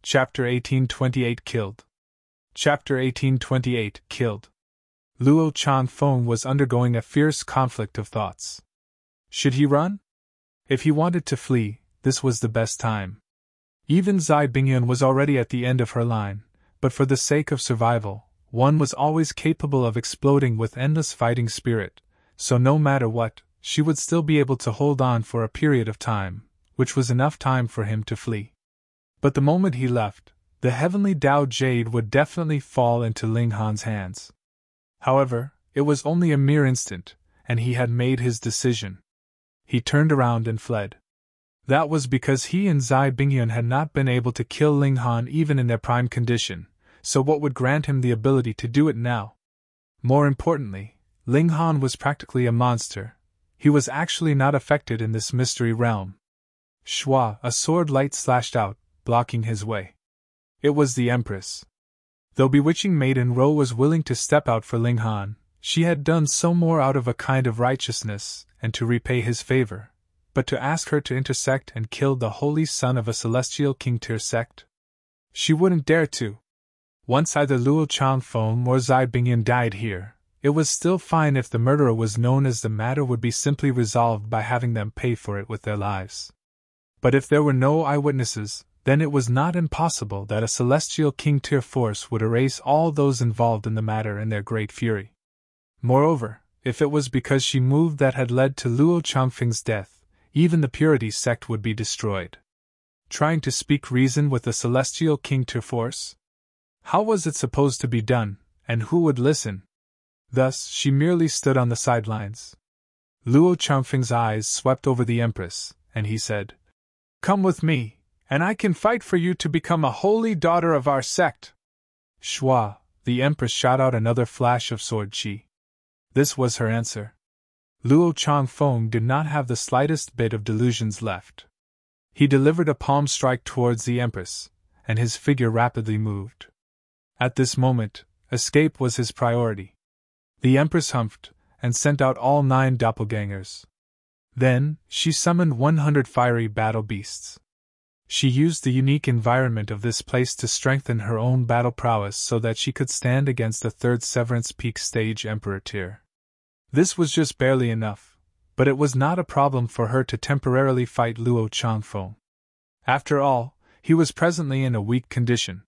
Chapter 1828 Killed. Chapter 1828 Killed. Luo Changfeng was undergoing a fierce conflict of thoughts. Should he run? If he wanted to flee, this was the best time. Even Zai Bingyun was already at the end of her line, but for the sake of survival, one was always capable of exploding with endless fighting spirit, so no matter what, she would still be able to hold on for a period of time, which was enough time for him to flee. But the moment he left, the heavenly Tao Jade would definitely fall into Ling Han's hands. However, it was only a mere instant, and he had made his decision. He turned around and fled. That was because he and Zai Bingyun had not been able to kill Ling Han even in their prime condition, so what would grant him the ability to do it now? More importantly, Ling Han was practically a monster. He was actually not affected in this mystery realm. Shua, a sword light slashed out, blocking his way. It was the Empress. Though bewitching maiden Ro was willing to step out for Ling Han, she had done so more out of a kind of righteousness and to repay his favor, but to ask her to intersect and kill the holy son of a celestial king tier sect? She wouldn't dare to. Once either Luo Changfeng or Zai Bingyun died here, it was still fine if the murderer was known, as the matter would be simply resolved by having them pay for it with their lives. But if there were no eyewitnesses, then it was not impossible that a celestial king tier force would erase all those involved in the matter in their great fury. Moreover, if it was because she moved that had led to Luo Changfeng's death, even the purity sect would be destroyed. Trying to speak reason with a celestial king tier force? How was it supposed to be done, and who would listen? Thus, she merely stood on the sidelines. Luo Changfeng's eyes swept over the Empress, and he said, "Come with me, and I can fight for you to become a holy daughter of our sect." Shua, the Empress shot out another flash of sword chi. This was her answer. Luo Changfeng did not have the slightest bit of delusions left. He delivered a palm strike towards the Empress, and his figure rapidly moved. At this moment, escape was his priority. The Empress humphed, and sent out all 9 doppelgangers. Then, she summoned 100 fiery battle beasts. She used the unique environment of this place to strengthen her own battle prowess so that she could stand against the 3rd Severance Peak stage Emperor tier. This was just barely enough, but it was not a problem for her to temporarily fight Luo Changfeng. After all, he was presently in a weak condition.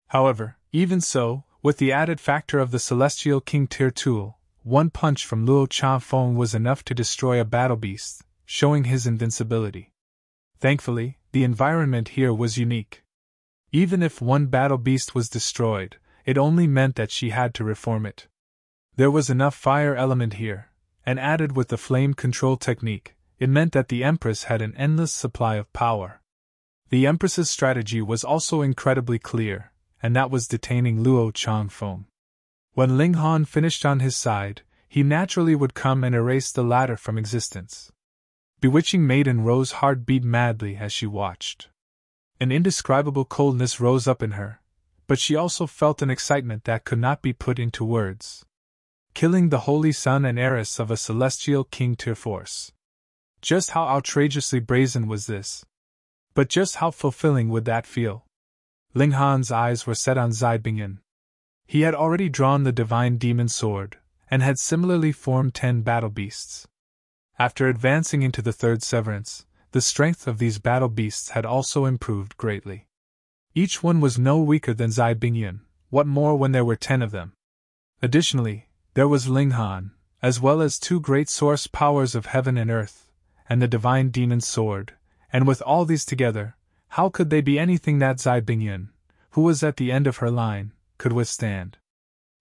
However, even so, with the added factor of the Celestial King tier tool, one punch from Luo Changfeng was enough to destroy a battle beast, showing his invincibility. Thankfully, the environment here was unique. Even if one battle beast was destroyed, it only meant that she had to reform it. There was enough fire element here, and added with the flame control technique, it meant that the Empress had an endless supply of power. The Empress's strategy was also incredibly clear, and that was detaining Luo Changfeng. When Ling Han finished on his side, he naturally would come and erase the latter from existence. Bewitching maiden Ro's heart beat madly as she watched. An indescribable coldness rose up in her, but she also felt an excitement that could not be put into words. Killing the holy son and heiress of a celestial king tier force. Just how outrageously brazen was this? But just how fulfilling would that feel? Ling Han's eyes were set on Zai Bingyun. He had already drawn the divine demon sword, and had similarly formed 10 battle beasts. After advancing into the 3rd Severance, the strength of these battle beasts had also improved greatly. Each one was no weaker than Zai Bingyun, what more when there were 10 of them. Additionally, there was Ling Han, as well as 2 great source powers of heaven and earth, and the divine demon sword, and with all these together, how could they be anything that Zai Bingyun, who was at the end of her line, could withstand?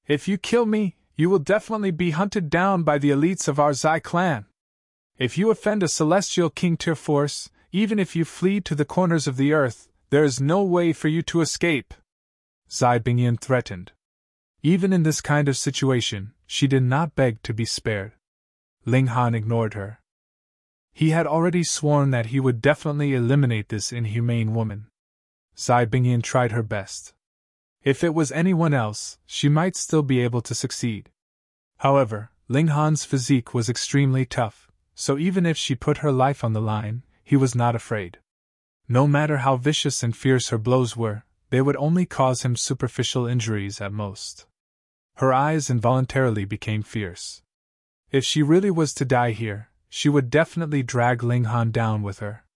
"If you kill me, you will definitely be hunted down by the elites of our Zai clan. If you offend a celestial king tier force, even if you flee to the corners of the earth, there is no way for you to escape," Zai Bingyun threatened. Even in this kind of situation, she did not beg to be spared. Ling Han ignored her. He had already sworn that he would definitely eliminate this inhumane woman. Zai Bingyun tried her best. If it was anyone else, she might still be able to succeed. However, Ling Han's physique was extremely tough, so even if she put her life on the line, he was not afraid. No matter how vicious and fierce her blows were, they would only cause him superficial injuries at most. Her eyes involuntarily became fierce. If she really was to die here, she would definitely drag Ling Han down with her.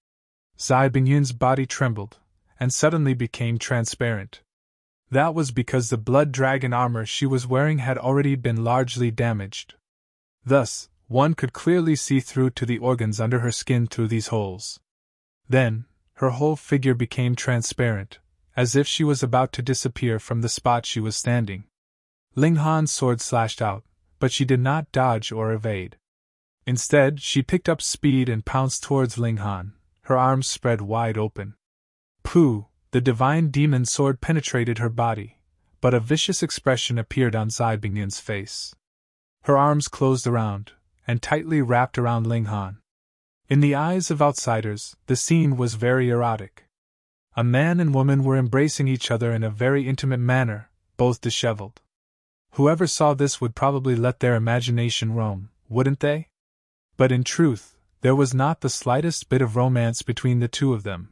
Zai Bingyun's body trembled, and suddenly became transparent. That was because the blood dragon armor she was wearing had already been largely damaged. Thus, one could clearly see through to the organs under her skin through these holes. Then, her whole figure became transparent, as if she was about to disappear from the spot she was standing. Ling Han's sword slashed out, but she did not dodge or evade. Instead, she picked up speed and pounced towards Ling Han, her arms spread wide open. Pooh! The divine demon sword penetrated her body, but a vicious expression appeared on Zai Bingyun's face. Her arms closed around, and tightly wrapped around Ling Han. In the eyes of outsiders, the scene was very erotic. A man and woman were embracing each other in a very intimate manner, both disheveled. Whoever saw this would probably let their imagination roam, wouldn't they? But in truth, there was not the slightest bit of romance between the two of them,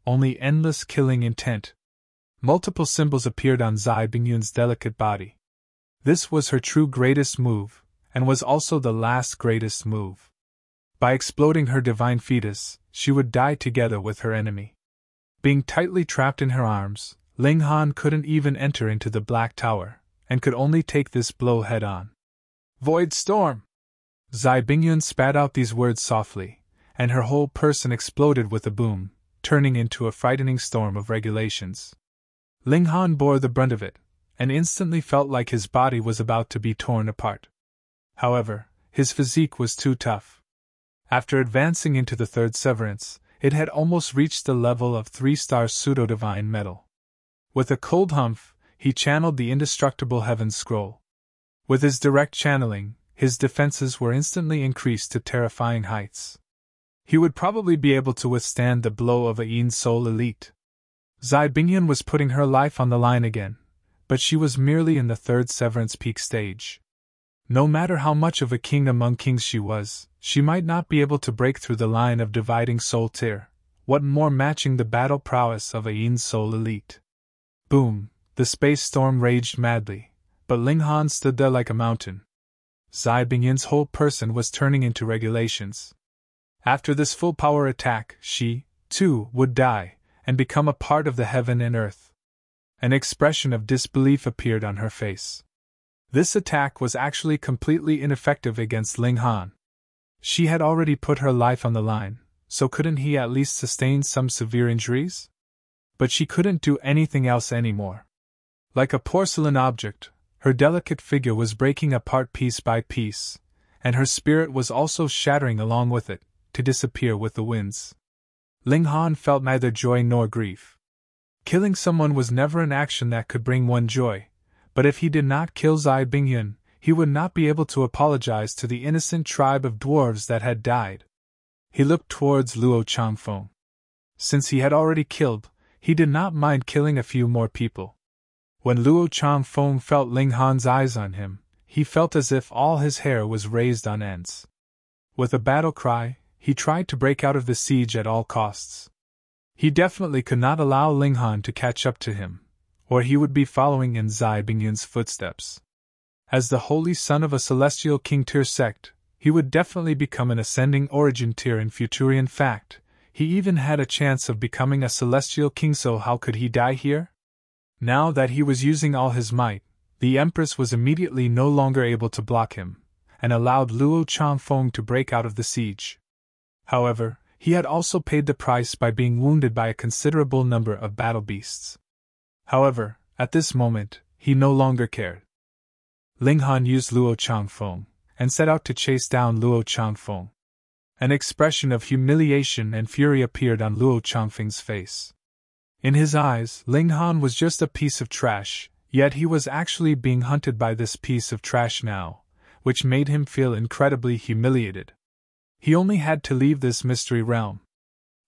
only endless killing intent. Multiple symbols appeared on Zai Bingyun's delicate body. This was her true greatest move, and was also the last greatest move. By exploding her divine fetus, she would die together with her enemy. Being tightly trapped in her arms, Ling Han couldn't even enter into the Black Tower, and could only take this blow head-on. Void Storm! Zai Bingyun spat out these words softly, and her whole person exploded with a boom, turning into a frightening storm of regulations. Ling Han bore the brunt of it, and instantly felt like his body was about to be torn apart. However, his physique was too tough. After advancing into the third severance, it had almost reached the level of 3-star pseudo-divine metal. With a cold humph, he channeled the indestructible Heaven's Scroll. With his direct channeling, his defenses were instantly increased to terrifying heights. He would probably be able to withstand the blow of a Yin Soul Elite. Zai Bingyun was putting her life on the line again, but she was merely in the third severance peak stage. No matter how much of a king among kings she might not be able to break through the line of dividing soul tier, what more matching the battle prowess of a Yin Soul Elite. Boom! The space storm raged madly, but Ling Han stood there like a mountain. Zai Bingyun's whole person was turning into regulations. After this full-power attack, she, too, would die, and become a part of the heaven and earth. An expression of disbelief appeared on her face. This attack was actually completely ineffective against Ling Han. She had already put her life on the line, so couldn't he at least sustain some severe injuries? But she couldn't do anything else anymore. Like a porcelain object, her delicate figure was breaking apart piece by piece, and her spirit was also shattering along with it, to disappear with the winds. Ling Han felt neither joy nor grief. Killing someone was never an action that could bring one joy, but if he did not kill Zai Bingyun, he would not be able to apologize to the innocent tribe of dwarves that had died. He looked towards Luo Changfeng. Since he had already killed, he did not mind killing a few more people. When Luo Changfeng felt Ling Han's eyes on him, he felt as if all his hair was raised on ends. With a battle cry, he tried to break out of the siege at all costs. He definitely could not allow Ling Han to catch up to him, or he would be following in Zai Bingyun's footsteps. As the holy son of a celestial king tier sect, he would definitely become an ascending origin tier in Futurian fact. He even had a chance of becoming a celestial king, so how could he die here? Now that he was using all his might, the Empress was immediately no longer able to block him, and allowed Luo Changfeng to break out of the siege. However, he had also paid the price by being wounded by a considerable number of battle beasts. However, at this moment, he no longer cared. Ling Han used Luo Changfeng, and set out to chase down Luo Changfeng. An expression of humiliation and fury appeared on Luo Changfeng's face. In his eyes, Ling Han was just a piece of trash, yet he was actually being hunted by this piece of trash now, which made him feel incredibly humiliated. He only had to leave this mystery realm.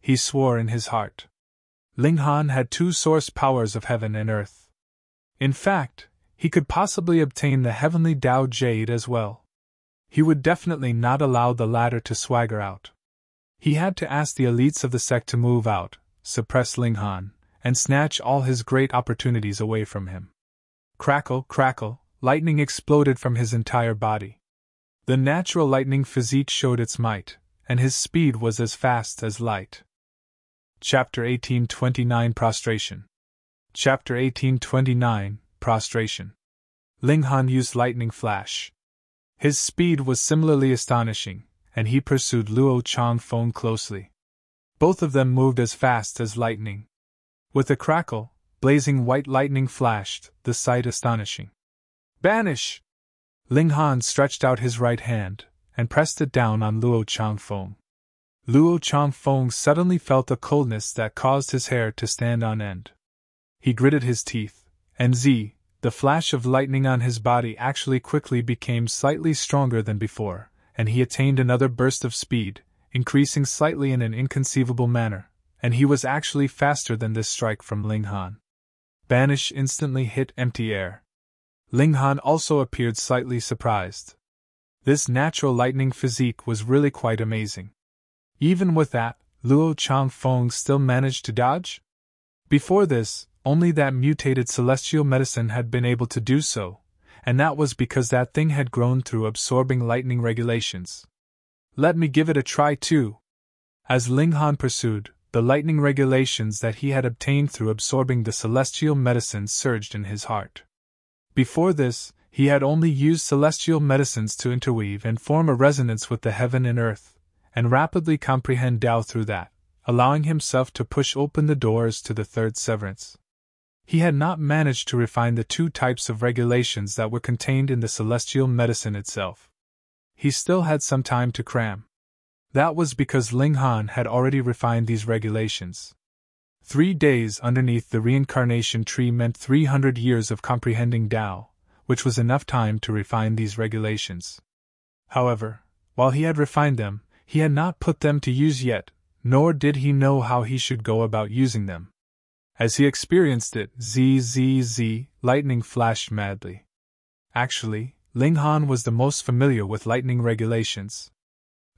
He swore in his heart. Ling Han had two source powers of heaven and earth. In fact, he could possibly obtain the heavenly Tao Jade as well. He would definitely not allow the latter to swagger out. He had to ask the elites of the sect to move out, suppress Ling Han, and snatch all his great opportunities away from him. Crackle, crackle, lightning exploded from his entire body. The natural lightning physique showed its might, and his speed was as fast as light. Chapter 1829 Prostration. Chapter 1829 Prostration. Ling Han used lightning flash. His speed was similarly astonishing, and he pursued Luo Changfeng closely. Both of them moved as fast as lightning. With a crackle, blazing white lightning flashed, the sight astonishing. Banish! Ling Han stretched out his right hand, and pressed it down on Luo Changfeng. Luo Changfeng suddenly felt a coldness that caused his hair to stand on end. He gritted his teeth, and the flash of lightning on his body actually quickly became slightly stronger than before, and he attained another burst of speed, increasing slightly in an inconceivable manner, and he was actually faster than this strike from Ling Han. Banish instantly hit empty air. Ling Han also appeared slightly surprised. This natural lightning physique was really quite amazing. Even with that, Luo Changfeng still managed to dodge? Before this, only that mutated celestial medicine had been able to do so, and that was because that thing had grown through absorbing lightning regulations. Let me give it a try too. As Ling Han pursued, the lightning regulations that he had obtained through absorbing the celestial medicine surged in his heart. Before this, he had only used celestial medicines to interweave and form a resonance with the heaven and earth, and rapidly comprehend Tao through that, allowing himself to push open the doors to the third severance. He had not managed to refine the two types of regulations that were contained in the celestial medicine itself. He still had some time to cram. That was because Ling Han had already refined these regulations. 3 days underneath the reincarnation tree meant 300 years of comprehending Tao, which was enough time to refine these regulations. However, while he had refined them, he had not put them to use yet, nor did he know how he should go about using them. As he experienced it, lightning flashed madly. Actually, Ling Han was the most familiar with lightning regulations.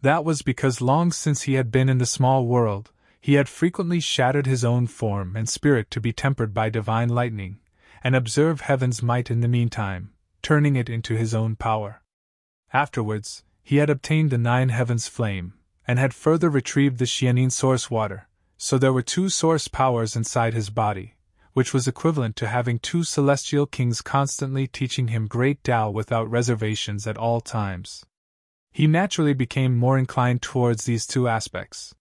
That was because long since he had been in the small world, he had frequently shattered his own form and spirit to be tempered by divine lightning, and observe heaven's might in the meantime, turning it into his own power. Afterwards, he had obtained the 9 heavens flame, and had further retrieved the Xianin source water, so there were 2 source powers inside his body, which was equivalent to having 2 celestial kings constantly teaching him great Tao without reservations at all times. He naturally became more inclined towards these 2 aspects.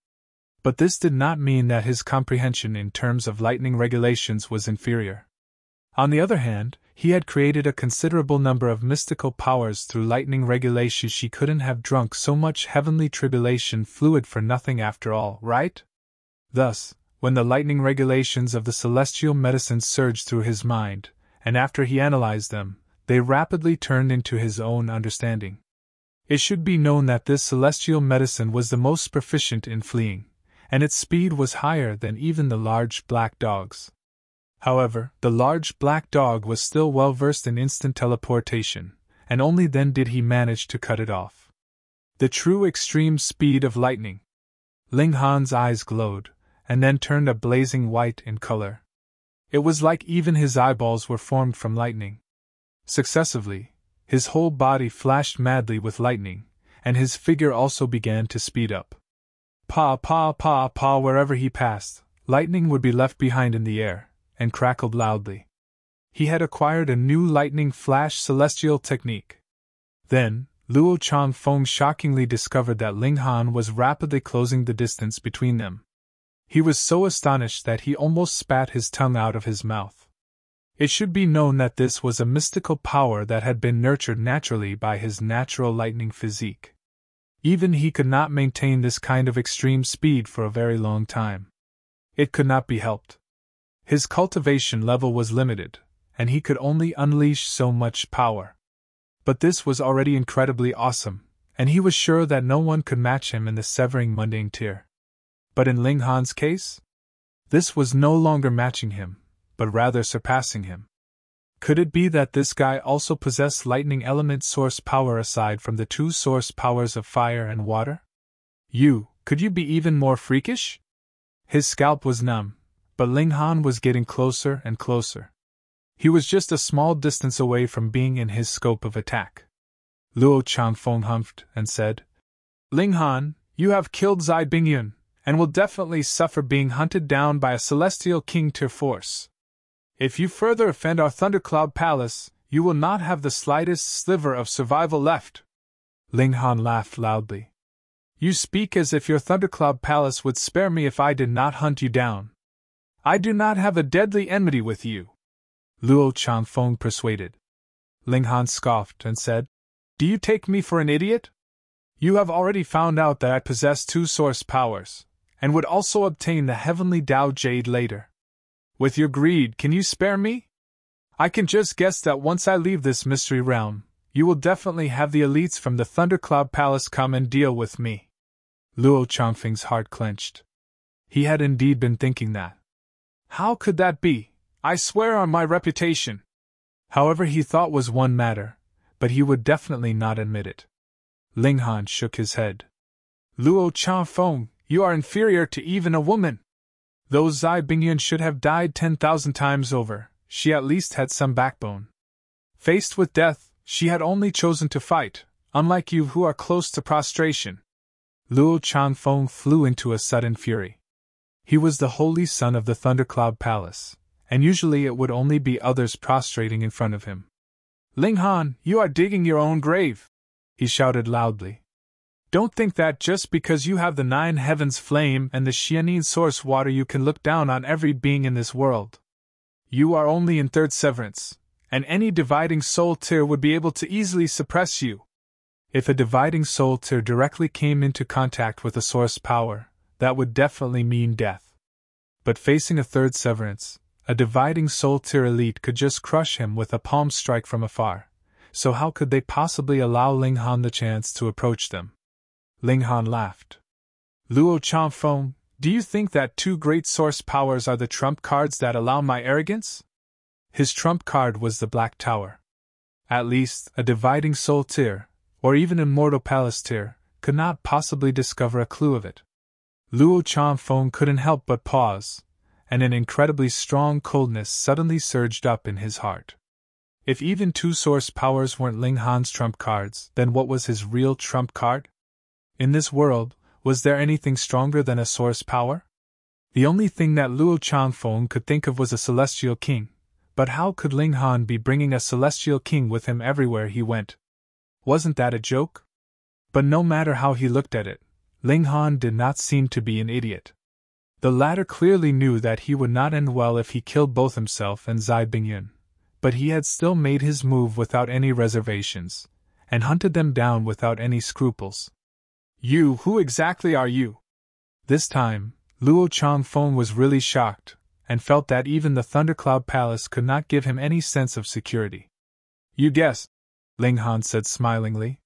But this did not mean that his comprehension in terms of lightning regulations was inferior. On the other hand, he had created a considerable number of mystical powers through lightning regulations. She couldn't have drunk so much heavenly tribulation fluid for nothing after all, right? Thus, when the lightning regulations of the celestial medicine surged through his mind, and after he analyzed them, they rapidly turned into his own understanding. It should be known that this celestial medicine was the most proficient in fleeing, and its speed was higher than even the large black dog's. However, the large black dog was still well versed in instant teleportation, and only then did he manage to cut it off. The true extreme speed of lightning. Ling Han's eyes glowed, and then turned a blazing white in color. It was like even his eyeballs were formed from lightning. Successively, his whole body flashed madly with lightning, and his figure also began to speed up. Pa pa pa pa, wherever he passed, lightning would be left behind in the air, and crackled loudly. He had acquired a new lightning flash celestial technique. Then, Luo Changfeng shockingly discovered that Ling Han was rapidly closing the distance between them. He was so astonished that he almost spat his tongue out of his mouth. It should be known that this was a mystical power that had been nurtured naturally by his natural lightning physique. Even he could not maintain this kind of extreme speed for a very long time. It could not be helped. His cultivation level was limited, and he could only unleash so much power. But this was already incredibly awesome, and he was sure that no one could match him in the severing mundane tier. But in Ling Han's case? This was no longer matching him, but rather surpassing him. Could it be that this guy also possessed lightning element source power aside from the 2 source powers of fire and water? Could you be even more freakish? His scalp was numb, but Ling Han was getting closer and closer. He was just a small distance away from being in his scope of attack. Luo Changfeng humphed and said, Ling Han, you have killed Zai Bingyun, and will definitely suffer being hunted down by a Celestial King tier force. If you further offend our Thundercloud Palace, you will not have the slightest sliver of survival left. Ling Han laughed loudly. You speak as if your Thundercloud Palace would spare me if I did not hunt you down. I do not have a deadly enmity with you, Luo Changfeng persuaded. Ling Han scoffed and said, Do you take me for an idiot? You have already found out that I possess 2 source powers, and would also obtain the heavenly Tao Jade later. With your greed, can you spare me? I can just guess that once I leave this mystery realm, you will definitely have the elites from the Thundercloud Palace come and deal with me. Luo Changfeng's heart clenched. He had indeed been thinking that. How could that be? I swear on my reputation. However, he thought was one matter, but he would definitely not admit it. Ling Han shook his head. Luo Changfeng, you are inferior to even a woman. Though Zai Bingyun should have died 10,000 times over, she at least had some backbone. Faced with death, she had only chosen to fight, unlike you who are close to prostration. Luo Changfeng flew into a sudden fury. He was the holy son of the Thundercloud Palace, and usually it would only be others prostrating in front of him. Ling Han, you are digging your own grave, he shouted loudly. Don't think that just because you have the 9 heavens flame and the Xianin source water you can look down on every being in this world. You are only in 3rd severance, and any dividing soul tier would be able to easily suppress you. If a dividing soul tier directly came into contact with a source power, that would definitely mean death. But facing a 3rd severance, a dividing soul tier elite could just crush him with a palm strike from afar, so how could they possibly allow Ling Han the chance to approach them? Ling Han laughed. Luo Changfeng, do you think that 2 great source powers are the trump cards that allow my arrogance? His trump card was the Black Tower. At least, a dividing soul tier, or even a mortal palace tier, could not possibly discover a clue of it. Luo Changfeng couldn't help but pause, and an incredibly strong coldness suddenly surged up in his heart. If even 2 source powers weren't Ling Han's trump cards, then what was his real trump card? In this world, was there anything stronger than a source power? The only thing that Luo Changfeng could think of was a celestial king, but how could Ling Han be bringing a celestial king with him everywhere he went? Wasn't that a joke? But no matter how he looked at it, Ling Han did not seem to be an idiot. The latter clearly knew that he would not end well if he killed both himself and Zai Bingyun, but he had still made his move without any reservations, and hunted them down without any scruples. You, who exactly are you? This time, Luo Changfeng was really shocked, and felt that even the Thundercloud Palace could not give him any sense of security. You guessed, Ling Han said smilingly.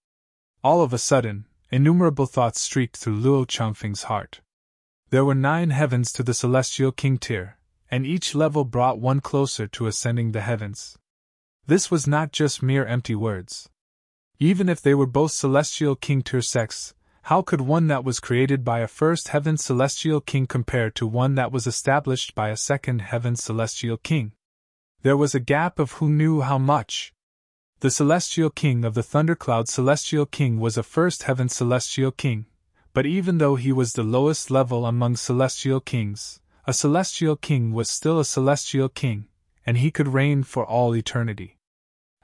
All of a sudden, innumerable thoughts streaked through Luo Changfeng's heart. There were 9 heavens to the Celestial King tier, and each level brought one closer to ascending the heavens. This was not just mere empty words. Even if they were both Celestial King tier sects, how could one that was created by a 1st heaven celestial king compare to one that was established by a 2nd heaven celestial king? There was a gap of who knew how much. The celestial king of the Thundercloud Celestial King was a 1st heaven celestial king, but even though he was the lowest level among celestial kings, a celestial king was still a celestial king, and he could reign for all eternity.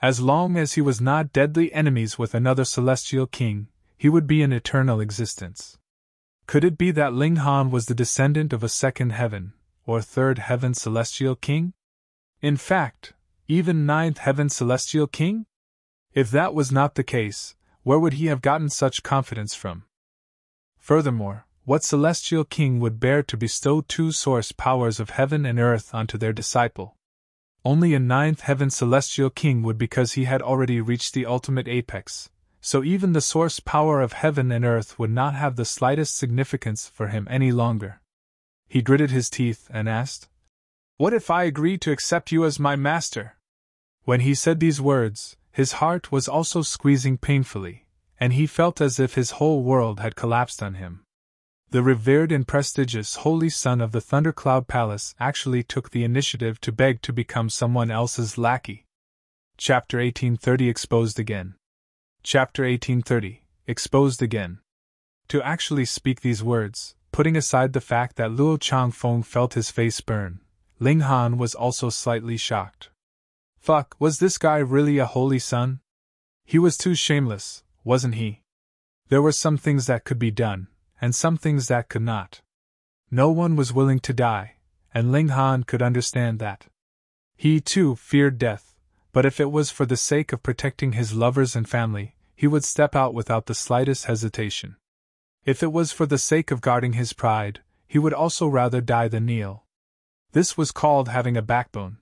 As long as he was not deadly enemies with another celestial king, he would be in eternal existence. Could it be that Ling Han was the descendant of a 2nd heaven, or 3rd heaven celestial king? In fact, even 9th heaven celestial king? If that was not the case, where would he have gotten such confidence from? Furthermore, what celestial king would bear to bestow 2 source powers of heaven and earth onto their disciple? Only a 9th heaven celestial king would, because he had already reached the ultimate apex. So even the source power of heaven and earth would not have the slightest significance for him any longer. He gritted his teeth and asked, What if I agree to accept you as my master? When he said these words, his heart was also squeezing painfully, and he felt as if his whole world had collapsed on him. The revered and prestigious holy son of the Thundercloud Palace actually took the initiative to beg to become someone else's lackey. Chapter 1830 Exposed Again. Chapter 1830 Exposed Again. To actually speak these words, putting aside the fact that Luo Changfeng felt his face burn, Ling Han was also slightly shocked. Fuck, was this guy really a holy son? He was too shameless, wasn't he? There were some things that could be done, and some things that could not. No one was willing to die, and Ling Han could understand that. He, too, feared death, but if it was for the sake of protecting his lovers and family, he would step out without the slightest hesitation. If it was for the sake of guarding his pride, he would also rather die than kneel. This was called having a backbone.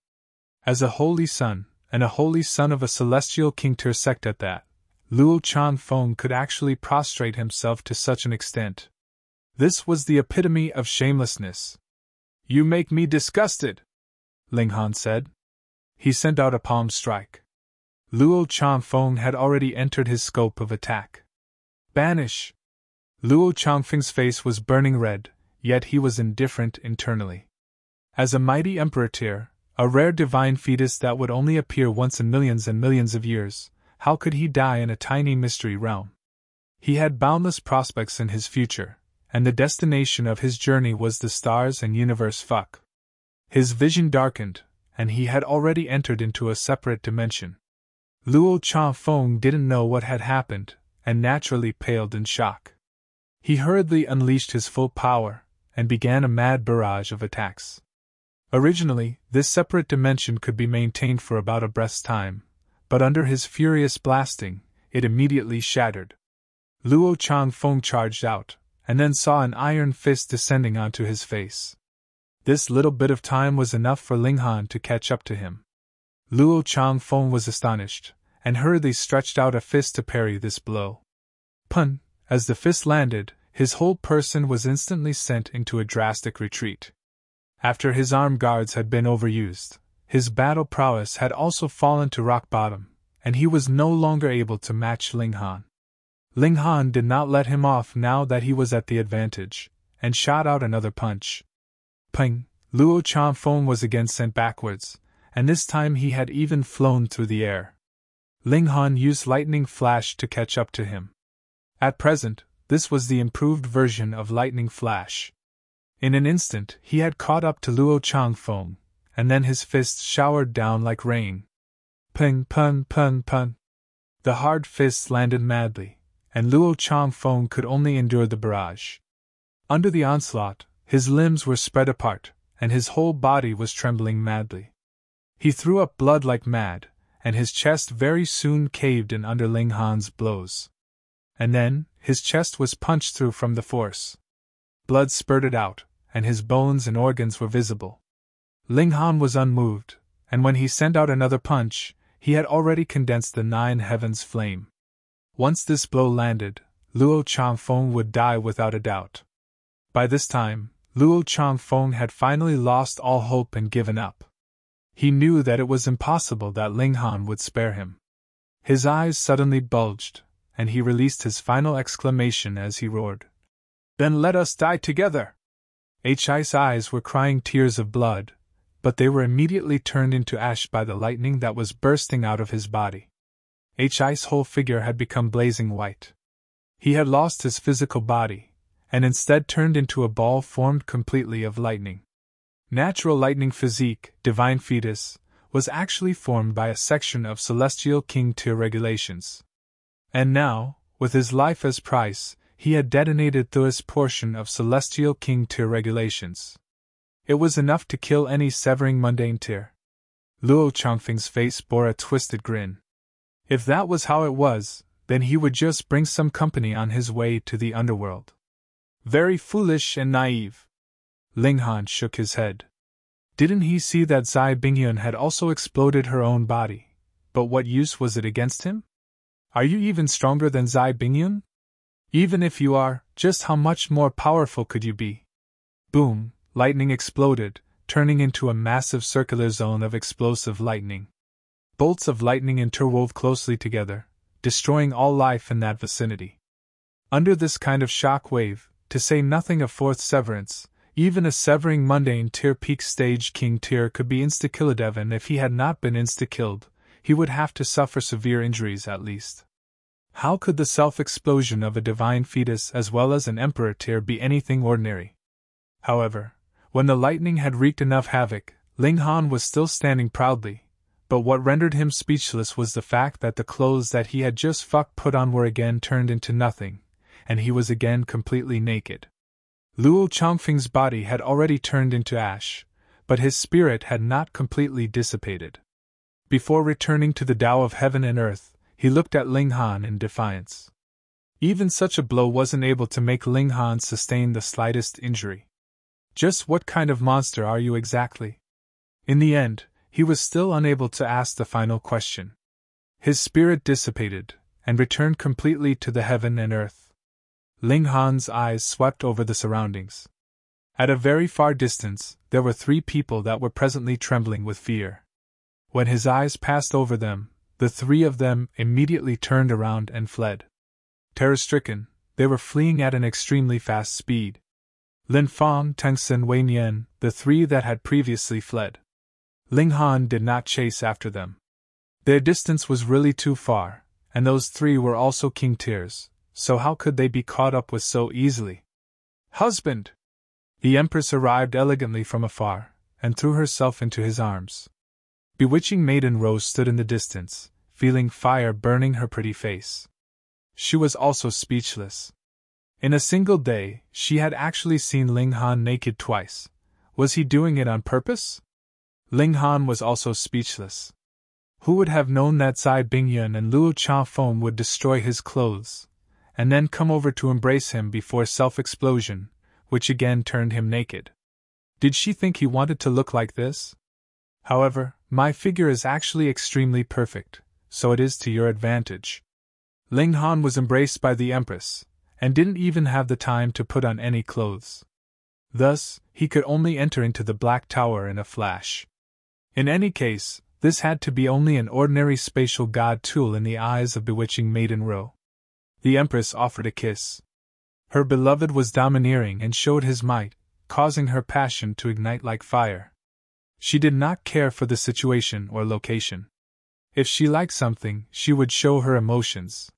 As a holy son, and a holy son of a celestial king tier sect at that, Luo Changfeng could actually prostrate himself to such an extent. This was the epitome of shamelessness. You make me disgusted, Ling Han said. He sent out a palm strike. Luo Changfeng had already entered his scope of attack. Banish! Luo Changfeng's face was burning red, yet he was indifferent internally. As a mighty emperor tier, a rare divine fetus that would only appear once in millions and millions of years, how could he die in a tiny mystery realm? He had boundless prospects in his future, and the destination of his journey was the stars and universe. Fuck. His vision darkened, and he had already entered into a separate dimension. Luo Changfeng didn't know what had happened, and naturally paled in shock. He hurriedly unleashed his full power, and began a mad barrage of attacks. Originally, this separate dimension could be maintained for about a breath's time, but under his furious blasting, it immediately shattered. Luo Changfeng charged out, and then saw an iron fist descending onto his face. This little bit of time was enough for Ling Han to catch up to him. Luo Changfeng was astonished, and hurriedly stretched out a fist to parry this blow. Pun! As the fist landed, his whole person was instantly sent into a drastic retreat. After his armed guards had been overused, his battle prowess had also fallen to rock bottom, and he was no longer able to match Ling Han. Ling Han did not let him off now that he was at the advantage, and shot out another punch. Ping! Luo Changfeng was again sent backwards, and this time he had even flown through the air. Ling Han used lightning flash to catch up to him. At present, this was the improved version of lightning flash. In an instant, he had caught up to Luo Changfeng, and then his fists showered down like rain. Ping, pun, pun, pun. The hard fists landed madly, and Luo Changfeng could only endure the barrage. Under the onslaught, his limbs were spread apart, and his whole body was trembling madly. He threw up blood like mad, and his chest very soon caved in under Ling Han's blows. And then, his chest was punched through from the force. Blood spurted out, and his bones and organs were visible. Ling Han was unmoved, and when he sent out another punch, he had already condensed the 9 heavens flame. Once this blow landed, Luo Changfeng would die without a doubt. By this time, Luo Changfeng had finally lost all hope and given up. He knew that it was impossible that Ling Han would spare him. His eyes suddenly bulged, and he released his final exclamation as he roared. Then let us die together! His eyes were crying tears of blood, but they were immediately turned into ash by the lightning that was bursting out of his body. His whole figure had become blazing white. He had lost his physical body, and instead turned into a ball formed completely of lightning. Natural lightning physique, divine fetus, was actually formed by a section of celestial king tier regulations. And now, with his life as price, he had detonated this portion of celestial king tier regulations. It was enough to kill any severing mundane tier. Luo Changfeng's face bore a twisted grin. If that was how it was, then he would just bring some company on his way to the underworld. Very foolish and naive. Ling Han shook his head. Didn't he see that Zai Bingyun had also exploded her own body? But what use was it against him? Are you even stronger than Zai Bingyun? Even if you are, just how much more powerful could you be? Boom, lightning exploded, turning into a massive circular zone of explosive lightning. Bolts of lightning interwove closely together, destroying all life in that vicinity. Under this kind of shock wave, to say nothing of fourth severance. Even a severing mundane tier peak stage king tier could be insta-killed, and if he had not been insta-killed, he would have to suffer severe injuries at least. How could the self-explosion of a divine fetus as well as an emperor tier be anything ordinary? However, when the lightning had wreaked enough havoc, Ling Han was still standing proudly, but what rendered him speechless was the fact that the clothes that he had just put on were again turned into nothing, and he was again completely naked. Luo Chongfeng's body had already turned into ash, but his spirit had not completely dissipated. Before returning to the Tao of heaven and earth, he looked at Ling Han in defiance. Even such a blow wasn't able to make Ling Han sustain the slightest injury. Just what kind of monster are you exactly? In the end, he was still unable to ask the final question. His spirit dissipated, and returned completely to the heaven and earth. Ling Han's eyes swept over the surroundings. At a very far distance, there were 3 people that were presently trembling with fear. When his eyes passed over them, the 3 of them immediately turned around and fled. Terror-stricken, they were fleeing at an extremely fast speed. Lin Fang, Tengsin, Wei Nian, the 3 that had previously fled. Ling Han did not chase after them. Their distance was really too far, and those 3 were also king tiers, so how could they be caught up with so easily? Husband! The Empress arrived elegantly from afar, and threw herself into his arms. Bewitching Maiden Rose stood in the distance, feeling fire burning her pretty face. She was also speechless. In a single day, she had actually seen Ling Han naked twice. Was he doing it on purpose? Ling Han was also speechless. Who would have known that Zai Bingyun and Luo Changfeng would destroy his clothes, and then come over to embrace him before self-explosion, which again turned him naked? Did she think he wanted to look like this? However, my figure is actually extremely perfect, so it is to your advantage. Ling Han was embraced by the Empress, and didn't even have the time to put on any clothes. Thus, he could only enter into the Black Tower in a flash. In any case, this had to be only an ordinary spatial god tool in the eyes of bewitching Maiden Ro. The Empress offered a kiss. Her beloved was domineering and showed his might, causing her passion to ignite like fire. She did not care for the situation or location. If she liked something, she would show her emotions.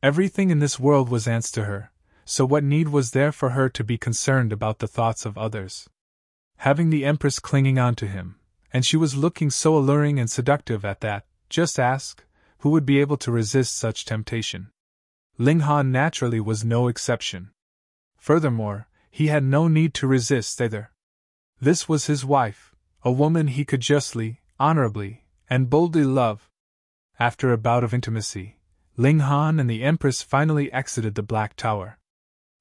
Everything in this world was ants to her, so what need was there for her to be concerned about the thoughts of others? Having the Empress clinging on to him, and she was looking so alluring and seductive at that, just ask, who would be able to resist such temptation? Ling Han naturally was no exception. Furthermore, he had no need to resist either. This was his wife, a woman he could justly, honorably, and boldly love. After a bout of intimacy, Ling Han and the Empress finally exited the Black Tower.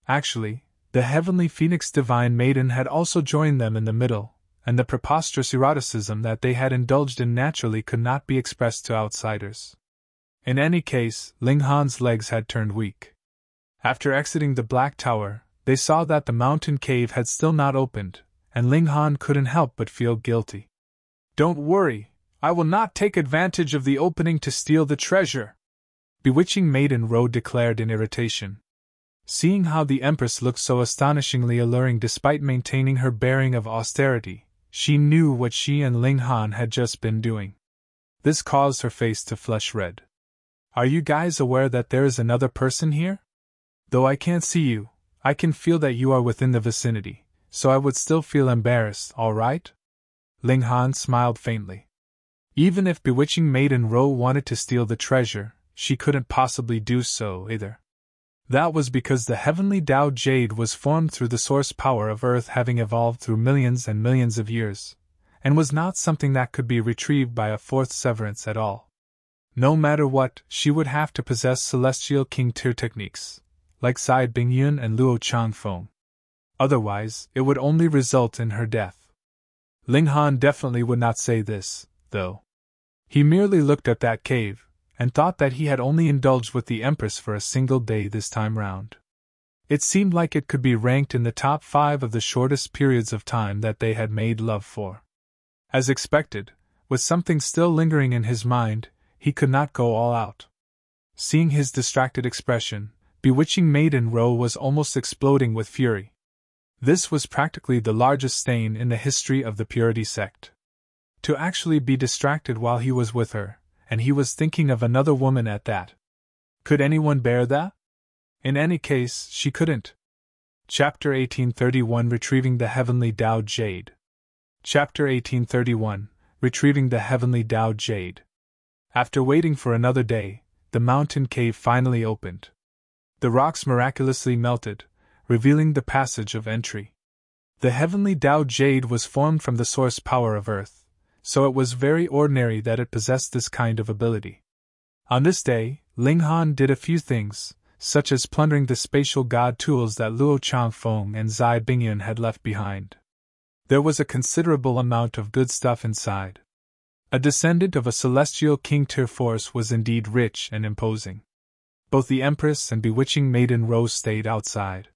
Actually, the heavenly Phoenix Divine Maiden had also joined them in the middle, and the preposterous eroticism that they had indulged in naturally could not be expressed to outsiders. In any case, Ling Han's legs had turned weak. After exiting the Black Tower, they saw that the mountain cave had still not opened, and Ling Han couldn't help but feel guilty. Don't worry, I will not take advantage of the opening to steal the treasure, bewitching Maiden Ro declared in irritation. Seeing how the Empress looked so astonishingly alluring despite maintaining her bearing of austerity, she knew what she and Ling Han had just been doing. This caused her face to flush red. Are you guys aware that there is another person here? Though I can't see you, I can feel that you are within the vicinity, so I would still feel embarrassed, all right? Ling Han smiled faintly. Even if bewitching Maiden Ro wanted to steal the treasure, she couldn't possibly do so either. That was because the heavenly Tao Jade was formed through the source power of Earth having evolved through millions and millions of years, and was not something that could be retrieved by a fourth severance at all. No matter what, she would have to possess celestial king tier techniques, like Zai Bingyun and Luo Changfeng. Otherwise, it would only result in her death. Ling Han definitely would not say this, though. He merely looked at that cave, and thought that he had only indulged with the Empress for a single day this time round. It seemed like it could be ranked in the top 5 of the shortest periods of time that they had made love for. As expected, with something still lingering in his mind, he could not go all out. Seeing his distracted expression, bewitching maiden row was almost exploding with fury. This was practically the largest stain in the history of the Purity sect. To actually be distracted while he was with her, and he was thinking of another woman at that. Could anyone bear that? In any case, she couldn't. Chapter 1831 Retrieving the Heavenly Tao Jade. Chapter 1831 Retrieving the Heavenly Tao Jade. After waiting for another day, the mountain cave finally opened. The rocks miraculously melted, revealing the passage of entry. The Heavenly Tao Jade was formed from the source power of Earth, so it was very ordinary that it possessed this kind of ability. On this day, Ling Han did a few things, such as plundering the spatial god tools that Luo Changfeng and Zai Bingyun had left behind. There was a considerable amount of good stuff inside. A descendant of a celestial king tier force was indeed rich and imposing. Both the Empress and bewitching maiden Rose stayed outside.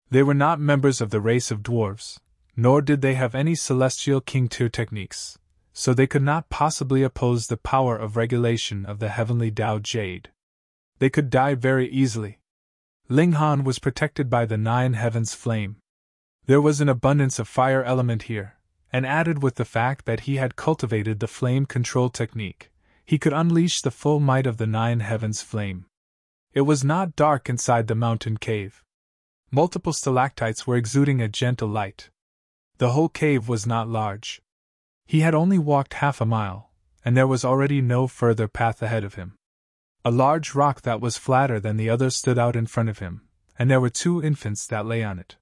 They were not members of the race of dwarves, nor did they have any celestial king tier techniques, so they could not possibly oppose the power of regulation of the Heavenly Tao Jade. They could die very easily. Ling Han was protected by the 9 heavens flame. There was an abundance of fire element here, and added with the fact that he had cultivated the flame control technique, he could unleash the full might of the 9 heavens flame. It was not dark inside the mountain cave. Multiple stalactites were exuding a gentle light. The whole cave was not large. He had only walked half a mile, and there was already no further path ahead of him. A large rock that was flatter than the others stood out in front of him, and there were 2 infants that lay on it.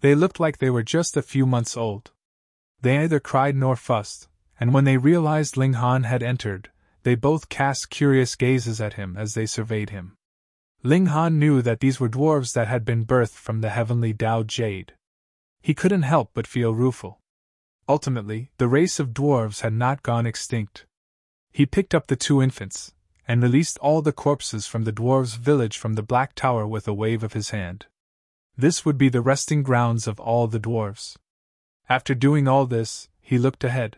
They looked like they were just a few months old. They neither cried nor fussed, and when they realized Ling Han had entered, they both cast curious gazes at him as they surveyed him. Ling Han knew that these were dwarves that had been birthed from the Heavenly Tao Jade. He couldn't help but feel rueful. Ultimately, the race of dwarves had not gone extinct. He picked up the 2 infants, and released all the corpses from the dwarves' village from the Black Tower with a wave of his hand. This would be the resting grounds of all the dwarves. After doing all this, he looked ahead.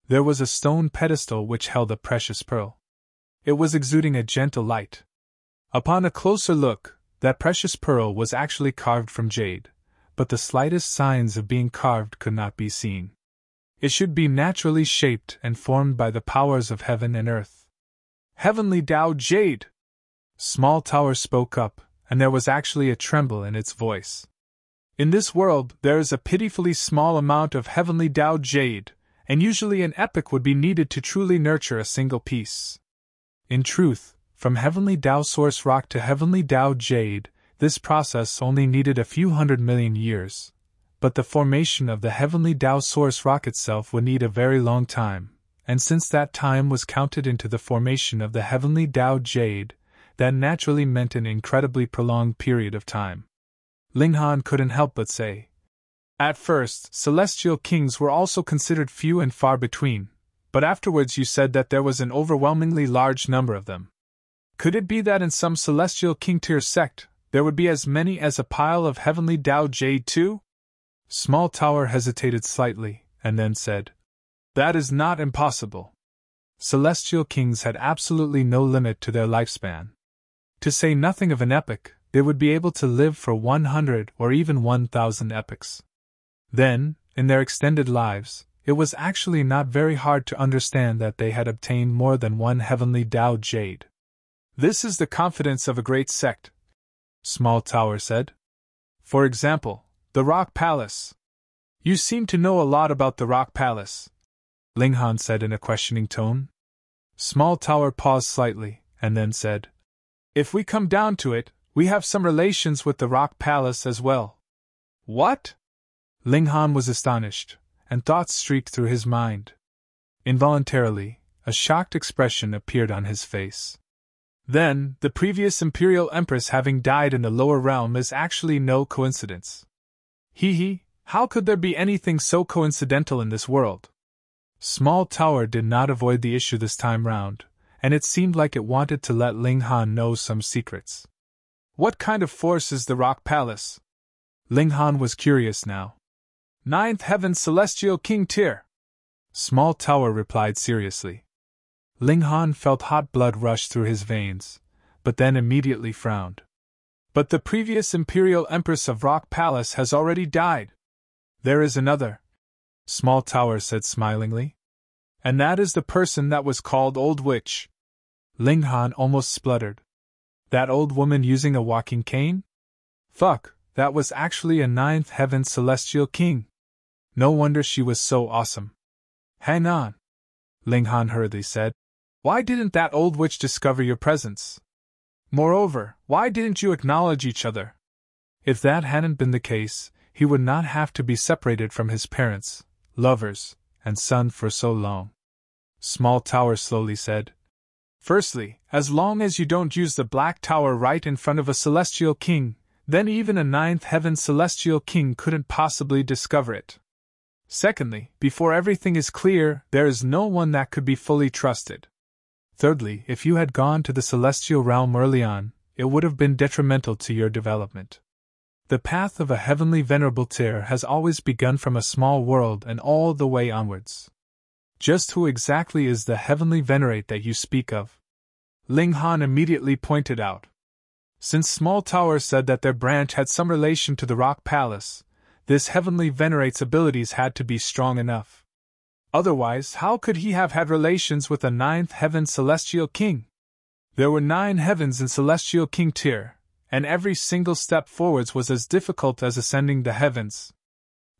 There was a stone pedestal which held a precious pearl. It was exuding a gentle light. Upon a closer look, that precious pearl was actually carved from jade, but the slightest signs of being carved could not be seen. It should be naturally shaped and formed by the powers of heaven and earth. Heavenly Tao Jade! Small Tower spoke up, and there was actually a tremble in its voice. In this world, there is a pitifully small amount of Heavenly Tao Jade, and usually an epoch would be needed to truly nurture a single piece. In truth, from Heavenly Tao Source Rock to Heavenly Tao Jade, this process only needed a few 100 million years, but the formation of the Heavenly Tao Source Rock itself would need a very long time. And since that time was counted into the formation of the Heavenly Tao Jade, that naturally meant an incredibly prolonged period of time. Ling Han couldn't help but say, "At first, celestial kings were also considered few and far between, but afterwards you said that there was an overwhelmingly large number of them. Could it be that in some celestial king-tier sect, there would be as many as a pile of Heavenly Tao Jade too?" Small Tower hesitated slightly, and then said, "That is not impossible." Celestial kings had absolutely no limit to their lifespan. To say nothing of an epoch, they would be able to live for 100 or even 1,000 epochs. Then, in their extended lives, it was actually not very hard to understand that they had obtained more than one Heavenly Tao Jade. "This is the confidence of a great sect," Small Tower said. "For example, the Rock Palace. You seem to know a lot about the Rock Palace," Ling Han said in a questioning tone. Small Tower paused slightly, and then said, "If we come down to it, we have some relations with the Rock Palace as well." "What?" Ling Han was astonished, and thoughts streaked through his mind. Involuntarily, a shocked expression appeared on his face. "Then, the previous Imperial Empress having died in the lower realm is actually no coincidence. How could there be anything so coincidental in this world?" Small Tower did not avoid the issue this time round, and it seemed like it wanted to let Ling Han know some secrets. "What kind of force is the Rock Palace?" Ling Han was curious now. "Ninth Heaven Celestial King Tier," Small Tower replied seriously. Ling Han felt hot blood rush through his veins, but then immediately frowned. But the previous Imperial Empress of Rock Palace has already died. There is another, Small Tower said smilingly. And that is the person that was called Old Witch. Ling Han almost spluttered. That old woman using a walking cane? Fuck, that was actually a ninth heaven celestial king. No wonder she was so awesome. Hang on, Ling Han hurriedly said. Why didn't that old witch discover your presence? Moreover, why didn't you acknowledge each other? If that hadn't been the case, he would not have to be separated from his parents, lovers, and son for so long. Small Tower slowly said. Firstly, as long as you don't use the Black Tower right in front of a celestial king, then even a ninth heaven celestial king couldn't possibly discover it. Secondly, before everything is clear, there is no one that could be fully trusted. Thirdly, if you had gone to the celestial realm early on, it would have been detrimental to your development. The path of a heavenly venerable tier has always begun from a small world and all the way onwards. Just who exactly is the heavenly venerate that you speak of? Ling Han immediately pointed out. Since Small Tower said that their branch had some relation to the Rock Palace, this heavenly venerate's abilities had to be strong enough. Otherwise, how could he have had relations with a ninth heaven celestial king? There were 9 heavens in celestial king tier, and every single step forwards was as difficult as ascending the heavens.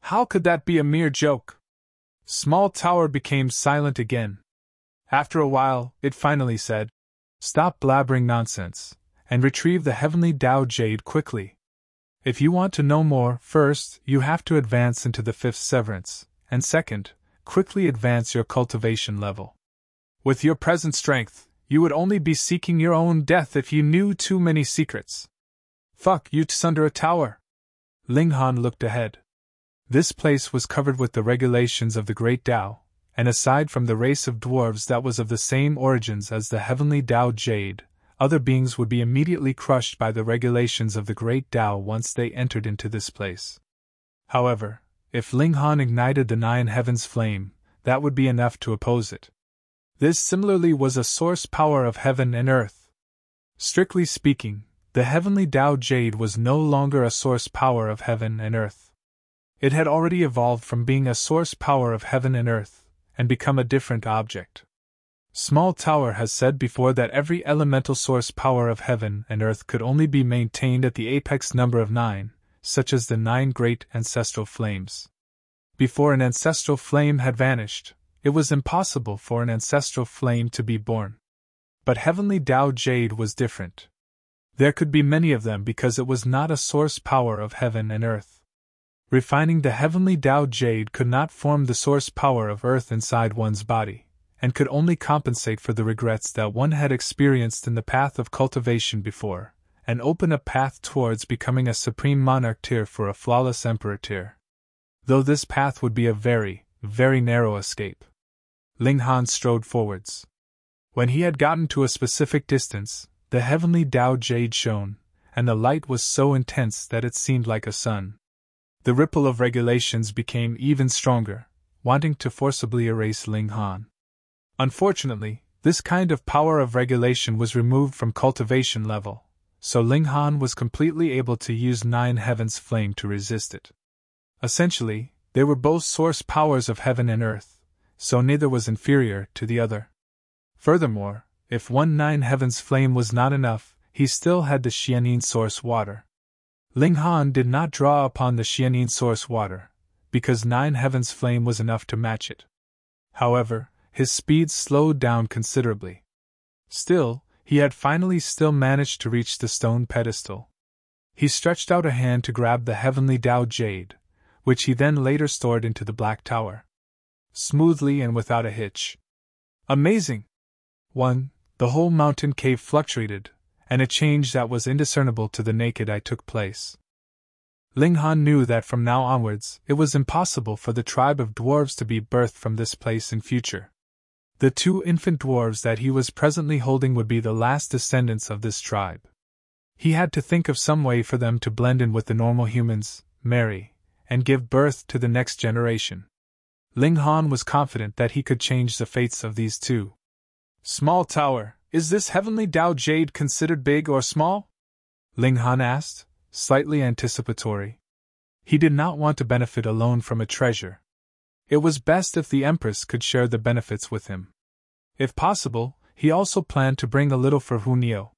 How could that be a mere joke? Small Tower became silent again. After a while, it finally said, Stop blabbering nonsense, and retrieve the heavenly Tao Jade quickly. If you want to know more, first, you have to advance into the 5th severance, and second, quickly advance your cultivation level. With your present strength, you would only be seeking your own death if you knew too many secrets. Fuck, you's under a tower. Ling Han looked ahead. This place was covered with the regulations of the Great Tao, and aside from the race of dwarves that was of the same origins as the heavenly Tao Jade, other beings would be immediately crushed by the regulations of the Great Tao once they entered into this place. However, if Ling Han ignited the 9 heavens flame, that would be enough to oppose it. This similarly was a source power of heaven and earth. Strictly speaking, the heavenly Tao Jade was no longer a source power of heaven and earth. It had already evolved from being a source power of heaven and earth, and become a different object. Small Tower has said before that every elemental source power of heaven and earth could only be maintained at the apex number of 9, such as the 9 great ancestral flames. Before an ancestral flame had vanished, it was impossible for an ancestral flame to be born. But heavenly Tao Jade was different. There could be many of them because it was not a source power of heaven and earth. Refining the heavenly Tao Jade could not form the source power of earth inside one's body, and could only compensate for the regrets that one had experienced in the path of cultivation before, and open a path towards becoming a supreme monarch tier for a flawless emperor tier. Though this path would be a very, very narrow escape. Ling Han strode forwards. When he had gotten to a specific distance, the heavenly Tao Jade shone, and the light was so intense that it seemed like a sun. The ripple of regulations became even stronger, wanting to forcibly erase Ling Han. Unfortunately, this kind of power of regulation was removed from cultivation level, so Ling Han was completely able to use 9 heavens flame to resist it. Essentially, they were both source powers of heaven and earth, so neither was inferior to the other. Furthermore, if 9 heavens flame was not enough, he still had the Xianin source water. Ling Han did not draw upon the Xianin source water, because 9 heavens flame was enough to match it. However, his speed slowed down considerably. Still, he had finally still managed to reach the stone pedestal. He stretched out a hand to grab the heavenly Tao Jade, which he then later stored into the Black Tower. Smoothly and without a hitch. Amazing! 1. The whole mountain cave fluctuated, and a change that was indiscernible to the naked eye took place. Ling Han knew that from now onwards, it was impossible for the tribe of dwarves to be birthed from this place in future. The 2 infant dwarves that he was presently holding would be the last descendants of this tribe. He had to think of some way for them to blend in with the normal humans, marry, and give birth to the next generation. Ling Han was confident that he could change the fates of these 2. Small Tower, is this heavenly Tao Jade considered big or small? Ling Han asked, slightly anticipatory. He did not want to benefit alone from a treasure. It was best if the Empress could share the benefits with him. If possible, he also planned to bring a little for Hunio.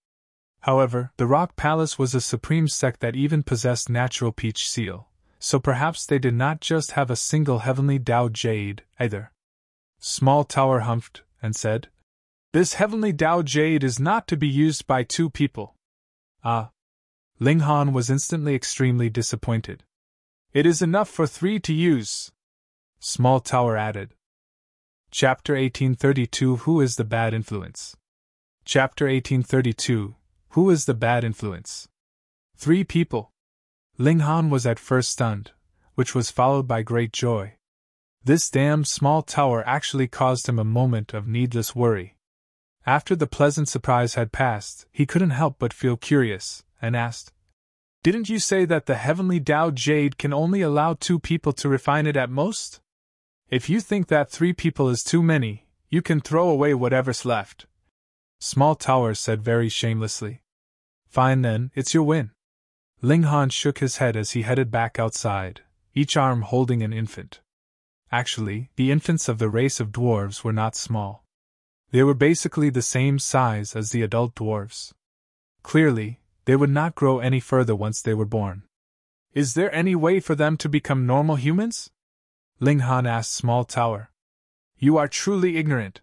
However, the Rock Palace was a supreme sect that even possessed natural peach seal, so perhaps they did not just have a single heavenly Tao Jade, either. Small Tower humphed and said, "This heavenly Tao Jade is not to be used by 2 people. Ah." Ling Han was instantly extremely disappointed. "It is enough for 3 to use," Small Tower added. Chapter 1832 Who is the Bad Influence? Chapter 1832 Who is the Bad Influence? 3 people. Ling Han was at first stunned, which was followed by great joy. This damned Small Tower actually caused him a moment of needless worry. After the pleasant surprise had passed, he couldn't help but feel curious, and asked, "Didn't you say that the heavenly Tao Jade can only allow 2 people to refine it at most? If you think that 3 people is too many, you can throw away whatever's left," Small Tower said very shamelessly. "Fine then, it's your win." Ling Han shook his head as he headed back outside, each arm holding an infant. Actually, the infants of the race of dwarves were not small. They were basically the same size as the adult dwarves. Clearly, they would not grow any further once they were born. "Is there any way for them to become normal humans?" Ling Han asked Small Tower. "You are truly ignorant,"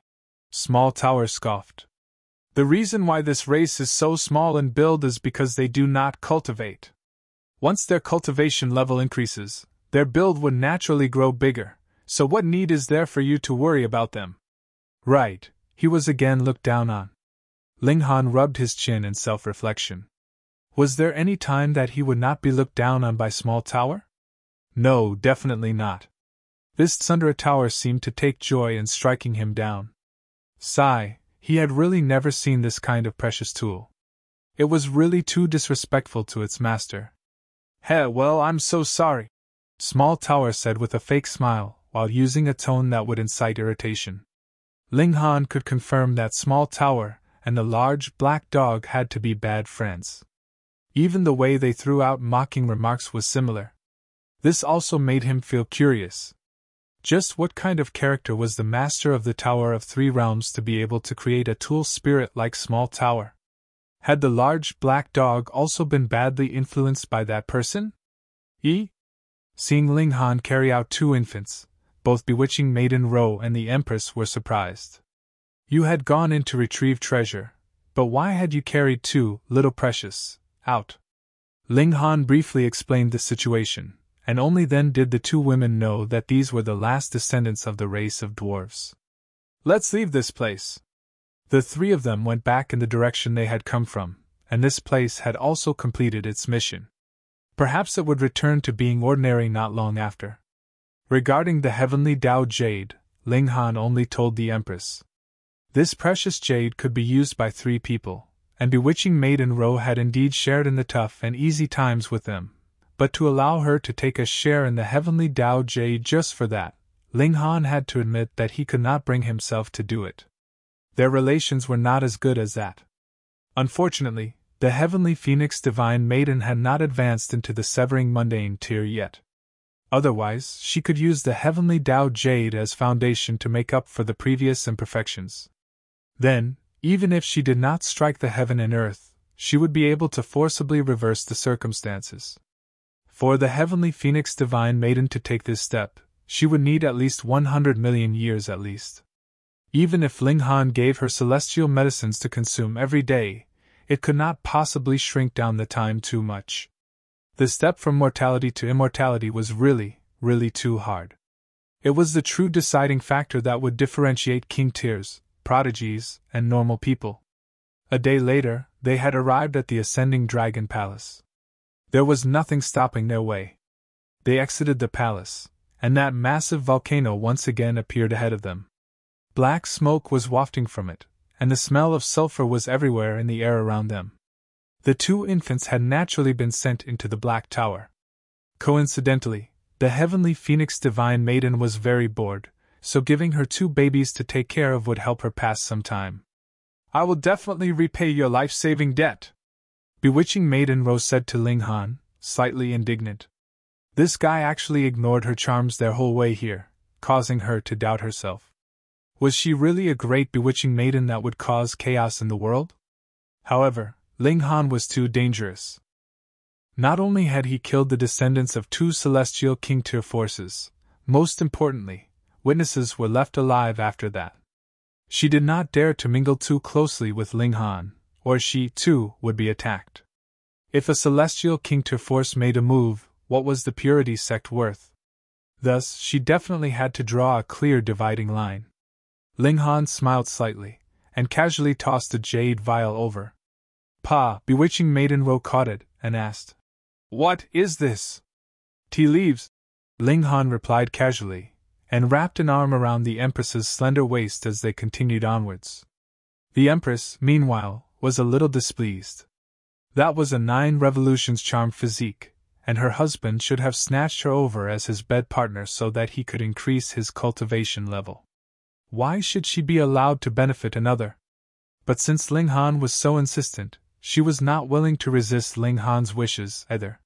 Small Tower scoffed. "The reason why this race is so small in build is because they do not cultivate. Once their cultivation level increases, their build would naturally grow bigger, so what need is there for you to worry about them?" Right, he was again looked down on. Ling Han rubbed his chin in self-reflection. Was there any time that he would not be looked down on by Small Tower? No, definitely not. This Sundara Tower seemed to take joy in striking him down. Sigh, he had really never seen this kind of precious tool. It was really too disrespectful to its master. Well, I'm so sorry," Small Tower said with a fake smile, while using a tone that would incite irritation. Ling Han could confirm that Small Tower and the large black dog had to be bad friends. Even the way they threw out mocking remarks was similar. This also made him feel curious. Just what kind of character was the master of the Tower of 3 Realms to be able to create a tool spirit like Small Tower? Had the large black dog also been badly influenced by that person? Seeing Ling Han carry out 2 infants, both bewitching Maiden Ro and the Empress were surprised. "You had gone in to retrieve treasure, but why had you carried 2, little precious, out?" Ling Han briefly explained the situation, and only then did the 2 women know that these were the last descendants of the race of dwarves. "Let's leave this place." The 3 of them went back in the direction they had come from, and this place had also completed its mission. Perhaps it would return to being ordinary not long after. Regarding the heavenly Tao Jade, Ling Han only told the Empress. This precious jade could be used by 3 people, and bewitching Maiden Ro had indeed shared in the tough and easy times with them. But to allow her to take a share in the heavenly Tao Jade just for that, Ling Han had to admit that he could not bring himself to do it. Their relations were not as good as that. Unfortunately, the heavenly Phoenix Divine Maiden had not advanced into the Severing Mundane tier yet. Otherwise, she could use the heavenly Tao Jade as foundation to make up for the previous imperfections. Then, even if she did not strike the heaven and earth, she would be able to forcibly reverse the circumstances. For the heavenly Phoenix Divine Maiden to take this step, she would need at least 100 million years at least. Even if Ling Han gave her celestial medicines to consume every day, it could not possibly shrink down the time too much. The step from mortality to immortality was really too hard. It was the true deciding factor that would differentiate king tiers, prodigies, and normal people. A day later, they had arrived at the Ascending Dragon Palace. There was nothing stopping their way. They exited the palace, and that massive volcano once again appeared ahead of them. Black smoke was wafting from it, and the smell of sulfur was everywhere in the air around them. The 2 infants had naturally been sent into the Black Tower. Coincidentally, the heavenly Phoenix Divine Maiden was very bored, so giving her 2 babies to take care of would help her pass some time. "I will definitely repay your life-saving debt," Bewitching Maiden Rose said to Ling Han, slightly indignant. This guy actually ignored her charms their whole way here, causing her to doubt herself. Was she really a great bewitching maiden that would cause chaos in the world? However, Ling Han was too dangerous. Not only had he killed the descendants of 2 celestial king tier forces, most importantly, witnesses were left alive after that. She did not dare to mingle too closely with Ling Han, or she, too, would be attacked. If a celestial king tier force made a move, what was the purity sect worth? Thus, she definitely had to draw a clear dividing line. Ling Han smiled slightly, and casually tossed a jade vial over. Bewitching Maiden Ro caught it, and asked, What is this? Tea leaves, Ling Han replied casually, and wrapped an arm around the Empress's slender waist as they continued onwards. The Empress, meanwhile, was a little displeased. That was a 9 revolutions charm physique, and her husband should have snatched her over as his bed partner so that he could increase his cultivation level. Why should she be allowed to benefit another? But since Ling Han was so insistent, she was not willing to resist Ling Han's wishes either.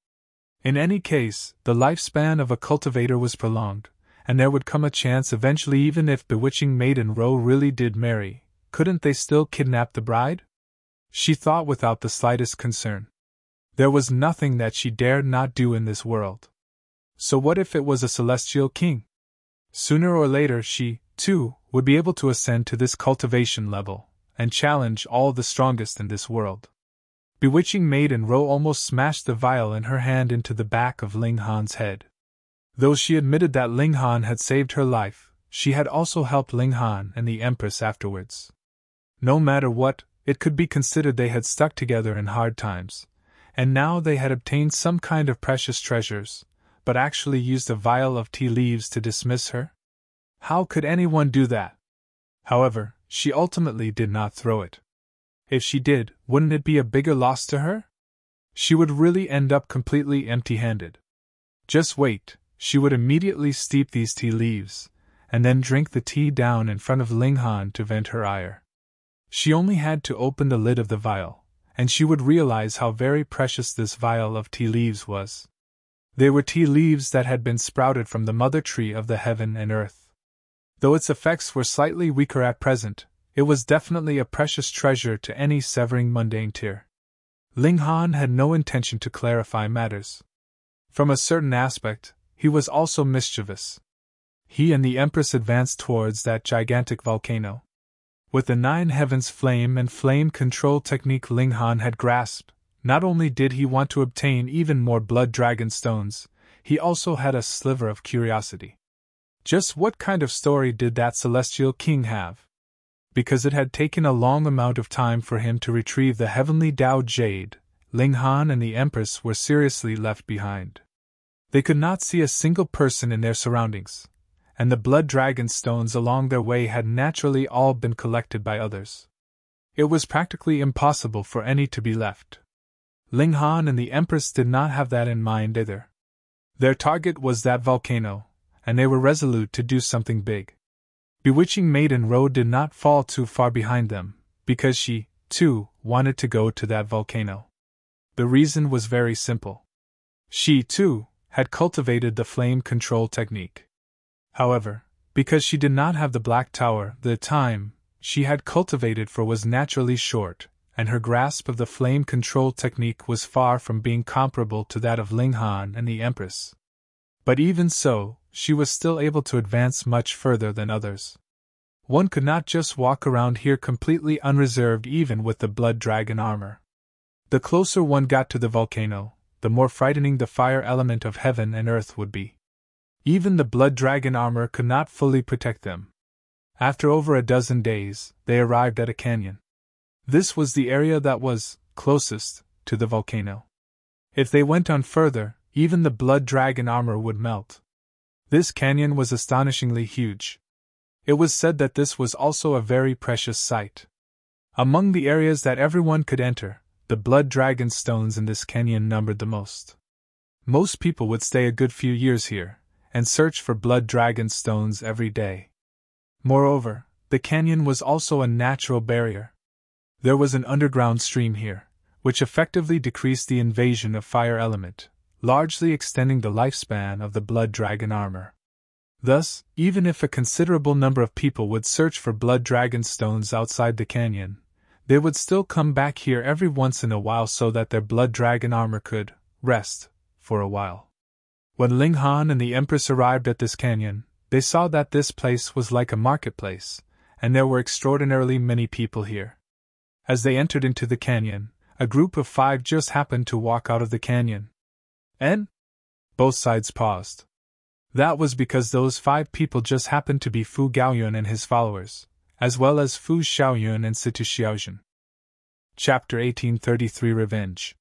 In any case, the lifespan of a cultivator was prolonged, and there would come a chance eventually even if bewitching Maiden Ro really did marry, couldn't they still kidnap the bride? She thought without the slightest concern. There was nothing that she dared not do in this world. So what if it was a celestial king? Sooner or later she, too, would be able to ascend to this cultivation level, and challenge all the strongest in this world. Bewitching Maiden Ro almost smashed the vial in her hand into the back of Ling Han's head. Though she admitted that Ling Han had saved her life, she had also helped Ling Han and the Empress afterwards. No matter what, it could be considered they had stuck together in hard times, and now they had obtained some kind of precious treasures, but actually used a vial of tea leaves to dismiss her? How could anyone do that? However, she ultimately did not throw it. If she did, wouldn't it be a bigger loss to her? She would really end up completely empty-handed. Just wait, she would immediately steep these tea leaves, and then drink the tea down in front of Ling Han to vent her ire. She only had to open the lid of the vial, and she would realize how very precious this vial of tea leaves was. They were tea leaves that had been sprouted from the mother tree of the heaven and earth. Though its effects were slightly weaker at present, it was definitely a precious treasure to any severing mundane tier. Ling Han had no intention to clarify matters. From a certain aspect, he was also mischievous. He and the Empress advanced towards that gigantic volcano. With the 9 heavens flame and flame control technique Ling Han had grasped, not only did he want to obtain even more blood dragon stones, he also had a sliver of curiosity. Just what kind of story did that celestial king have? Because it had taken a long amount of time for him to retrieve the heavenly Tao Jade, Ling Han and the Empress were seriously left behind. They could not see a single person in their surroundings, and the blood dragon stones along their way had naturally all been collected by others. It was practically impossible for any to be left. Ling Han and the Empress did not have that in mind either. Their target was that volcano, and they were resolute to do something big. Bewitching Maiden Ro did not fall too far behind them, because she, too, wanted to go to that volcano. The reason was very simple. She, too, had cultivated the flame control technique. However, because she did not have the Black Tower, the time she had cultivated for was naturally short, and her grasp of the flame control technique was far from being comparable to that of Ling Han and the Empress. But even so, she was still able to advance much further than others. One could not just walk around here completely unreserved even with the blood dragon armor. The closer one got to the volcano, the more frightening the fire element of heaven and earth would be. Even the blood dragon armor could not fully protect them. After over a dozen days, they arrived at a canyon. This was the area that was closest to the volcano. If they went on further, even the blood dragon armor would melt. This canyon was astonishingly huge. It was said that this was also a very precious site. Among the areas that everyone could enter, the blood dragon stones in this canyon numbered the most. Most people would stay a good few years here, and search for blood dragon stones every day. Moreover, the canyon was also a natural barrier. There was an underground stream here, which effectively decreased the invasion of fire element, largely extending the lifespan of the blood dragon armor. Thus, even if a considerable number of people would search for blood dragon stones outside the canyon, they would still come back here every once in a while so that their blood dragon armor could rest for a while. When Ling Han and the Empress arrived at this canyon, they saw that this place was like a marketplace, and there were extraordinarily many people here. As they entered into the canyon, a group of 5 just happened to walk out of the canyon. And both sides paused. That was because those 5 people just happened to be Fu Gaoyun and his followers, as well as Fu Xiaoyun and Situ Xiaojun. Chapter 1833 Revenge.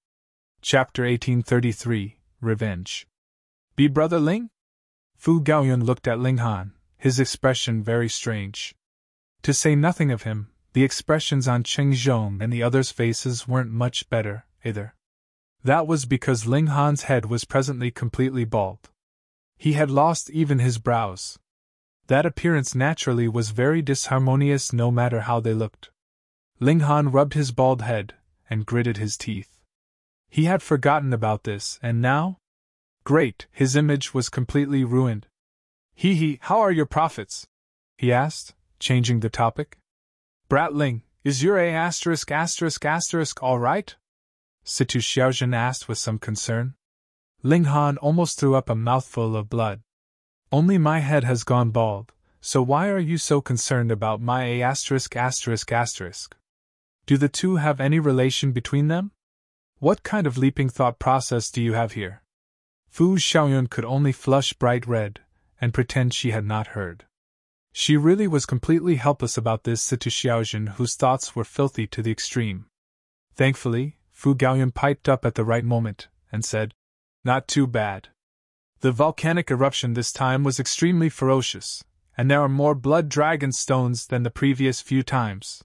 Chapter 1833 Revenge. Be Brother Ling? Fu Gaoyun looked at Ling Han, his expression very strange. To say nothing of him, the expressions on Cheng Zhong and the others' faces weren't much better, either. That was because Ling Han's head was presently completely bald. He had lost even his brows. That appearance naturally was very disharmonious no matter how they looked. Ling Han rubbed his bald head and gritted his teeth. He had forgotten about this, and now? Great, his image was completely ruined. Hee, how are your profits? He asked, changing the topic. Brat Ling, is your A**** all right? Situ Xiaojun asked with some concern. Ling Han almost threw up a mouthful of blood. Only my head has gone bald, so why are you so concerned about my A****? Do the two have any relation between them? What kind of leaping thought process do you have here? Fu Xiaoyun could only flush bright red and pretend she had not heard. She really was completely helpless about this Situ Xiaojun whose thoughts were filthy to the extreme. Thankfully, Fu Gaoyun piped up at the right moment and said, Not too bad. The volcanic eruption this time was extremely ferocious, and there are more blood dragon stones than the previous few times.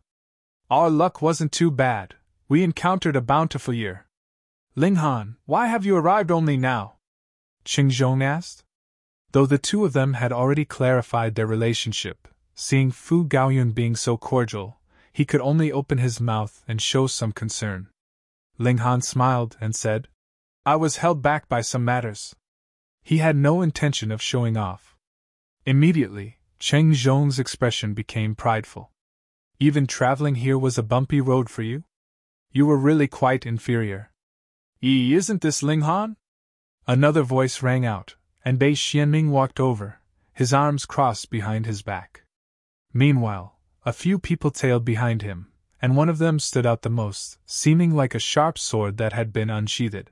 Our luck wasn't too bad, we encountered a bountiful year. Ling Han, why have you arrived only now? Cheng Zhong asked. Though the two of them had already clarified their relationship, seeing Fu Gaoyun being so cordial, he could only open his mouth and show some concern. Ling Han smiled and said, I was held back by some matters. He had no intention of showing off. Immediately, Cheng Zhong's expression became prideful. Even traveling here was a bumpy road for you? You were really quite inferior. Isn't this Ling Han? Another voice rang out, and Bei Xianming walked over, his arms crossed behind his back. Meanwhile, a few people tailed behind him, and one of them stood out the most, seeming like a sharp sword that had been unsheathed.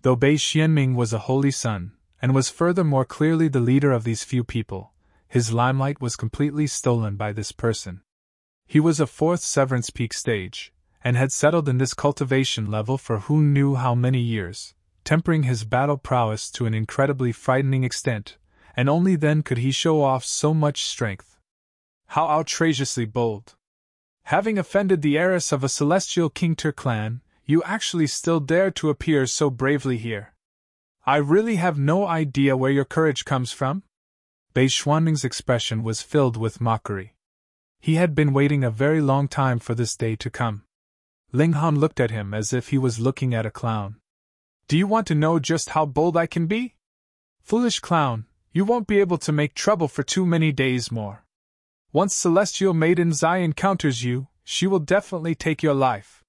Though Bei Xianming was a holy son, and was furthermore clearly the leader of these few people, his limelight was completely stolen by this person. He was a 4th Severance Peak stage, and had settled in this cultivation level for who knew how many years, tempering his battle prowess to an incredibly frightening extent, and only then could he show off so much strength. How outrageously bold! Having offended the heiress of a celestial Qingter clan, you actually still dare to appear so bravely here. I really have no idea where your courage comes from? Bei Xuanming's expression was filled with mockery. He had been waiting a very long time for this day to come. Ling Han looked at him as if he was looking at a clown. Do you want to know just how bold I can be? Foolish clown, you won't be able to make trouble for too many days more. Once Celestial Maiden Zai encounters you, she will definitely take your life.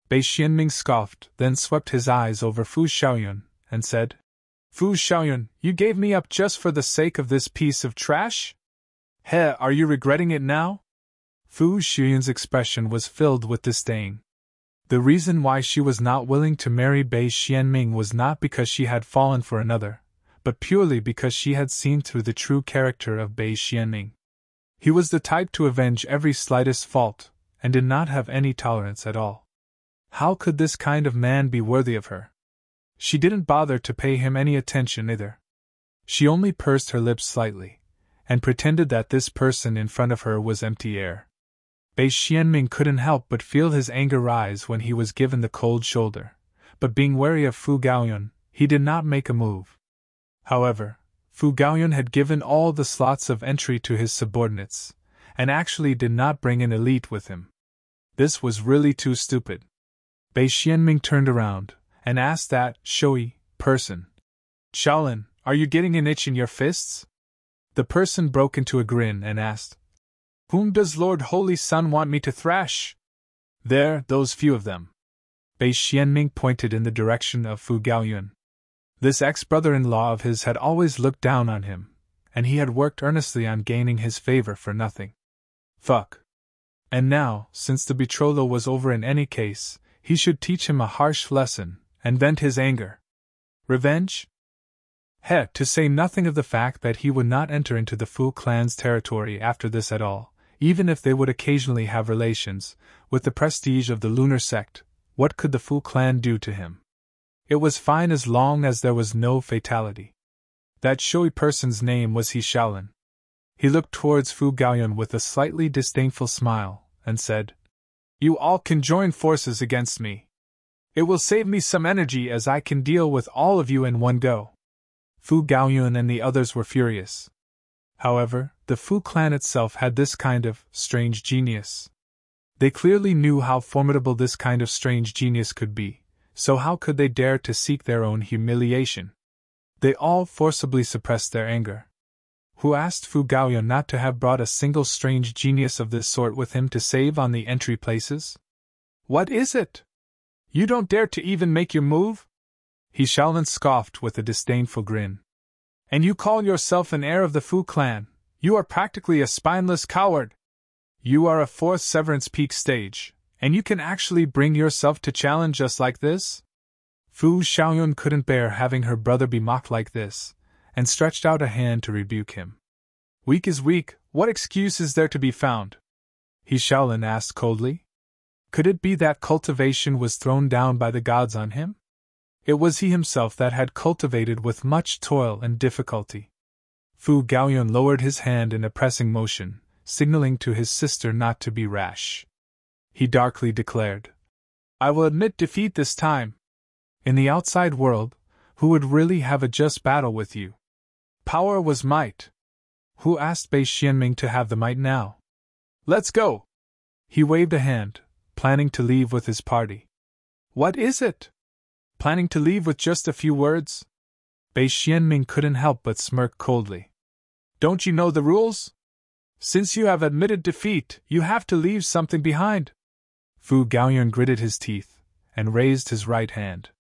Bei Xianming scoffed, then swept his eyes over Fu Xiaoyun, and said, Fu Xiaoyun, you gave me up just for the sake of this piece of trash? Are you regretting it now? Fu Xiaoyun's expression was filled with disdain. The reason why she was not willing to marry Bei Xianming was not because she had fallen for another, but purely because she had seen through the true character of Bei Xianming. He was the type to avenge every slightest fault, and did not have any tolerance at all. How could this kind of man be worthy of her? She didn't bother to pay him any attention either. She only pursed her lips slightly, and pretended that this person in front of her was empty air. Bei Xianming couldn't help but feel his anger rise when he was given the cold shoulder, but being wary of Fu Gaoyun, he did not make a move. However, Fu Gaoyun had given all the slots of entry to his subordinates, and actually did not bring an elite with him. This was really too stupid. Bei Xianming turned around and asked that showy person. Shaolin, are you getting an itch in your fists? The person broke into a grin and asked, Whom does Lord Holy Sun want me to thrash? There, those few of them. Bei Xianming pointed in the direction of Fu Gaoyun. This ex-brother-in-law of his had always looked down on him, and he had worked earnestly on gaining his favor for nothing. Fuck. And now, since the betrothal was over in any case, he should teach him a harsh lesson, and vent his anger. Revenge? To say nothing of the fact that he would not enter into the Fu clan's territory after this at all, even if they would occasionally have relations, with the prestige of the lunar sect. What could the Fu clan do to him? It was fine as long as there was no fatality. That showy person's name was He Shaolin. He looked towards Fu Gaoyun with a slightly disdainful smile, and said, You all can join forces against me. It will save me some energy as I can deal with all of you in one go. Fu Gaoyun and the others were furious. However, the Fu clan itself had this kind of strange genius. They clearly knew how formidable this kind of strange genius could be, so how could they dare to seek their own humiliation? They all forcibly suppressed their anger. Who asked Fu Gaoyun not to have brought a single strange genius of this sort with him to save on the entry places? What is it? You don't dare to even make your move? He Shaolin scoffed with a disdainful grin. And you call yourself an heir of the Fu clan? You are practically a spineless coward. You are a fourth Severance Peak stage, and you can actually bring yourself to challenge us like this? Fu Xiaoyun couldn't bear having her brother be mocked like this, and stretched out a hand to rebuke him. Weak is weak, what excuse is there to be found? He Shaolin asked coldly. Could it be that cultivation was thrown down by the gods on him? It was he himself that had cultivated with much toil and difficulty. Fu Gaoyun lowered his hand in a pressing motion, signaling to his sister not to be rash. He darkly declared, I will admit defeat this time. In the outside world, who would really have a just battle with you? Power was might. Who asked Bei Xianming to have the might now? Let's go! He waved a hand, planning to leave with his party. What is it? Planning to leave with just a few words? Bei Xianming couldn't help but smirk coldly. Don't you know the rules? Since you have admitted defeat, you have to leave something behind. Fu Gaoyun gritted his teeth, and raised his right hand.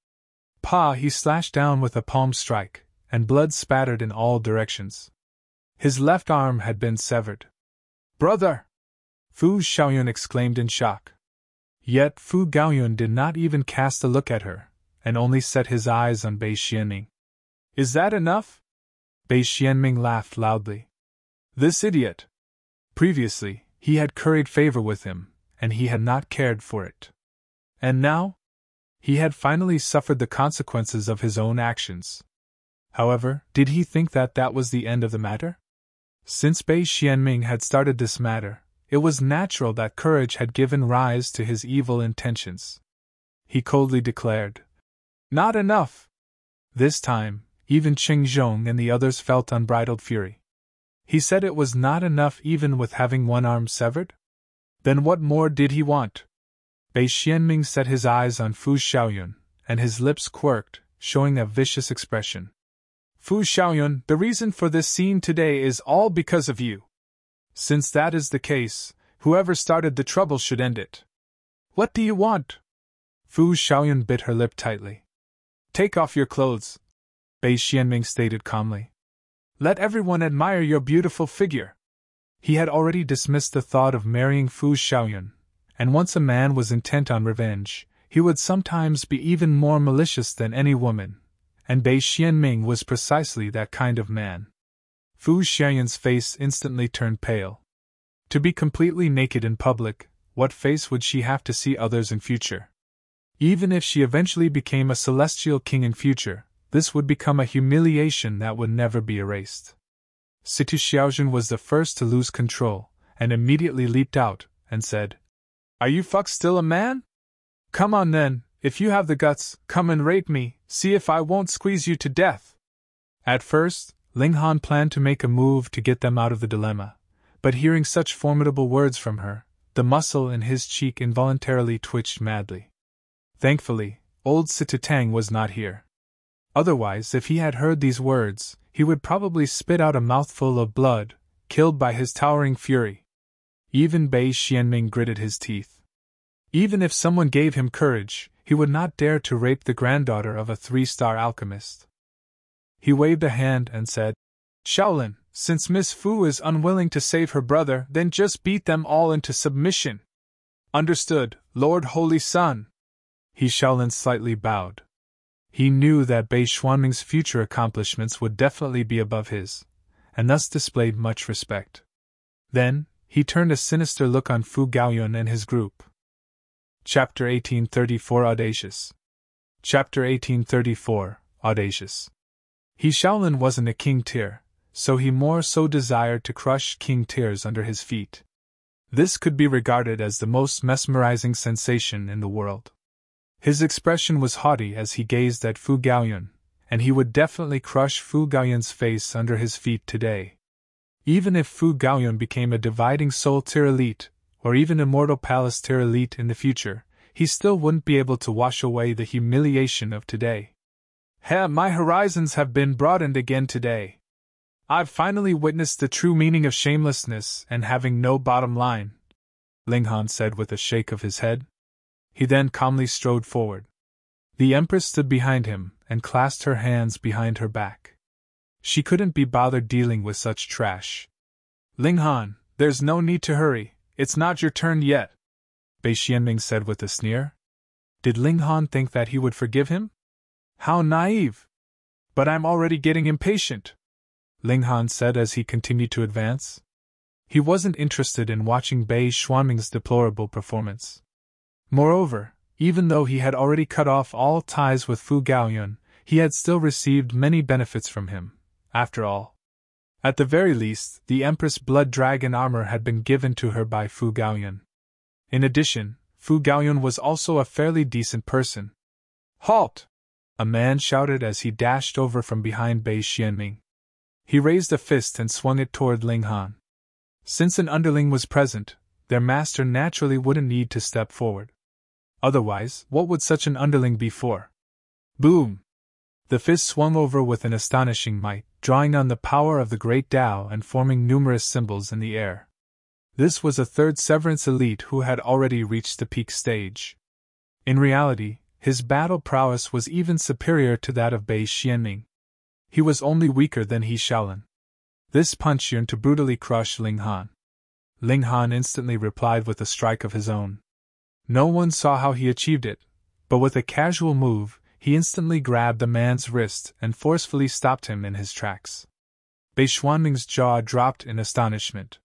He slashed down with a palm strike, and blood spattered in all directions. His left arm had been severed. Brother! Fu Xiaoyun exclaimed in shock. Yet Fu Gaoyun did not even cast a look at her, and only set his eyes on Bei Xianming. Is that enough? Bei Xianming laughed loudly. This idiot! Previously, he had curried favor with him, and he had not cared for it. And now? He had finally suffered the consequences of his own actions. However, did he think that that was the end of the matter? Since Bei Xianming had started this matter, it was natural that courage had given rise to his evil intentions. He coldly declared, Not enough! This time, even Qing Zhong and the others felt unbridled fury. He said it was not enough even with having one arm severed? Then what more did he want? Bei Xianming set his eyes on Fu Xiaoyun, and his lips quirked, showing a vicious expression. Fu Xiaoyun, the reason for this scene today is all because of you. Since that is the case, whoever started the trouble should end it. What do you want? Fu Xiaoyun bit her lip tightly. Take off your clothes, Bei Xianming stated calmly. Let everyone admire your beautiful figure. He had already dismissed the thought of marrying Fu Xiaoyun, and once a man was intent on revenge, he would sometimes be even more malicious than any woman, and Bei Xianming was precisely that kind of man. Fu Xiaoyun's face instantly turned pale. To be completely naked in public, what face would she have to see others in future? Even if she eventually became a celestial king in future, this would become a humiliation that would never be erased. Situ Xiaojun was the first to lose control, and immediately leaped out, and said, Are you still a man? Come on then, if you have the guts, come and rape me, see if I won't squeeze you to death. At first, Ling Han planned to make a move to get them out of the dilemma, but hearing such formidable words from her, the muscle in his cheek involuntarily twitched madly. Thankfully, old Situtang was not here. Otherwise, if he had heard these words, he would probably spit out a mouthful of blood, killed by his towering fury. Even Bei Xianming gritted his teeth. Even if someone gave him courage, he would not dare to rape the granddaughter of a 3-star alchemist. He waved a hand and said, Shaolin, since Miss Fu is unwilling to save her brother, then just beat them all into submission. Understood, Lord Holy Sun. He Shaolin slightly bowed. He knew that Bei Xuanming's future accomplishments would definitely be above his, and thus displayed much respect. Then, he turned a sinister look on Fu Gaoyun and his group. Chapter 1834 Audacious. Chapter 1834 Audacious. He Shaolin wasn't a King Tier, so he more so desired to crush King Tiers under his feet. This could be regarded as the most mesmerizing sensation in the world. His expression was haughty as he gazed at Fu Gaoyun, and he would definitely crush Fu Gaoyun's face under his feet today. Even if Fu Gaoyun became a dividing soul tier elite, or even immortal palace tier elite in the future, he still wouldn't be able to wash away the humiliation of today. My horizons have been broadened again today. I've finally witnessed the true meaning of shamelessness and having no bottom line, Ling Han said with a shake of his head. He then calmly strode forward. The Empress stood behind him and clasped her hands behind her back. She couldn't be bothered dealing with such trash. Ling Han, there's no need to hurry, it's not your turn yet, Bei Xianming said with a sneer. Did Ling Han think that he would forgive him? How naive! But I'm already getting impatient, Ling Han said as he continued to advance. He wasn't interested in watching Bei Xuanming's deplorable performance. Moreover, even though he had already cut off all ties with Fu Gaoyun, he had still received many benefits from him, after all. At the very least, the Empress Blood Dragon armor had been given to her by Fu Gaoyun. In addition, Fu Gaoyun was also a fairly decent person. Halt! A man shouted as he dashed over from behind Bei Xianming. He raised a fist and swung it toward Ling Han. Since an underling was present, their master naturally wouldn't need to step forward. Otherwise, what would such an underling be for? Boom! The fist swung over with an astonishing might, drawing on the power of the Great Tao and forming numerous symbols in the air. This was a third Severance elite who had already reached the peak stage. In reality, his battle prowess was even superior to that of Bei Xianming. He was only weaker than He Shaolin. This punch yearned to brutally crush Ling Han. Ling Han instantly replied with a strike of his own. No one saw how he achieved it, but with a casual move, he instantly grabbed the man's wrist and forcefully stopped him in his tracks. Bei Xuanming's jaw dropped in astonishment.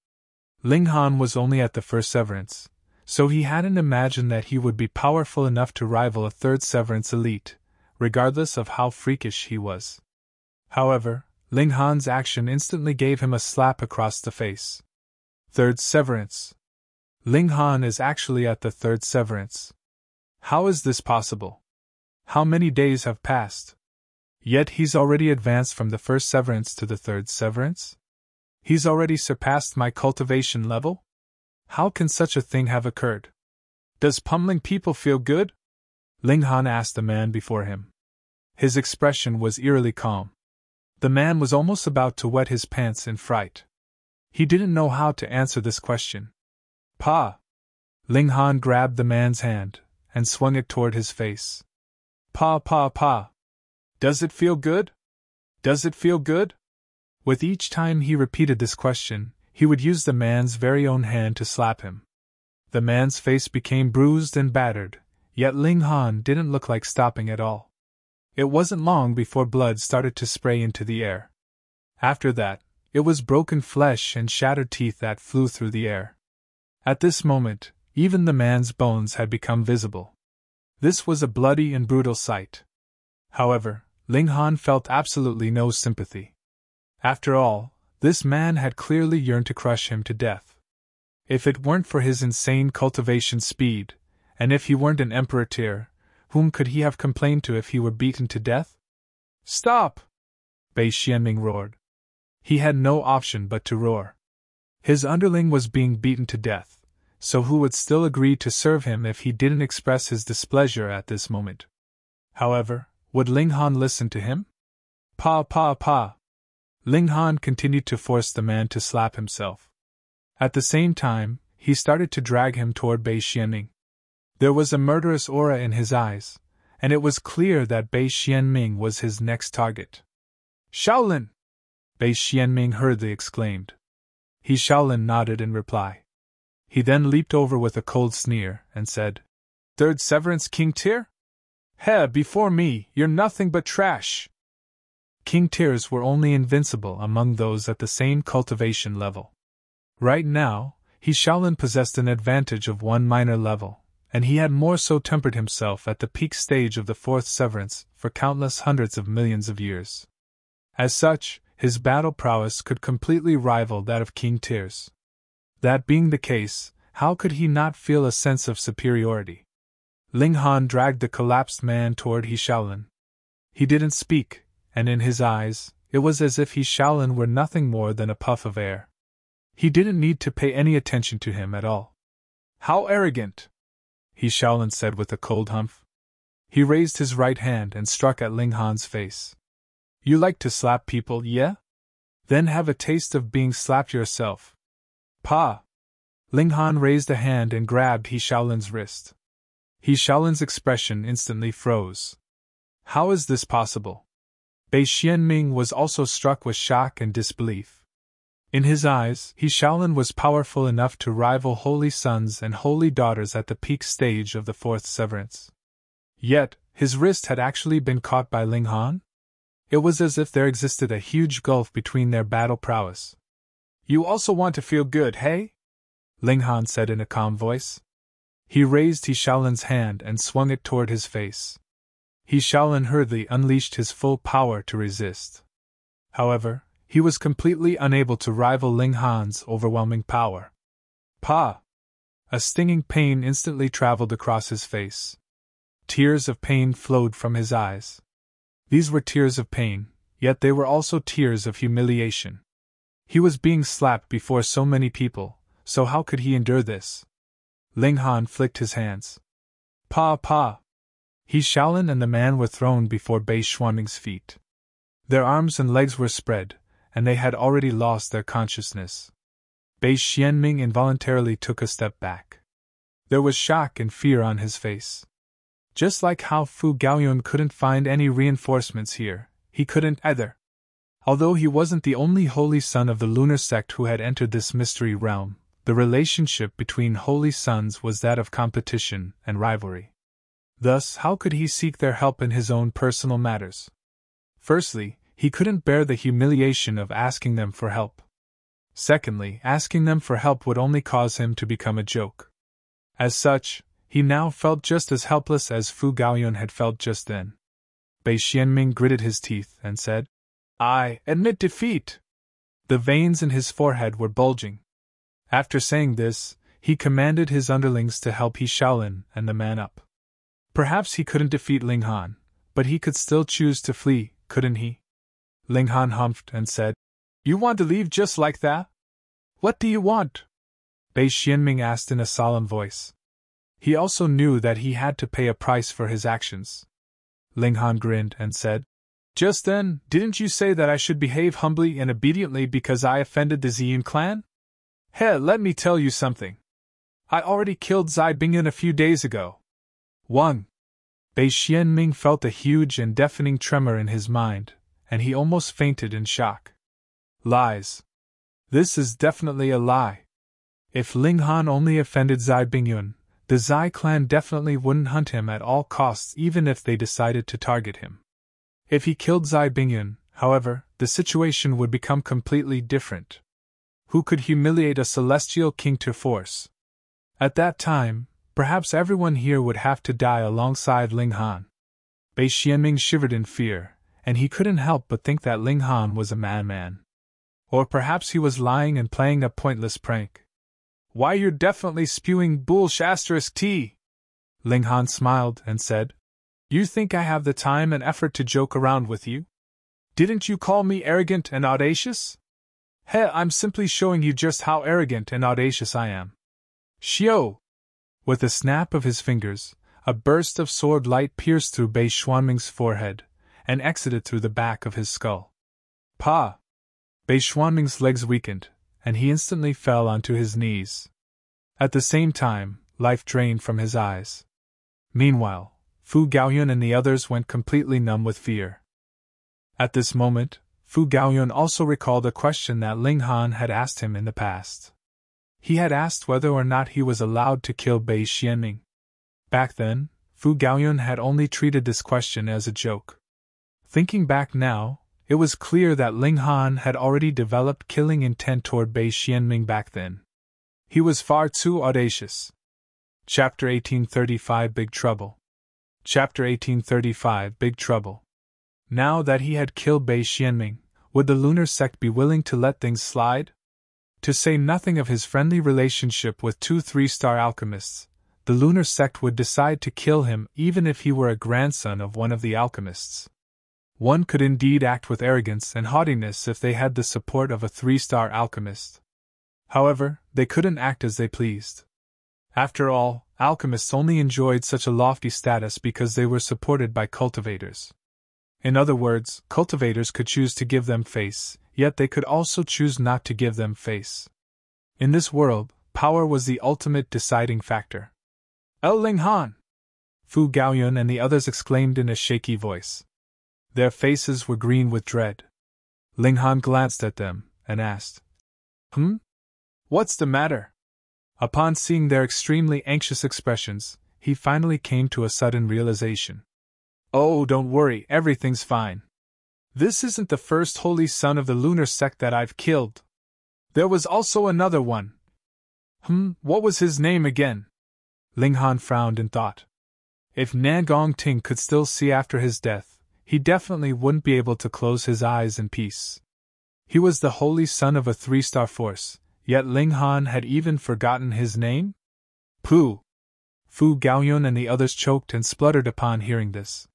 Ling Han was only at the first Severance, so he hadn't imagined that he would be powerful enough to rival a third Severance elite, regardless of how freakish he was. However, Ling Han's action instantly gave him a slap across the face. Third Severance. Ling Han is actually at the third Severance. How is this possible? How many days have passed? Yet he's already advanced from the first Severance to the third Severance? He's already surpassed my cultivation level? How can such a thing have occurred? Does pummeling people feel good? Ling Han asked the man before him. His expression was eerily calm. The man was almost about to wet his pants in fright. He didn't know how to answer this question. Pa! Ling Han grabbed the man's hand and swung it toward his face. Pa! Does it feel good? Does it feel good? With each time he repeated this question, he would use the man's very own hand to slap him. The man's face became bruised and battered, yet Ling Han didn't look like stopping at all. It wasn't long before blood started to spray into the air. After that, it was broken flesh and shattered teeth that flew through the air. At this moment, even the man's bones had become visible. This was a bloody and brutal sight. However, Ling Han felt absolutely no sympathy. After all, this man had clearly yearned to crush him to death. If it weren't for his insane cultivation speed, and if he weren't an emperor tier, whom could he have complained to if he were beaten to death? Stop! Bei Xianming roared. He had no option but to roar. His underling was being beaten to death, so who would still agree to serve him if he didn't express his displeasure at this moment? However, would Ling Han listen to him? Pa pa pa! Ling Han continued to force the man to slap himself. At the same time, he started to drag him toward Bei Xianming. There was a murderous aura in his eyes, and it was clear that Bei Xianming was his next target. Shaolin! Bei Xianming hurriedly exclaimed. Shaolin nodded in reply. He then leaped over with a cold sneer and said, Third Severance King Tyr? Heh, before me, you're nothing but trash. King Tyrs were only invincible among those at the same cultivation level. Right now, Shaolin possessed an advantage of one minor level, and he had more so tempered himself at the peak stage of the fourth severance for countless hundreds of millions of years. As such, his battle prowess could completely rival that of King Tyr's. That being the case, how could he not feel a sense of superiority? Ling Han dragged the collapsed man toward Shaolin. He didn't speak, and in his eyes, it was as if Shaolin were nothing more than a puff of air. He didn't need to pay any attention to him at all. How arrogant! Shaolin said with a cold humph. He raised his right hand and struck at Ling Han's face. You like to slap people, yeah? Then have a taste of being slapped yourself. Pa! Ling Han raised a hand and grabbed Shaolin's wrist. Shaolin's expression instantly froze. How is this possible? Bei Xianming was also struck with shock and disbelief. In his eyes, Shaolin was powerful enough to rival holy sons and holy daughters at the peak stage of the fourth severance. Yet, his wrist had actually been caught by Ling Han? It was as if there existed a huge gulf between their battle prowess. You also want to feel good, hey? Ling Han said in a calm voice. He raised Shaolin's hand and swung it toward his face. Shaolin hurriedly unleashed his full power to resist. However, he was completely unable to rival Ling Han's overwhelming power. Pa! A stinging pain instantly traveled across his face. Tears of pain flowed from his eyes. These were tears of pain, yet they were also tears of humiliation. He was being slapped before so many people, so how could he endure this? Ling Han flicked his hands. Pa pa! Shaolin and the man were thrown before Bei Xianming's feet. Their arms and legs were spread, and they had already lost their consciousness. Bei Xianming involuntarily took a step back. There was shock and fear on his face. Just like how Fu Gaoyun couldn't find any reinforcements here, he couldn't either. Although he wasn't the only holy son of the lunar sect who had entered this mystery realm, the relationship between holy sons was that of competition and rivalry. Thus, how could he seek their help in his own personal matters? Firstly, he couldn't bear the humiliation of asking them for help. Secondly, asking them for help would only cause him to become a joke. As such, he now felt just as helpless as Fu Gaoyun had felt just then. Bei Xianming gritted his teeth and said, I admit defeat. The veins in his forehead were bulging. After saying this, he commanded his underlings to help Shaolin and the man up. Perhaps he couldn't defeat Ling Han, but he could still choose to flee, couldn't he? Ling Han humphed and said, You want to leave just like that? What do you want? Bei Xianming asked in a solemn voice. He also knew that he had to pay a price for his actions. Ling Han grinned and said, Just then, didn't you say that I should behave humbly and obediently because I offended the Ziyun clan? Hey, let me tell you something. I already killed Zai Bingyun a few days ago. 1. Bei Xianming felt a huge and deafening tremor in his mind, and he almost fainted in shock. Lies. This is definitely a lie. If Ling Han only offended Zai Bingyun, the Zai clan definitely wouldn't hunt him at all costs even if they decided to target him. If he killed Zai Bingyun, however, the situation would become completely different. Who could humiliate a celestial king to force? At that time, perhaps everyone here would have to die alongside Ling Han. Bei Xianming shivered in fear, and he couldn't help but think that Ling Han was a madman. Or perhaps he was lying and playing a pointless prank. Why, you're definitely spewing bullsh*t. Ling Han smiled and said, You think I have the time and effort to joke around with you? Didn't you call me arrogant and audacious? Hey, I'm simply showing you just how arrogant and audacious I am. Xiao! With a snap of his fingers, a burst of sword light pierced through Bei Xuanming's forehead and exited through the back of his skull. Pa! Bei Xuanming's legs weakened, and he instantly fell onto his knees. At the same time, life drained from his eyes. Meanwhile, Fu Gaoyun and the others went completely numb with fear. At this moment, Fu Gaoyun also recalled a question that Ling Han had asked him in the past. He had asked whether or not he was allowed to kill Bei Xianming. Back then, Fu Gaoyun had only treated this question as a joke. Thinking back now, it was clear that Ling Han had already developed killing intent toward Bei Xianming back then. He was far too audacious. Chapter 1835 Big Trouble. Chapter 1835 Big Trouble. Now that he had killed Bei Xianming, would the lunar sect be willing to let things slide? To say nothing of his friendly relationship with 2 3-star alchemists, the lunar sect would decide to kill him even if he were a grandson of one of the alchemists. One could indeed act with arrogance and haughtiness if they had the support of a 3-star alchemist. However, they couldn't act as they pleased. After all, alchemists only enjoyed such a lofty status because they were supported by cultivators. In other words, cultivators could choose to give them face, yet they could also choose not to give them face. In this world, power was the ultimate deciding factor. Ling Han! Fu Gaoyun and the others exclaimed in a shaky voice. Their faces were green with dread. Ling Han glanced at them and asked, What's the matter? Upon seeing their extremely anxious expressions, he finally came to a sudden realization. Oh, don't worry, everything's fine. This isn't the first holy son of the lunar sect that I've killed. There was also another one. What was his name again? Ling Han frowned in thought. If Nan Gongting could still see after his death, he definitely wouldn't be able to close his eyes in peace. He was the holy son of a 3-star force, yet Ling Han had even forgotten his name? Pooh! Fu Gaoyun and the others choked and spluttered upon hearing this.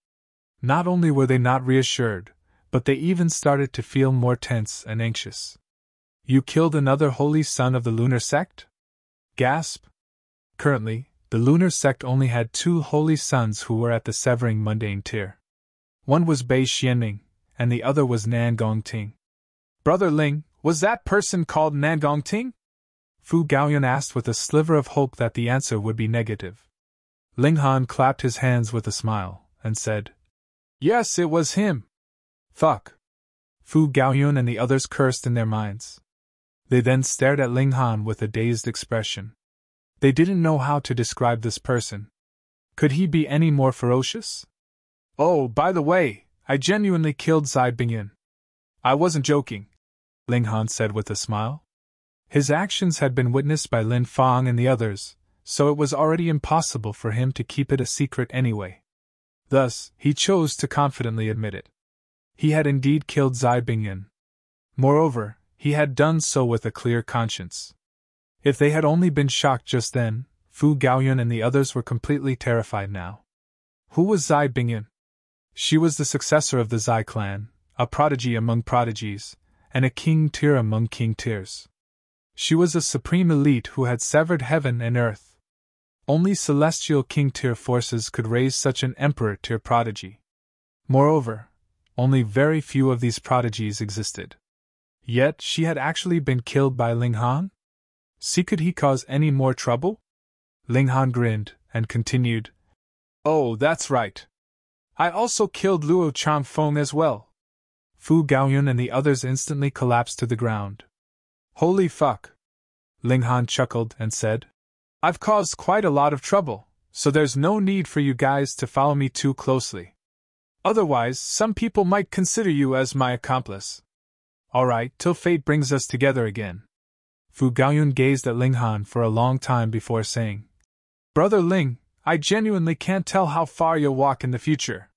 Not only were they not reassured, but they even started to feel more tense and anxious. You killed another holy son of the lunar sect? Gasp! Currently, the lunar sect only had 2 holy sons who were at the severing mundane tier. One was Bei Xianming, and the other was Nan Gongting. Brother Ling, was that person called Nan Gongting? Fu Gaoyun asked with a sliver of hope that the answer would be negative. Ling Han clapped his hands with a smile, and said, Yes, it was him. Fuck. Fu Gaoyun and the others cursed in their minds. They then stared at Ling Han with a dazed expression. They didn't know how to describe this person. Could he be any more ferocious? Oh, by the way, I genuinely killed Zai Bingyan. I wasn't joking, Ling Han said with a smile. His actions had been witnessed by Lin Fang and the others, so it was already impossible for him to keep it a secret anyway. Thus, he chose to confidently admit it. He had indeed killed Zai Bingyan. Moreover, he had done so with a clear conscience. If they had only been shocked just then, Fu Gaoyun and the others were completely terrified now. Who was Zai Bingyan? She was the successor of the Zai clan, a prodigy among prodigies, and a king tier among king tiers. She was a supreme elite who had severed heaven and earth. Only celestial king tier forces could raise such an emperor tier prodigy. Moreover, only very few of these prodigies existed. Yet she had actually been killed by Ling Han? See, could he cause any more trouble? Ling Han grinned and continued, Oh, that's right. I also killed Luo Chanfeng as well. Fu Gaoyun and the others instantly collapsed to the ground. Holy fuck. Ling Han chuckled and said, I've caused quite a lot of trouble, so there's no need for you guys to follow me too closely. Otherwise, some people might consider you as my accomplice. Alright, till fate brings us together again. Fu Gaoyun gazed at Ling Han for a long time before saying, Brother Ling, I genuinely can't tell how far you'll walk in the future.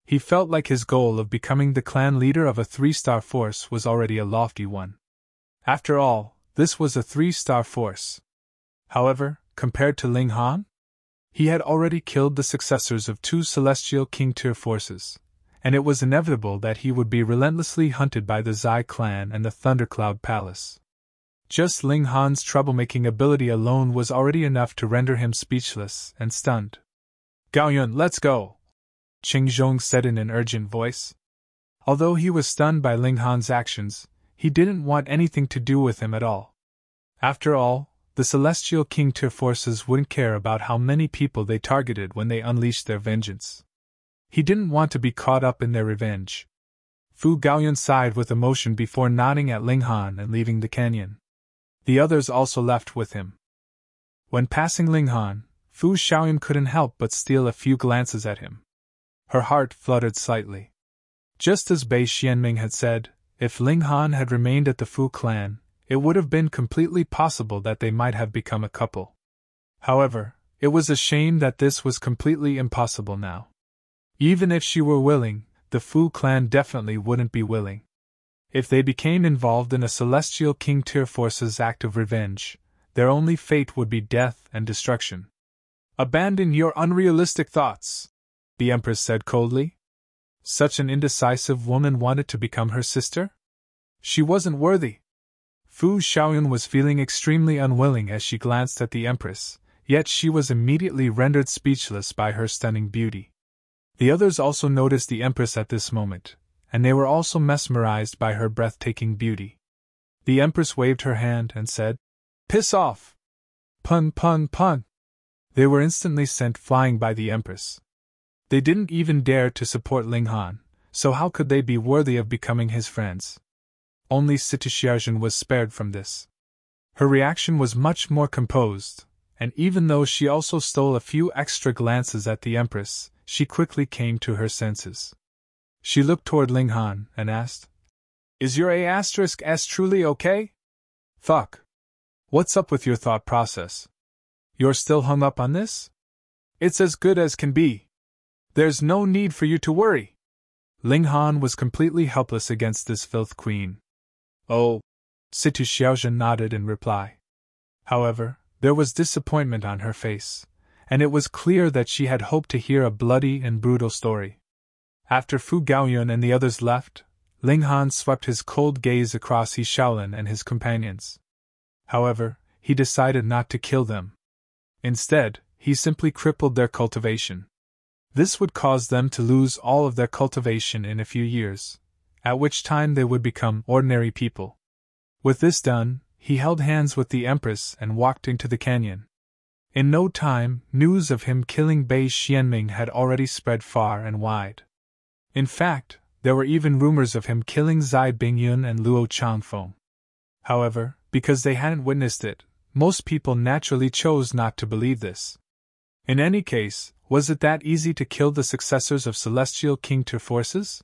He felt like his goal of becoming the clan leader of a 3-star force was already a lofty one. After all, this was a 3-star force. However, compared to Ling Han, he had already killed the successors of 2 celestial king tier forces, and it was inevitable that he would be relentlessly hunted by the Zai clan and the Thundercloud Palace. Just Ling Han's troublemaking ability alone was already enough to render him speechless and stunned. "Gaoyun, let's go!" Qing Zhong said in an urgent voice. Although he was stunned by Ling Han's actions, he didn't want anything to do with him at all. After all, the Celestial King Tier forces wouldn't care about how many people they targeted when they unleashed their vengeance. He didn't want to be caught up in their revenge. Fu Gaoyun sighed with emotion before nodding at Ling Han and leaving the canyon. The others also left with him. When passing Ling Han, Fu Xiaoyun couldn't help but steal a few glances at him. Her heart fluttered slightly. Just as Bei Xianming had said, if Ling Han had remained at the Fu clan, it would have been completely possible that they might have become a couple. However, it was a shame that this was completely impossible now. Even if she were willing, the Fu clan definitely wouldn't be willing. If they became involved in a Celestial King Tier force's act of revenge, their only fate would be death and destruction. "Abandon your unrealistic thoughts," the Empress said coldly. Such an indecisive woman wanted to become her sister? She wasn't worthy. Fu Xiaoyun was feeling extremely unwilling as she glanced at the Empress, yet she was immediately rendered speechless by her stunning beauty. The others also noticed the Empress at this moment, and they were also mesmerized by her breathtaking beauty. The Empress waved her hand and said, "Piss off! Pun pun pun!" They were instantly sent flying by the Empress. They didn't even dare to support Ling Han, so how could they be worthy of becoming his friends? Only Sitixiaozhen was spared from this. Her reaction was much more composed, and even though she also stole a few extra glances at the Empress, she quickly came to her senses. She looked toward Ling Han and asked, "Is your A*S truly okay? Fuck. What's up with your thought process? You're still hung up on this? It's as good as can be. There's no need for you to worry." Ling Han was completely helpless against this filth queen. "Oh," Sitixiaozhen nodded in reply. However, there was disappointment on her face, and it was clear that she had hoped to hear a bloody and brutal story. After Fu Gaoyun and the others left, Ling Han swept his cold gaze across He Shaolin and his companions. However, he decided not to kill them. Instead, he simply crippled their cultivation. This would cause them to lose all of their cultivation in a few years, at which time they would become ordinary people. With this done, he held hands with the Empress and walked into the canyon. In no time, news of him killing Bei Xianming had already spread far and wide. In fact, there were even rumors of him killing Zai Bingyun and Luo Changfeng. However, because they hadn't witnessed it, most people naturally chose not to believe this. In any case, was it that easy to kill the successors of Celestial King Tier forces?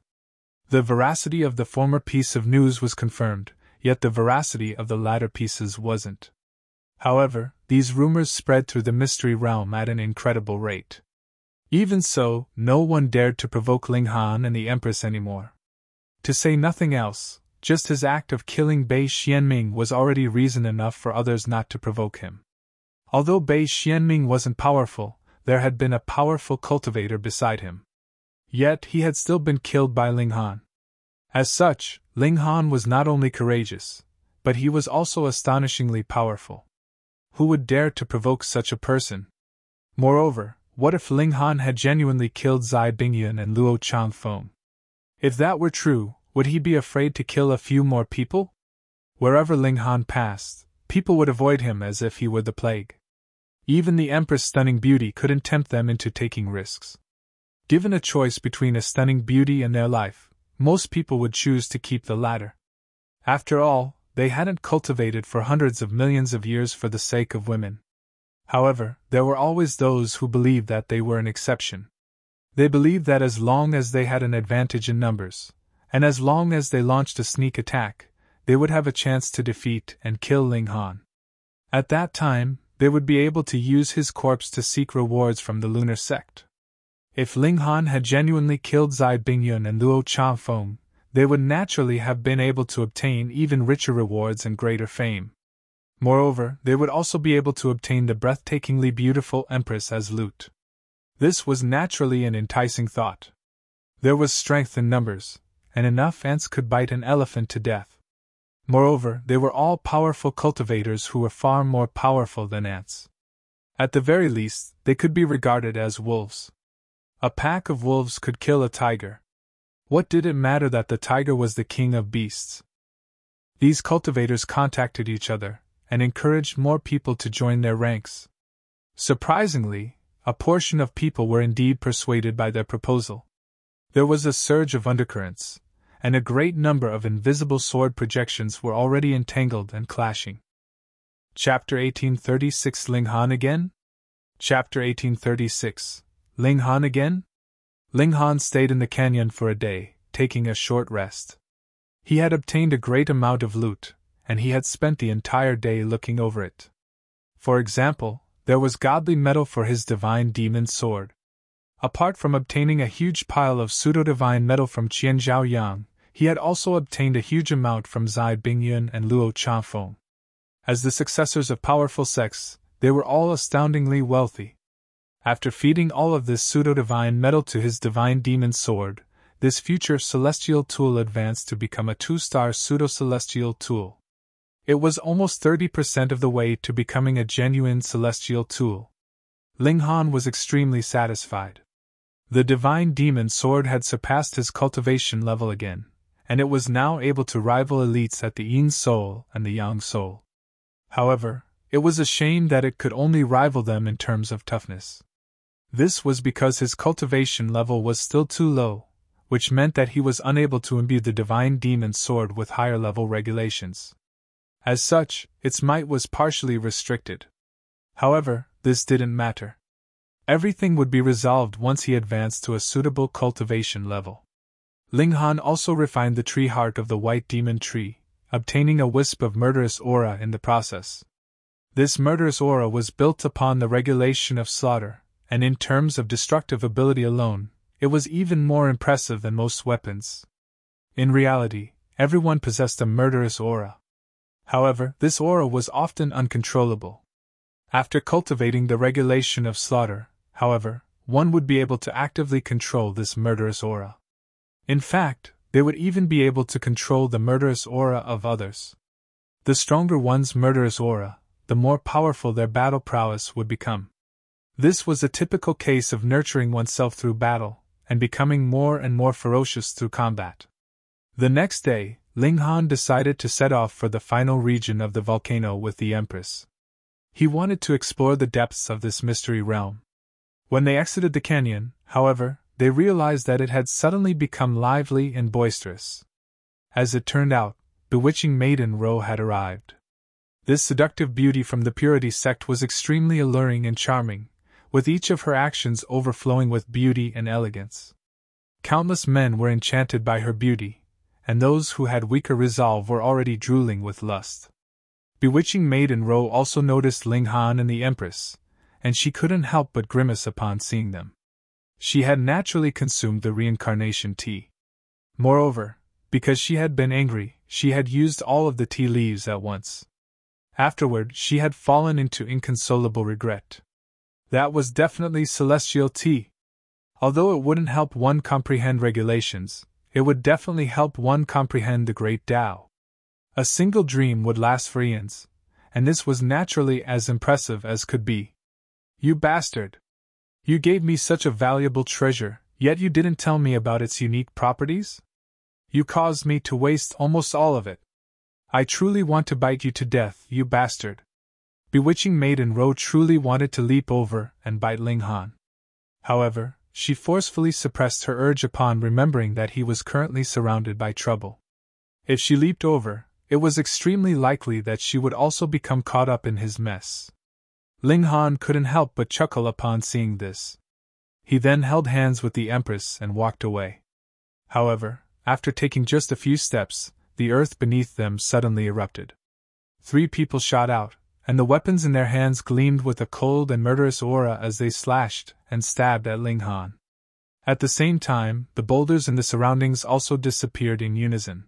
The veracity of the former piece of news was confirmed, yet the veracity of the latter pieces wasn't. However, these rumors spread through the mystery realm at an incredible rate. Even so, no one dared to provoke Ling Han and the Empress anymore. To say nothing else, just his act of killing Bei Xianming was already reason enough for others not to provoke him. Although Bei Xianming wasn't powerful, there had been a powerful cultivator beside him. Yet he had still been killed by Ling Han. As such, Ling Han was not only courageous, but he was also astonishingly powerful. Who would dare to provoke such a person? Moreover, what if Ling Han had genuinely killed Zai Bingyun and Luo Changfeng? If that were true, would he be afraid to kill a few more people? Wherever Ling Han passed, people would avoid him as if he were the plague. Even the Empress' stunning beauty couldn't tempt them into taking risks. Given a choice between a stunning beauty and their life, most people would choose to keep the latter. After all, they hadn't cultivated for hundreds of millions of years for the sake of women. However, there were always those who believed that they were an exception. They believed that as long as they had an advantage in numbers, and as long as they launched a sneak attack, they would have a chance to defeat and kill Ling Han. At that time, they would be able to use his corpse to seek rewards from the lunar sect. If Ling Han had genuinely killed Zai Bingyun and Luo Changfeng, they would naturally have been able to obtain even richer rewards and greater fame. Moreover, they would also be able to obtain the breathtakingly beautiful Empress as loot. This was naturally an enticing thought. There was strength in numbers, and enough ants could bite an elephant to death. Moreover, they were all powerful cultivators who were far more powerful than ants. At the very least, they could be regarded as wolves. A pack of wolves could kill a tiger. What did it matter that the tiger was the king of beasts? These cultivators contacted each other and encouraged more people to join their ranks. Surprisingly, a portion of people were indeed persuaded by their proposal. There was a surge of undercurrents, and a great number of invisible sword projections were already entangled and clashing. Chapter 1836 Ling Han again? Chapter 1836 Ling Han again? Ling Han stayed in the canyon for a day, taking a short rest. He had obtained a great amount of loot, and he had spent the entire day looking over it. For example, there was godly metal for his divine demon sword. Apart from obtaining a huge pile of pseudo-divine metal from Qian Zhaoyang, he had also obtained a huge amount from Zai Bingyun and Luo Chanfeng. As the successors of powerful sects, they were all astoundingly wealthy. After feeding all of this pseudo-divine metal to his divine demon sword, this future celestial tool advanced to become a 2-star pseudo-celestial tool. It was almost 30% of the way to becoming a genuine celestial tool. Ling Han was extremely satisfied. The divine demon sword had surpassed his cultivation level again, and it was now able to rival elites at the Yin Soul and the Yang Soul. However, it was a shame that it could only rival them in terms of toughness. This was because his cultivation level was still too low, which meant that he was unable to imbue the divine demon sword with higher level regulations. As such, its might was partially restricted. However, this didn't matter. Everything would be resolved once he advanced to a suitable cultivation level. Ling Han also refined the tree heart of the white demon tree, obtaining a wisp of murderous aura in the process. This murderous aura was built upon the regulation of slaughter, and in terms of destructive ability alone, it was even more impressive than most weapons. In reality, everyone possessed a murderous aura. However, this aura was often uncontrollable. After cultivating the regulation of slaughter, however, one would be able to actively control this murderous aura. In fact, they would even be able to control the murderous aura of others. The stronger one's murderous aura, the more powerful their battle prowess would become. This was a typical case of nurturing oneself through battle, and becoming more and more ferocious through combat. The next day, Ling Han decided to set off for the final region of the volcano with the Empress. He wanted to explore the depths of this mystery realm. When they exited the canyon, however, they realized that it had suddenly become lively and boisterous. As it turned out, bewitching maiden Ro had arrived. This seductive beauty from the Purity sect was extremely alluring and charming, with each of her actions overflowing with beauty and elegance. Countless men were enchanted by her beauty, and those who had weaker resolve were already drooling with lust. Bewitching maiden Ro also noticed Ling Han and the Empress, and she couldn't help but grimace upon seeing them. She had naturally consumed the reincarnation tea. Moreover, because she had been angry, she had used all of the tea leaves at once. Afterward, she had fallen into inconsolable regret. That was definitely celestial tea. Although it wouldn't help one comprehend regulations, it would definitely help one comprehend the great Tao. A single dream would last for eons, and this was naturally as impressive as could be. You bastard! You gave me such a valuable treasure, yet you didn't tell me about its unique properties? You caused me to waste almost all of it. I truly want to bite you to death, you bastard. Bewitching maiden Ro truly wanted to leap over and bite Ling Han. However, she forcefully suppressed her urge upon remembering that he was currently surrounded by trouble. If she leaped over, it was extremely likely that she would also become caught up in his mess. Ling Han couldn't help but chuckle upon seeing this. He then held hands with the Empress and walked away. However, after taking just a few steps, the earth beneath them suddenly erupted. 3 people shot out, and the weapons in their hands gleamed with a cold and murderous aura as they slashed and stabbed at Ling Han. At the same time, the boulders in the surroundings also disappeared in unison.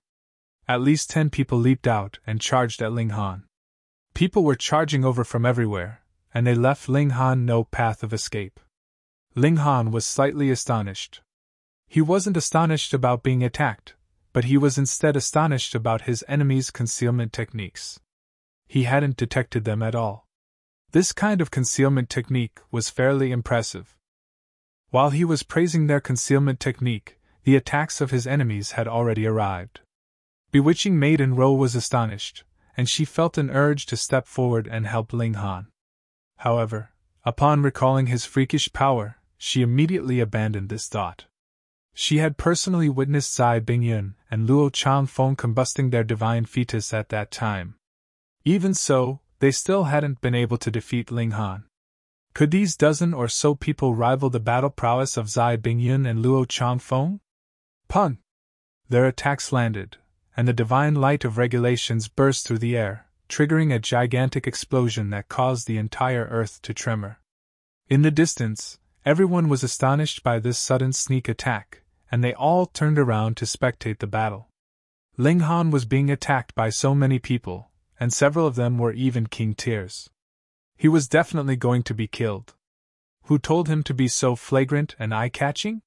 At least 10 people leaped out and charged at Ling Han. People were charging over from everywhere, and they left Ling Han no path of escape. Ling Han was slightly astonished. He wasn't astonished about being attacked, but he was instead astonished about his enemy's concealment techniques. He hadn't detected them at all. This kind of concealment technique was fairly impressive. While he was praising their concealment technique, the attacks of his enemies had already arrived. Bewitching Maiden Ro was astonished, and she felt an urge to step forward and help Ling Han. However, upon recalling his freakish power, she immediately abandoned this thought. She had personally witnessed Zai Bingyun and Luo Changfeng combusting their divine fetus at that time. Even so, they still hadn't been able to defeat Ling Han. Could these dozen or so people rival the battle prowess of Zai Bingyun and Luo Changfeng? Pun! Their attacks landed, and the divine light of regulations burst through the air, triggering a gigantic explosion that caused the entire earth to tremor. In the distance, everyone was astonished by this sudden sneak attack, and they all turned around to spectate the battle. Ling Han was being attacked by so many people, and several of them were even king tiers. He was definitely going to be killed. Who told him to be so flagrant and eye-catching?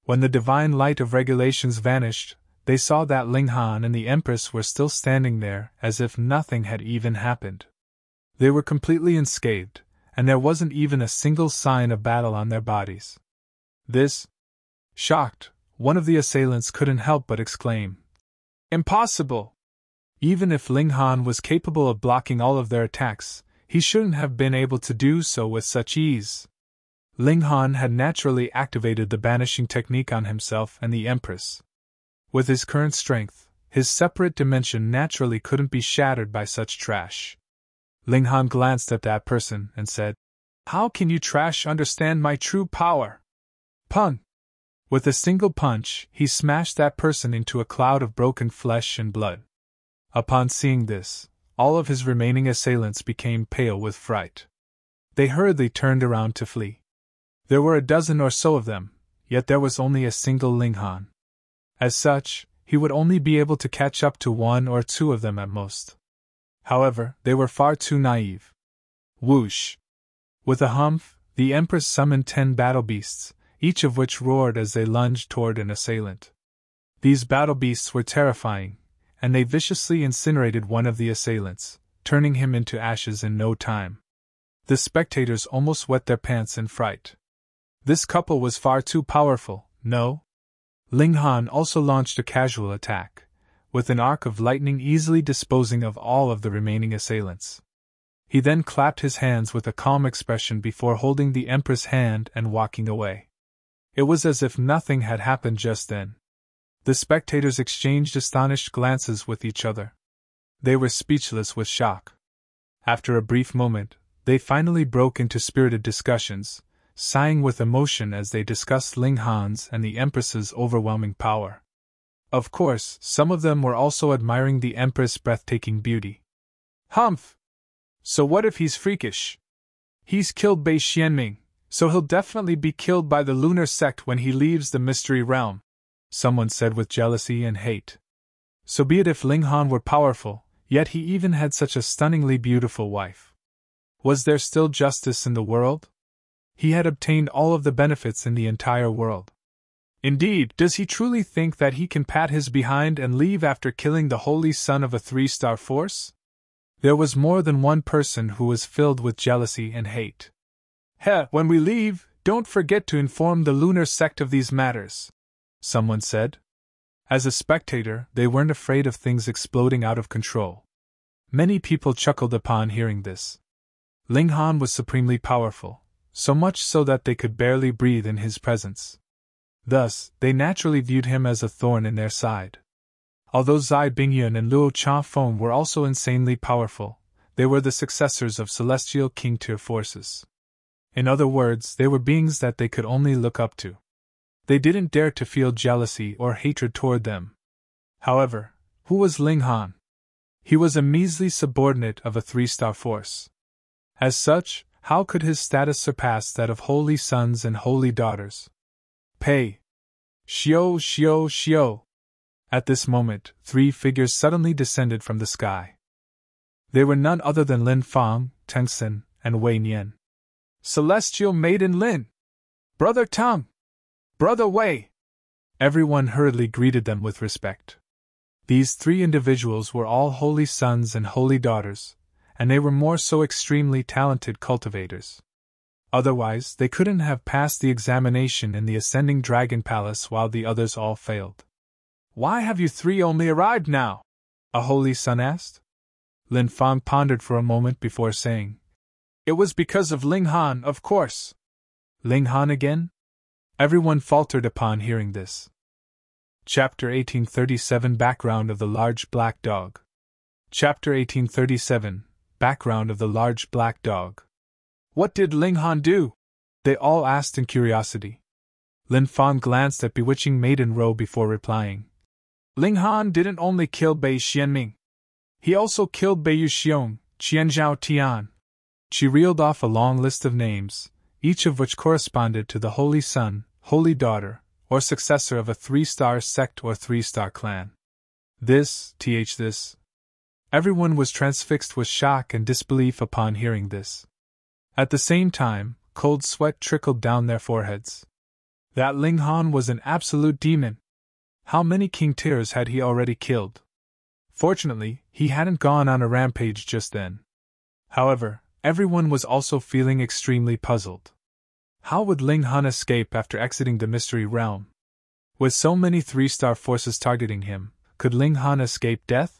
When the divine light of regulations vanished, they saw that Ling Han and the Empress were still standing there as if nothing had even happened. They were completely unscathed, and there wasn't even a single sign of battle on their bodies. This? Shocked, one of the assailants couldn't help but exclaim, "Impossible! Even if Ling Han was capable of blocking all of their attacks, he shouldn't have been able to do so with such ease." Ling Han had naturally activated the banishing technique on himself and the Empress. With his current strength, his separate dimension naturally couldn't be shattered by such trash. Ling Han glanced at that person and said, "How can you trash understand my true power?" Pun! With a single punch, he smashed that person into a cloud of broken flesh and blood. Upon seeing this, all of his remaining assailants became pale with fright. They hurriedly turned around to flee. There were a dozen or so of them, yet there was only a single Ling Han. As such, he would only be able to catch up to one or two of them at most. However, they were far too naive. Whoosh! With a humph, the Empress summoned 10 battle beasts, each of which roared as they lunged toward an assailant. These battle beasts were terrifying, and they viciously incinerated one of the assailants, turning him into ashes in no time. The spectators almost wet their pants in fright. This couple was far too powerful, no? Ling Han also launched a casual attack, with an arc of lightning easily disposing of all of the remaining assailants. He then clapped his hands with a calm expression before holding the Empress' hand and walking away. It was as if nothing had happened just then. The spectators exchanged astonished glances with each other. They were speechless with shock. After a brief moment, they finally broke into spirited discussions, sighing with emotion as they discussed Ling Han's and the Empress's overwhelming power. Of course, some of them were also admiring the Empress' breathtaking beauty. Humph! So what if he's freakish? He's killed Bei Xianming, so he'll definitely be killed by the lunar sect when he leaves the mystery realm, someone said with jealousy and hate. So be it if Ling Han were powerful, yet he even had such a stunningly beautiful wife. Was there still justice in the world? He had obtained all of the benefits in the entire world. Indeed, does he truly think that he can pat his behind and leave after killing the holy son of a 3-star force? There was more than one person who was filled with jealousy and hate. When we leave, don't forget to inform the lunar sect of these matters, someone said. As a spectator, they weren't afraid of things exploding out of control. Many people chuckled upon hearing this. Ling Han was supremely powerful, so much so that they could barely breathe in his presence. Thus, they naturally viewed him as a thorn in their side. Although Zai Bingyun and Luo Changfeng were also insanely powerful, they were the successors of celestial king tier forces. In other words, they were beings that they could only look up to. They didn't dare to feel jealousy or hatred toward them. However, who was Ling Han? He was a measly subordinate of a 3-star force. As such, how could his status surpass that of holy sons and holy daughters? Pei! Xiao, Xiao, Xiao! At this moment, 3 figures suddenly descended from the sky. They were none other than Lin Fang, Tengsin, and Wei Nian. Celestial Maiden Lin! Brother Tang! Brother Wei! Everyone hurriedly greeted them with respect. These three individuals were all holy sons and holy daughters, and they were more so extremely talented cultivators. Otherwise, they couldn't have passed the examination in the Ascending Dragon Palace while the others all failed. "Why have you three only arrived now?" a holy son asked. Lin Fang pondered for a moment before saying, "It was because of Ling Han, of course." "Ling Han again?" Everyone faltered upon hearing this. Chapter 1837 Background of the Large Black Dog. Chapter 1837 Background of the Large Black Dog. "What did Ling Han do?" they all asked in curiosity. Lin Fang glanced at bewitching Maiden Ro before replying. "Ling Han didn't only kill Bei Xianming. He also killed Bei Yuxiong, Qianzhao Tian." She reeled off a long list of names, each of which corresponded to the holy son, holy daughter, or successor of a 3-star sect or 3-star clan. This. Everyone was transfixed with shock and disbelief upon hearing this. At the same time, cold sweat trickled down their foreheads. That Ling Han was an absolute demon. How many King Tiers had he already killed? Fortunately, he hadn't gone on a rampage just then. However, everyone was also feeling extremely puzzled. How would Ling Han escape after exiting the Mystery Realm? With so many 3-star forces targeting him, could Ling Han escape death?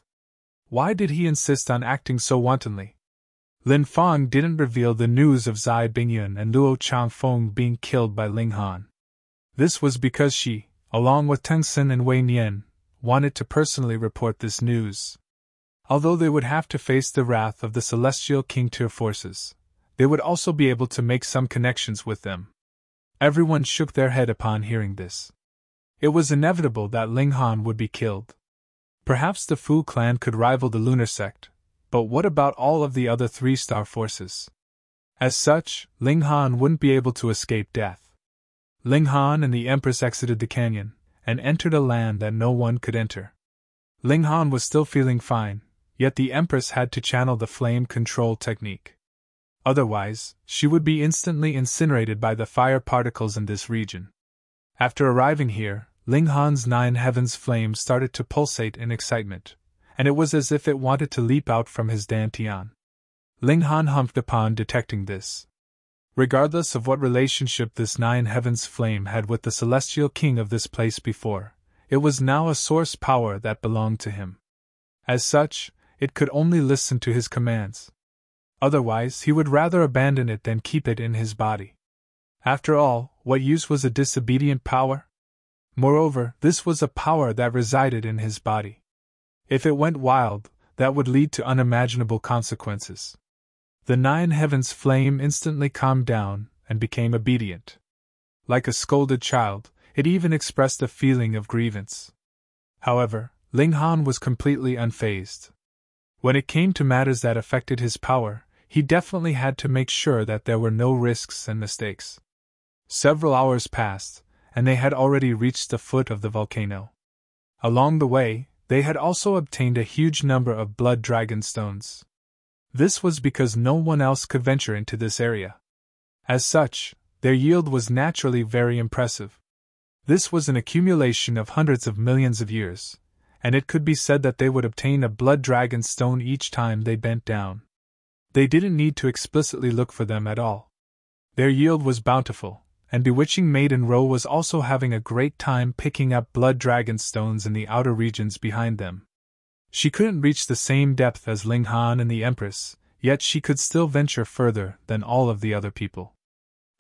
Why did he insist on acting so wantonly? Lin Fang didn't reveal the news of Zai Bingyun and Luo Changfeng being killed by Ling Han. This was because she, along with Tengsin and Wei Nian, wanted to personally report this news. Although they would have to face the wrath of the Celestial King Tier forces, they would also be able to make some connections with them. Everyone shook their head upon hearing this. It was inevitable that Ling Han would be killed. Perhaps the Fu clan could rival the Lunar Sect, but what about all of the other 3-star forces? As such, Ling Han wouldn't be able to escape death. Ling Han and the Empress exited the canyon, and entered a land that no one could enter. Ling Han was still feeling fine, yet the Empress had to channel the flame control technique. Otherwise, she would be instantly incinerated by the fire particles in this region. After arriving here, Ling Han's 9 heavens flame started to pulsate in excitement, and it was as if it wanted to leap out from his dantian. Ling Han humphed upon detecting this. Regardless of what relationship this 9 heavens flame had with the celestial king of this place before, it was now a source power that belonged to him. As such, it could only listen to his commands. Otherwise, he would rather abandon it than keep it in his body. After all, what use was a disobedient power? Moreover, this was a power that resided in his body. If it went wild, that would lead to unimaginable consequences. The 9 heavens flame instantly calmed down and became obedient. Like a scolded child, it even expressed a feeling of grievance. However, Ling Han was completely unfazed. When it came to matters that affected his power, he definitely had to make sure that there were no risks and mistakes. Several hours passed, and they had already reached the foot of the volcano. Along the way, they had also obtained a huge number of blood dragon stones. This was because no one else could venture into this area. As such, their yield was naturally very impressive. This was an accumulation of hundreds of millions of years, and it could be said that they would obtain a blood dragon stone each time they bent down. They didn't need to explicitly look for them at all. Their yield was bountiful, and bewitching Maiden Ro was also having a great time picking up blood dragon stones in the outer regions behind them. She couldn't reach the same depth as Ling Han and the Empress, yet she could still venture further than all of the other people.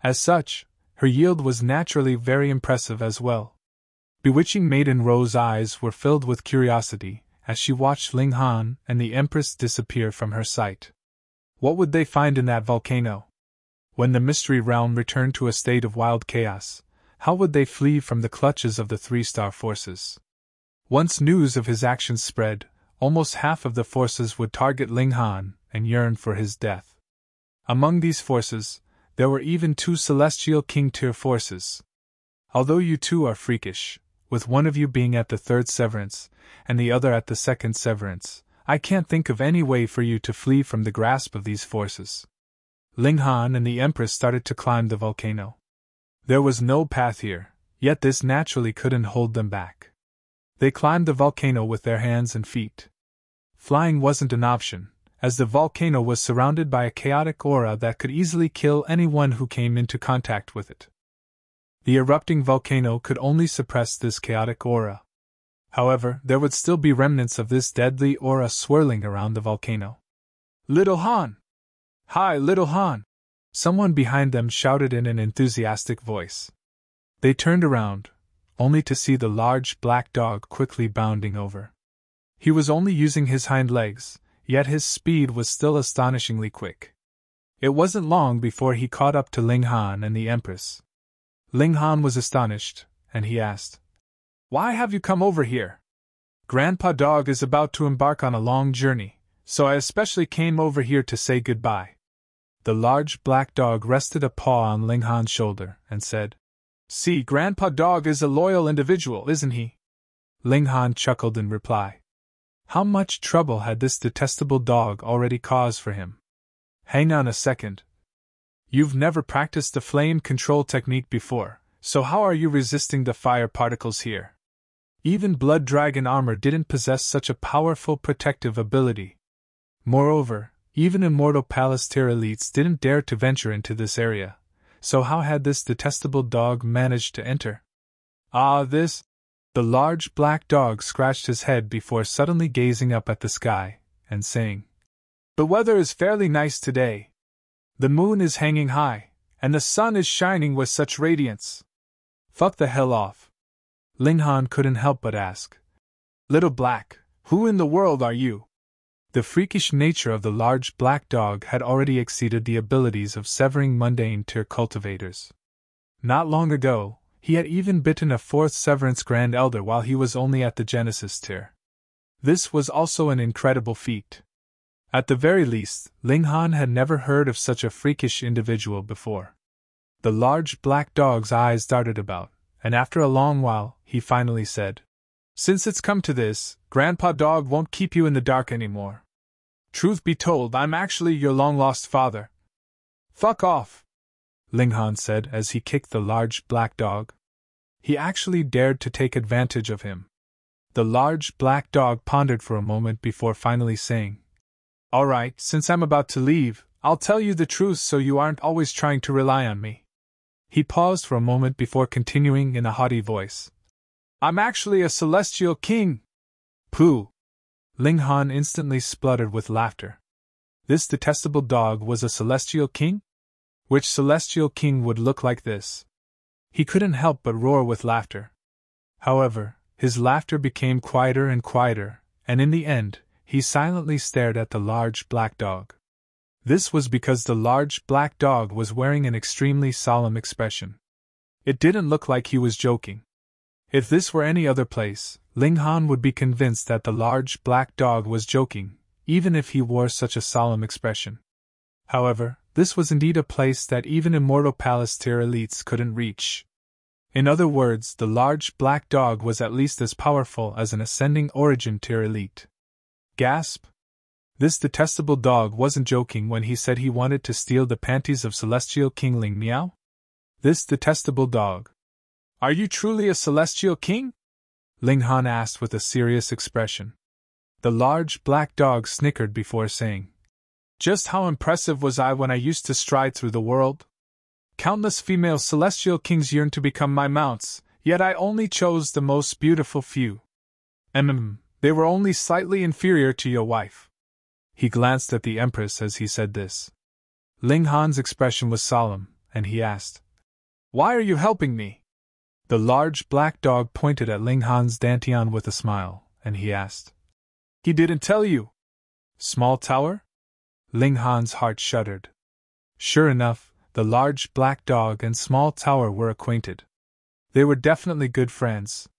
As such, her yield was naturally very impressive as well. Bewitching Maiden Ro's eyes were filled with curiosity as she watched Ling Han and the Empress disappear from her sight. What would they find in that volcano? When the Mystery Realm returned to a state of wild chaos, how would they flee from the clutches of the 3-star forces? Once news of his actions spread, almost half of the forces would target Ling Han and yearn for his death. Among these forces, there were even 2 celestial king tier forces. Although you two are freakish, with one of you being at the 3rd severance and the other at the 2nd severance, I can't think of any way for you to flee from the grasp of these forces. Ling Han and the Empress started to climb the volcano. There was no path here, yet this naturally couldn't hold them back. They climbed the volcano with their hands and feet. Flying wasn't an option, as the volcano was surrounded by a chaotic aura that could easily kill anyone who came into contact with it. The erupting volcano could only suppress this chaotic aura. However, there would still be remnants of this deadly aura swirling around the volcano. "Little Han! Hi, Little Han!" Someone behind them shouted in an enthusiastic voice. They turned around, only to see the large black dog quickly bounding over. He was only using his hind legs, yet his speed was still astonishingly quick. It wasn't long before he caught up to Ling Han and the Empress. Ling Han was astonished, and he asked, "Why have you come over here?" "Grandpa Dog is about to embark on a long journey, so I especially came over here to say goodbye." The large black dog rested a paw on Ling Han's shoulder and said, "See, Grandpa Dog is a loyal individual, isn't he?" Ling Han chuckled in reply. How much trouble had this detestable dog already caused for him? "Hang on a second. You've never practiced the flame control technique before, so how are you resisting the fire particles here? Even Blood Dragon armor didn't possess such a powerful protective ability. Moreover, even Immortal Palace-tier elites didn't dare to venture into this area, so how had this detestable dog managed to enter?" This... The large black dog scratched his head before suddenly gazing up at the sky, and saying, "The weather is fairly nice today. The moon is hanging high, and the sun is shining with such radiance. Fuck the hell off." Ling Han couldn't help but ask, "Little Black, who in the world are you?" The freakish nature of the large black dog had already exceeded the abilities of severing mundane tier cultivators. Not long ago, he had even bitten a 4th Severance Grand Elder while he was only at the Genesis tier. This was also an incredible feat. At the very least, Ling Han had never heard of such a freakish individual before. The large black dog's eyes darted about, and after a long while, he finally said, "Since it's come to this, Grandpa Dog won't keep you in the dark anymore. Truth be told, I'm actually your long-lost father." "Fuck off," Ling Han said as he kicked the large black dog. He actually dared to take advantage of him. The large black dog pondered for a moment before finally saying, "All right, since I'm about to leave, I'll tell you the truth so you aren't always trying to rely on me." He paused for a moment before continuing in a haughty voice, "I'm actually a celestial king." "Pooh!" Ling Han instantly spluttered with laughter. This detestable dog was a celestial king? Which celestial king would look like this? He couldn't help but roar with laughter. However, his laughter became quieter and quieter, and in the end, he silently stared at the large black dog. This was because the large black dog was wearing an extremely solemn expression. It didn't look like he was joking. If this were any other place, Ling Han would be convinced that the large black dog was joking, even if he wore such a solemn expression. However, this was indeed a place that even Immortal Palace-tier elites couldn't reach. In other words, the large black dog was at least as powerful as an Ascending Origin tier elite. Gasp! This detestable dog wasn't joking when he said he wanted to steal the panties of Celestial King Ling Miao? This detestable dog. "Are you truly a Celestial King?" Ling Han asked with a serious expression. The large black dog snickered before saying, "Just how impressive was I when I used to stride through the world? Countless female celestial kings yearned to become my mounts, yet I only chose the most beautiful few. They were only slightly inferior to your wife." He glanced at the Empress as he said this. Ling Han's expression was solemn, and he asked, "Why are you helping me?" The large black dog pointed at Ling Han's dantian with a smile, and he asked, "He didn't tell you?" "Small tower?" Ling Han's heart shuddered. Sure enough, the large black dog and Small Tower were acquainted. They were definitely good friends.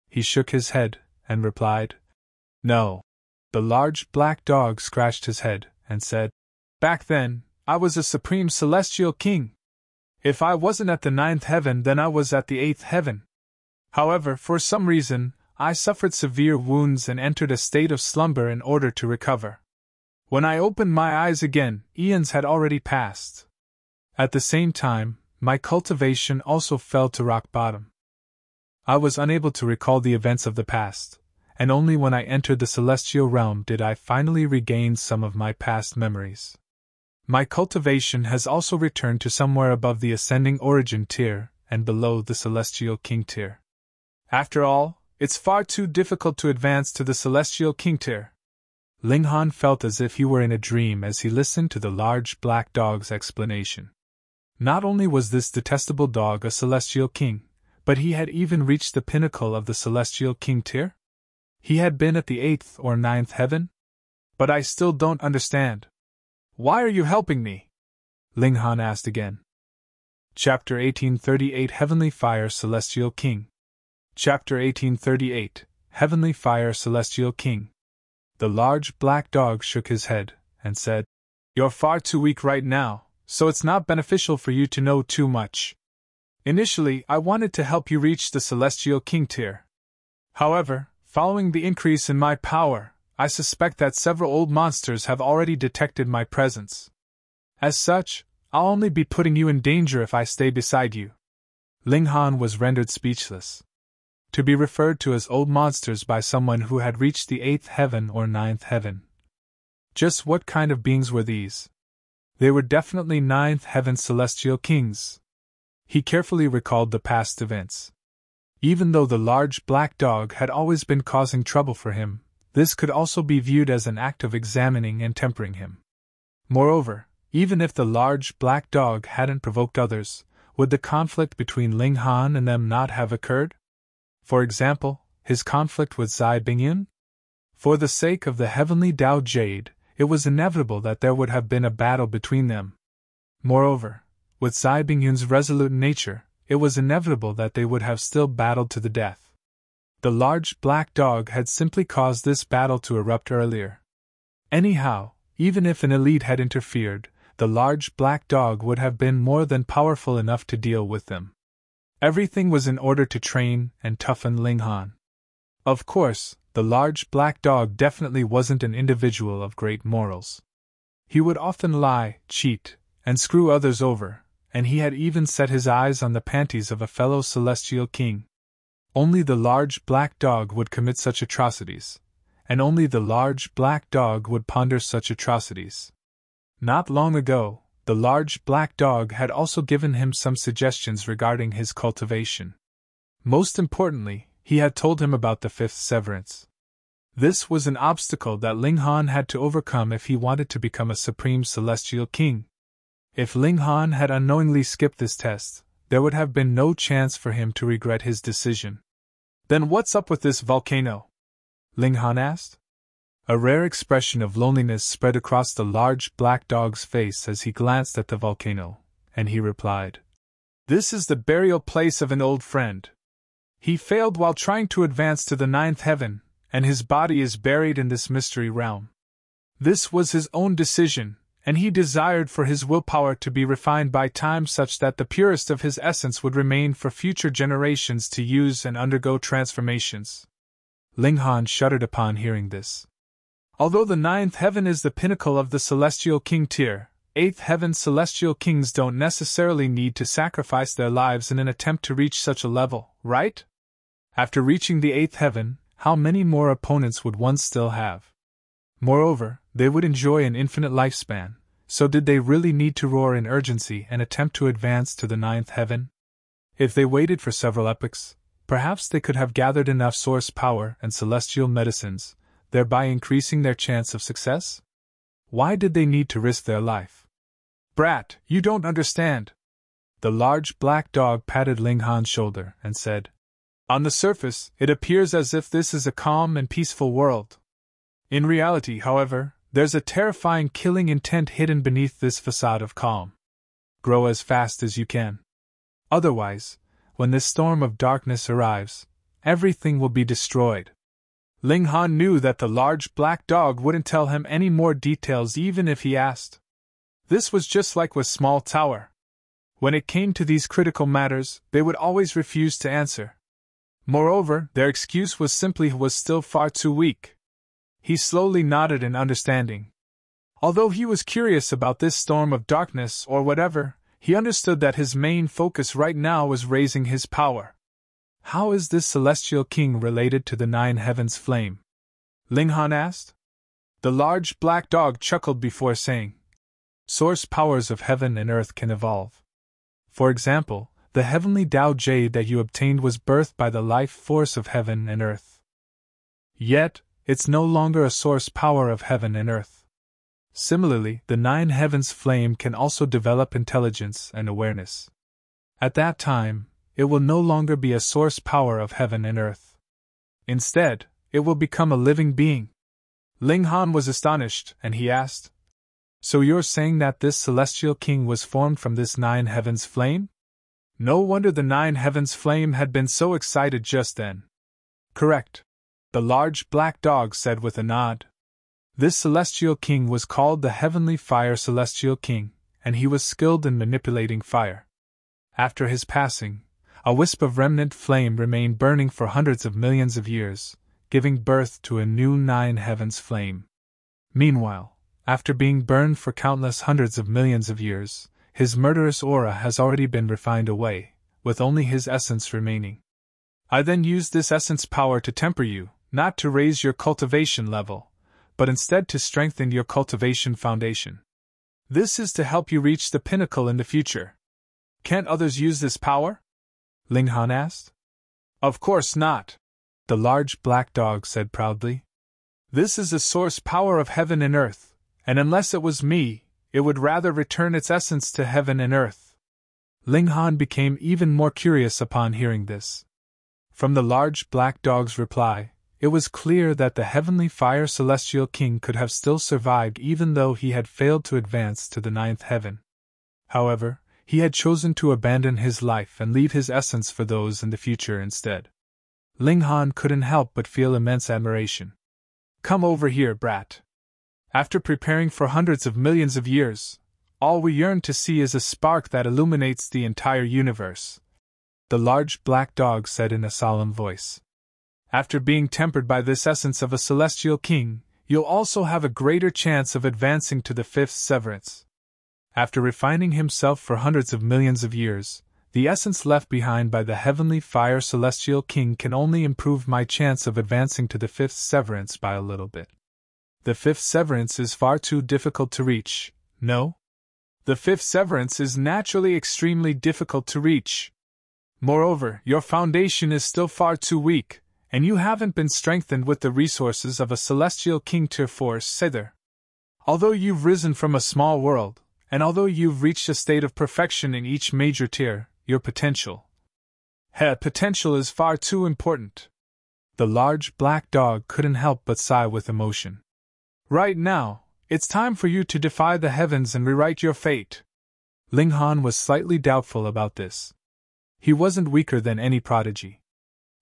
He shook his head, and replied, "No." The large black dog scratched his head, and said, "Back then, I was a supreme celestial king. If I wasn't at the 9th heaven, then I was at the 8th heaven. However, for some reason, I suffered severe wounds and entered a state of slumber in order to recover. When I opened my eyes again, eons had already passed. At the same time, my cultivation also fell to rock bottom. I was unable to recall the events of the past, and only when I entered the celestial realm did I finally regain some of my past memories. My cultivation has also returned to somewhere above the ascending origin tier and below the celestial king tier. After all, it's far too difficult to advance to the celestial king tier. Ling Han felt as if he were in a dream as he listened to the large black dog's explanation. Not only was this detestable dog a celestial king, but he had even reached the pinnacle of the celestial king tier? He had been at the 8th or 9th heaven? But I still don't understand. Why are you helping me? Ling Han asked again. Chapter 1838 Heavenly Fire Celestial King. Chapter 1838 Heavenly Fire Celestial King. The large black dog shook his head and said, "You're far too weak right now, so it's not beneficial for you to know too much. Initially, I wanted to help you reach the celestial king tier. However, following the increase in my power, I suspect that several old monsters have already detected my presence. As such, I'll only be putting you in danger if I stay beside you." Ling Han was rendered speechless. To be referred to as old monsters by someone who had reached the 8th heaven or 9th heaven. Just what kind of beings were these? They were definitely 9th heaven celestial kings. He carefully recalled the past events. Even though the large black dog had always been causing trouble for him, this could also be viewed as an act of examining and tempering him. Moreover, even if the large black dog hadn't provoked others, would the conflict between Ling Han and them not have occurred? For example, his conflict with Zai Bingyun? For the sake of the heavenly Tao Jade, it was inevitable that there would have been a battle between them. Moreover, with Zai Bingyun's resolute nature, it was inevitable that they would have still battled to the death. The large black dog had simply caused this battle to erupt earlier. Anyhow, even if an elite had interfered, the large black dog would have been more than powerful enough to deal with them. Everything was in order to train and toughen Ling Han. Of course, the large black dog definitely wasn't an individual of great morals. He would often lie, cheat, and screw others over, and he had even set his eyes on the panties of a fellow celestial king. Only the large black dog would commit such atrocities, and only the large black dog would ponder such atrocities. Not long ago, the large black dog had also given him some suggestions regarding his cultivation. Most importantly, he had told him about the 5th severance. This was an obstacle that Ling Han had to overcome if he wanted to become a supreme celestial king. If Ling Han had unknowingly skipped this test, there would have been no chance for him to regret his decision. "Then what's up with this volcano?" Ling Han asked. A rare expression of loneliness spread across the large black dog's face as he glanced at the volcano, and he replied, "This is the burial place of an old friend. He failed while trying to advance to the 9th heaven, and his body is buried in this mystery realm. This was his own decision, and he desired for his willpower to be refined by time such that the purest of his essence would remain for future generations to use and undergo transformations." Ling Han shuddered upon hearing this. Although the 9th heaven is the pinnacle of the celestial king tier, 8th heaven celestial kings don't necessarily need to sacrifice their lives in an attempt to reach such a level, right? After reaching the 8th heaven, how many more opponents would one still have? Moreover, they would enjoy an infinite lifespan, so did they really need to roar in urgency and attempt to advance to the 9th heaven? If they waited for several epochs, perhaps they could have gathered enough source power and celestial medicines, thereby increasing their chance of success? Why did they need to risk their life? "Brat, you don't understand." The large black dog patted Ling Han's shoulder and said, "On the surface, it appears as if this is a calm and peaceful world. In reality, however, there's a terrifying killing intent hidden beneath this facade of calm. Grow as fast as you can. Otherwise, when this storm of darkness arrives, everything will be destroyed." Ling Han knew that the large black dog wouldn't tell him any more details even if he asked. This was just like with Small Tower. When it came to these critical matters, they would always refuse to answer. Moreover, their excuse was simply he was still far too weak. He slowly nodded in understanding. Although he was curious about this storm of darkness or whatever, he understood that his main focus right now was raising his power. How is this celestial king related to the nine heavens flame? Ling Han asked. The large black dog chuckled before saying, Source powers of heaven and earth can evolve. For example, the heavenly Tao Jade that you obtained was birthed by the life force of heaven and earth. Yet, it's no longer a source power of heaven and earth. Similarly, the nine heavens flame can also develop intelligence and awareness. At that time, it will no longer be a source power of heaven and earth. Instead, it will become a living being. Ling Han was astonished, and he asked, So you're saying that this celestial king was formed from this nine heavens flame? No wonder the nine heavens flame had been so excited just then. Correct. The large black dog said with a nod. This celestial king was called the Heavenly Fire Celestial King, and he was skilled in manipulating fire. After his passing, a wisp of remnant flame remained burning for hundreds of millions of years, giving birth to a new nine heavens flame. Meanwhile, after being burned for countless hundreds of millions of years, his murderous aura has already been refined away, with only his essence remaining. I then used this essence power to temper you, not to raise your cultivation level, but instead to strengthen your cultivation foundation. This is to help you reach the pinnacle in the future. Can't others use this power? Ling Han asked. Of course not, the large black dog said proudly. This is the source power of heaven and earth, and unless it was me, it would rather return its essence to heaven and earth. Ling Han became even more curious upon hearing this. From the large black dog's reply, it was clear that the Heavenly Fire Celestial King could have still survived even though he had failed to advance to the ninth heaven. However, he had chosen to abandon his life and leave his essence for those in the future instead. Ling Han couldn't help but feel immense admiration. Come over here, brat. After preparing for hundreds of millions of years, all we yearn to see is a spark that illuminates the entire universe, the large black dog said in a solemn voice. After being tempered by this essence of a celestial king, you'll also have a greater chance of advancing to the fifth severance. After refining himself for hundreds of millions of years, the essence left behind by the Heavenly Fire Celestial King can only improve my chance of advancing to the fifth severance by a little bit. The fifth severance is far too difficult to reach, no? The fifth severance is naturally extremely difficult to reach. Moreover, your foundation is still far too weak, and you haven't been strengthened with the resources of a celestial king to force either. Although you've risen from a small world, and although you've reached a state of perfection in each major tier, your potential is far too important. The large black dog couldn't help but sigh with emotion. Right now, it's time for you to defy the heavens and rewrite your fate. Ling Han was slightly doubtful about this. He wasn't weaker than any prodigy.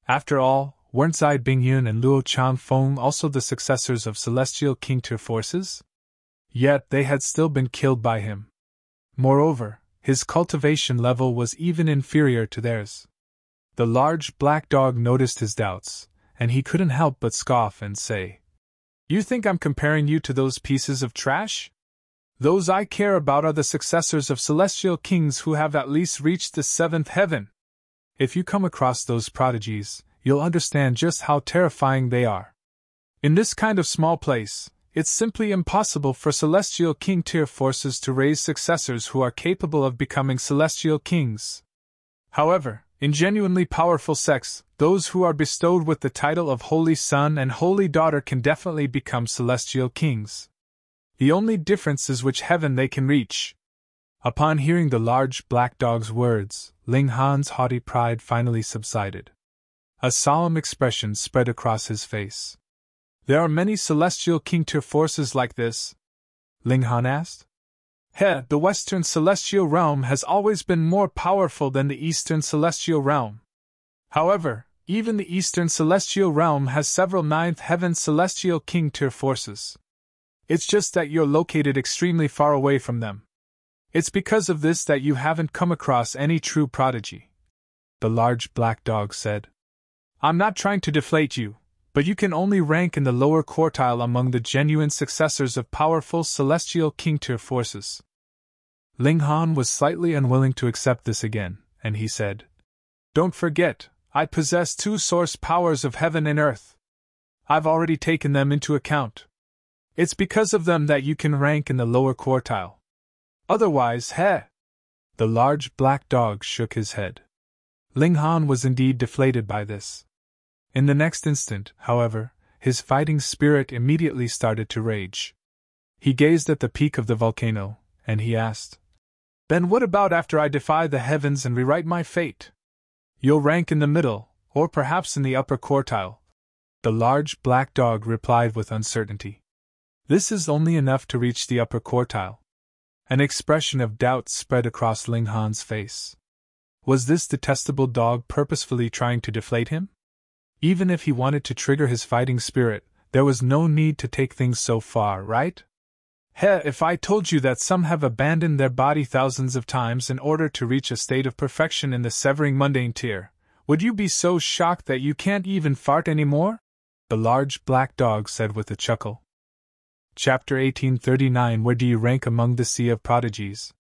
After all, weren't Zai Bingyun and Luo Chanfeng also the successors of Celestial King Tier forces? Yet they had still been killed by him. Moreover, his cultivation level was even inferior to theirs. The large black dog noticed his doubts, and he couldn't help but scoff and say, You think I'm comparing you to those pieces of trash? Those I care about are the successors of celestial kings who have at least reached the seventh heaven. If you come across those prodigies, you'll understand just how terrifying they are. In this kind of small place, it's simply impossible for celestial king tier forces to raise successors who are capable of becoming celestial kings. However, in genuinely powerful sects, those who are bestowed with the title of Holy Son and Holy Daughter can definitely become celestial kings. The only difference is which heaven they can reach. Upon hearing the large black dog's words, Ling Han's haughty pride finally subsided. A solemn expression spread across his face. There are many celestial king tier forces like this? Ling Han asked. The Western Celestial Realm has always been more powerful than the Eastern Celestial Realm. However, even the Eastern Celestial Realm has several ninth heaven celestial king tier forces. It's just that you're located extremely far away from them. It's because of this that you haven't come across any true prodigy, the large black dog said. I'm not trying to deflate you, but you can only rank in the lower quartile among the genuine successors of powerful celestial king tier forces. Ling Han was slightly unwilling to accept this again, and he said, Don't forget, I possess two source powers of heaven and earth. I've already taken them into account. It's because of them that you can rank in the lower quartile. Otherwise, heh! The large black dog shook his head. Ling Han was indeed deflated by this. In the next instant, however, his fighting spirit immediately started to rage. He gazed at the peak of the volcano, and he asked, "Then what about after I defy the heavens and rewrite my fate? You'll rank in the middle, or perhaps in the upper quartile." The large black dog replied with uncertainty. "This is only enough to reach the upper quartile." An expression of doubt spread across Ling Han's face. Was this detestable dog purposefully trying to deflate him? Even if he wanted to trigger his fighting spirit, there was no need to take things so far, right? Heh, if I told you that some have abandoned their body thousands of times in order to reach a state of perfection in the severing mundane tier, would you be so shocked that you can't even fart anymore? The large black dog said with a chuckle. Chapter 1839 Where do you rank among the sea of prodigies?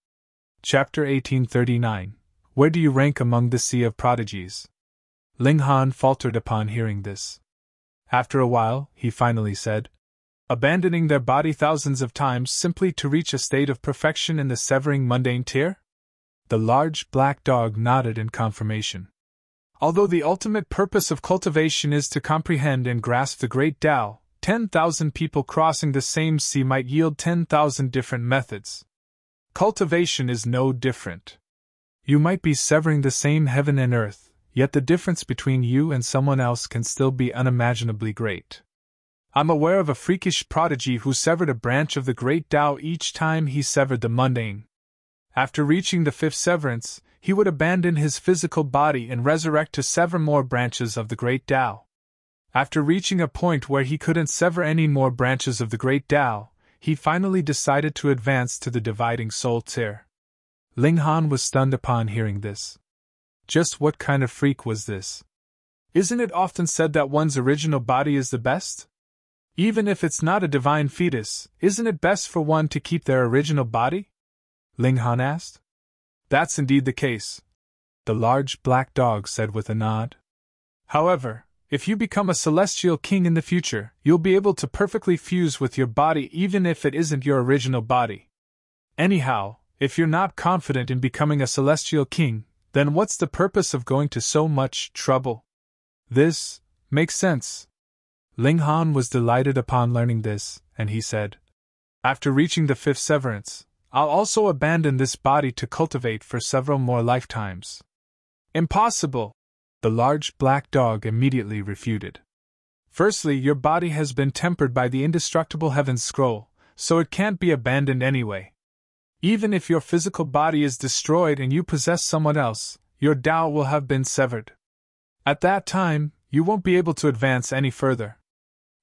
Chapter 1839 Where do you rank among the sea of prodigies? Ling Han faltered upon hearing this. After a while, he finally said, "Abandoning their body thousands of times simply to reach a state of perfection in the severing mundane tier?" The large black dog nodded in confirmation. Although the ultimate purpose of cultivation is to comprehend and grasp the great Tao, 10,000 people crossing the same sea might yield 10,000 different methods. Cultivation is no different. You might be severing the same heaven and earth, yet the difference between you and someone else can still be unimaginably great. I'm aware of a freakish prodigy who severed a branch of the great Tao each time he severed the mundane. After reaching the fifth severance, he would abandon his physical body and resurrect to sever more branches of the great Tao. After reaching a point where he couldn't sever any more branches of the great Tao, he finally decided to advance to the dividing soul tier. Ling Han was stunned upon hearing this. Just what kind of freak was this? Isn't it often said that one's original body is the best? Even if it's not a divine fetus, isn't it best for one to keep their original body? Ling Han asked. That's indeed the case, the large black dog said with a nod. However, if you become a celestial king in the future, you'll be able to perfectly fuse with your body even if it isn't your original body. Anyhow, if you're not confident in becoming a celestial king, then what's the purpose of going to so much trouble? This makes sense. Ling Han was delighted upon learning this, and he said, "After reaching the fifth severance, I'll also abandon this body to cultivate for several more lifetimes." Impossible! The large black dog immediately refuted. Firstly, your body has been tempered by the indestructible Heaven's Scroll, so it can't be abandoned anyway. Even if your physical body is destroyed and you possess someone else, your Tao will have been severed. At that time, you won't be able to advance any further.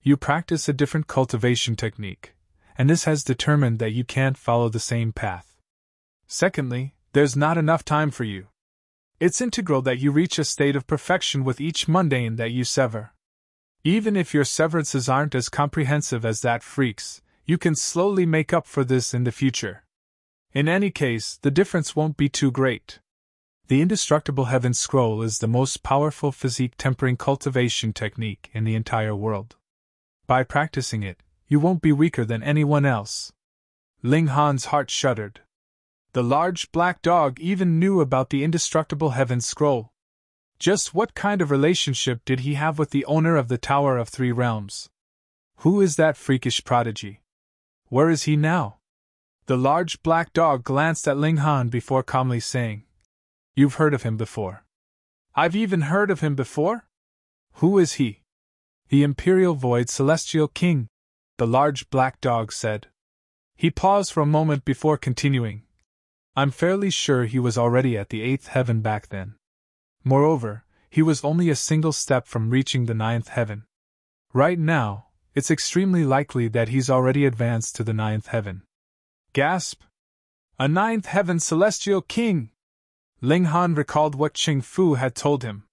You practice a different cultivation technique, and this has determined that you can't follow the same path. Secondly, there's not enough time for you. It's integral that you reach a state of perfection with each mundane that you sever. Even if your severances aren't as comprehensive as that freak's, you can slowly make up for this in the future. In any case, the difference won't be too great. The indestructible Heaven's Scroll is the most powerful physique tempering cultivation technique in the entire world. By practicing it, you won't be weaker than anyone else. Ling Han's heart shuddered. The large black dog even knew about the indestructible Heaven's Scroll. Just what kind of relationship did he have with the owner of the Tower of Three Realms? Who is that freakish prodigy? Where is he now? The large black dog glanced at Ling Han before calmly saying, "You've heard of him before." "I've even heard of him before? Who is he?" "The Imperial Void Celestial King," the large black dog said. He paused for a moment before continuing. "I'm fairly sure he was already at the 8th heaven back then. Moreover, he was only a single step from reaching the 9th heaven. Right now, it's extremely likely that he's already advanced to the 9th heaven." Gasp! A 9th heaven celestial king! Ling Han recalled what Qing Fu had told him.